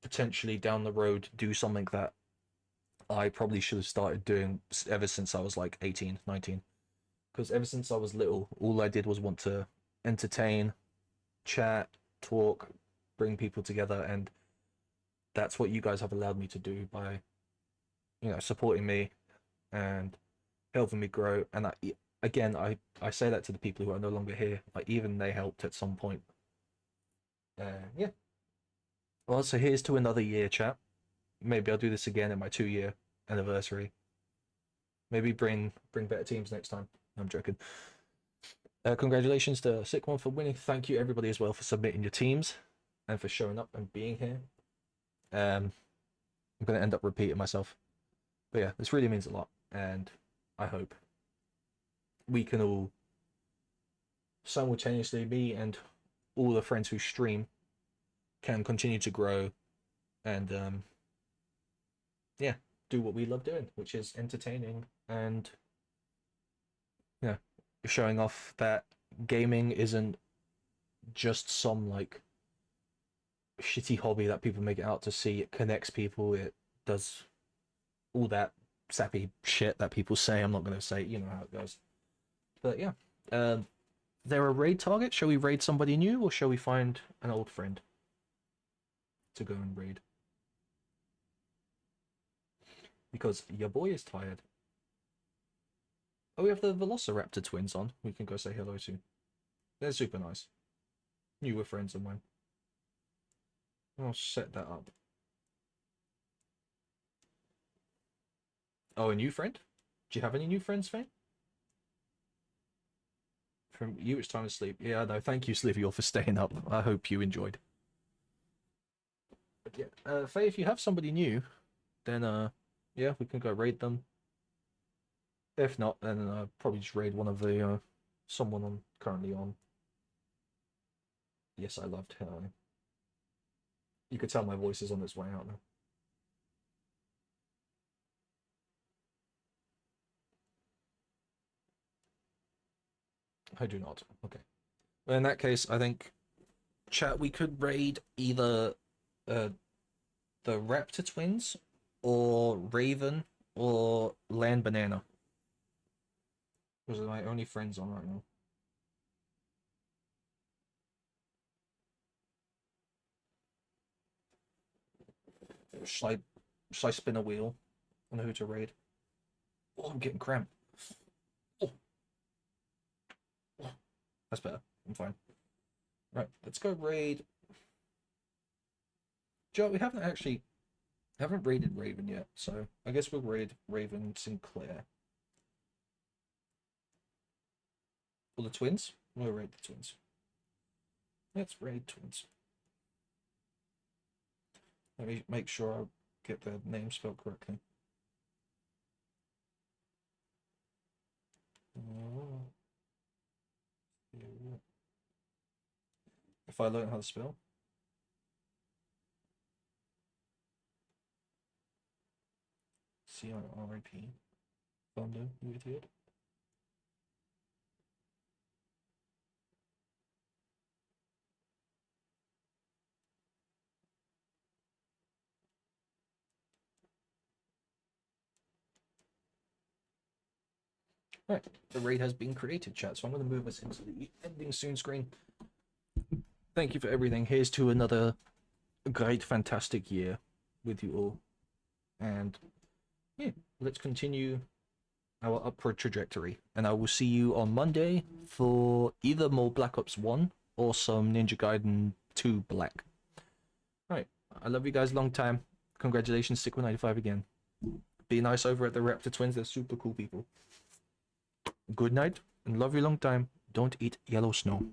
potentially down the road do something that I probably should have started doing ever since I was like 18, 19. Because ever since I was little, all I did was want to entertain, chat, talk, bring people together, and that's what you guys have allowed me to do by, you know, supporting me and helping me grow. And I say that to the people who are no longer here. Like, even they helped at some point. Yeah. Well, so here's to another year, chat. Maybe I'll do this again at my 2-year anniversary. Maybe bring better teams next time. I'm joking. Congratulations to Sick1 for winning. Thank you everybody as well for submitting your teams and for showing up and being here. I'm going to end up repeating myself. But yeah, this really means a lot, and I hope we can all simultaneously, me and all the friends who stream, can continue to grow and yeah, do what we love doing, which is entertaining and, you know, showing off that gaming isn't just some like shitty hobby that people make it out to see. It connects people, it does all that sappy shit that people say. I'm not going to say, you know how it goes. But yeah, there a raid target? Shall we raid somebody new, or shall we find an old friend? to go and raid. Because your boy is tired. Oh, we have the Velociraptor twins on. We can go say hello to. They're super nice. You were friends of mine. I'll set that up. Oh, a new friend? Do you have any new friends, Faye? From you, it's time to sleep. Yeah, no, thank you, Slivior, for staying up. I hope you enjoyed. But yeah, Faye, if you have somebody new, then yeah, we can go raid them. If not, then probably just raid one of the someone I'm currently on. Yes, I loved her. You could tell my voice is on its way out now. I do not. Okay. Well, in that case, I think, chat, we could raid either the Raptor twins or Raven or Land Banana. Those are my only friends on right now. Should I spin a wheel on who to raid? Oh, I'm getting cramped. Oh. Oh. That's better. I'm fine. Right, let's go raid. Joe, we haven't raided Raven yet, so I guess we'll raid Raven Sinclair. Or the twins? We'll raid the twins. Let's raid twins. Let me make sure I get their name spelled correctly. If I learn how to spell. C-I-R-I-P. Thunder, you idiot. Right, the raid has been created, chat, so I'm going to move us into the ending soon screen. Thank you for everything. Here's to another great, fantastic year with you all. And yeah, let's continue our upward trajectory. And I will see you on Monday for either more Black Ops 1 or some Ninja Gaiden 2 Black. Alright, I love you guys long time. Congratulations, Sickle95 again. Be nice over at the Raptor Twins, they're super cool people. Good night, and love you long time. Don't eat yellow snow.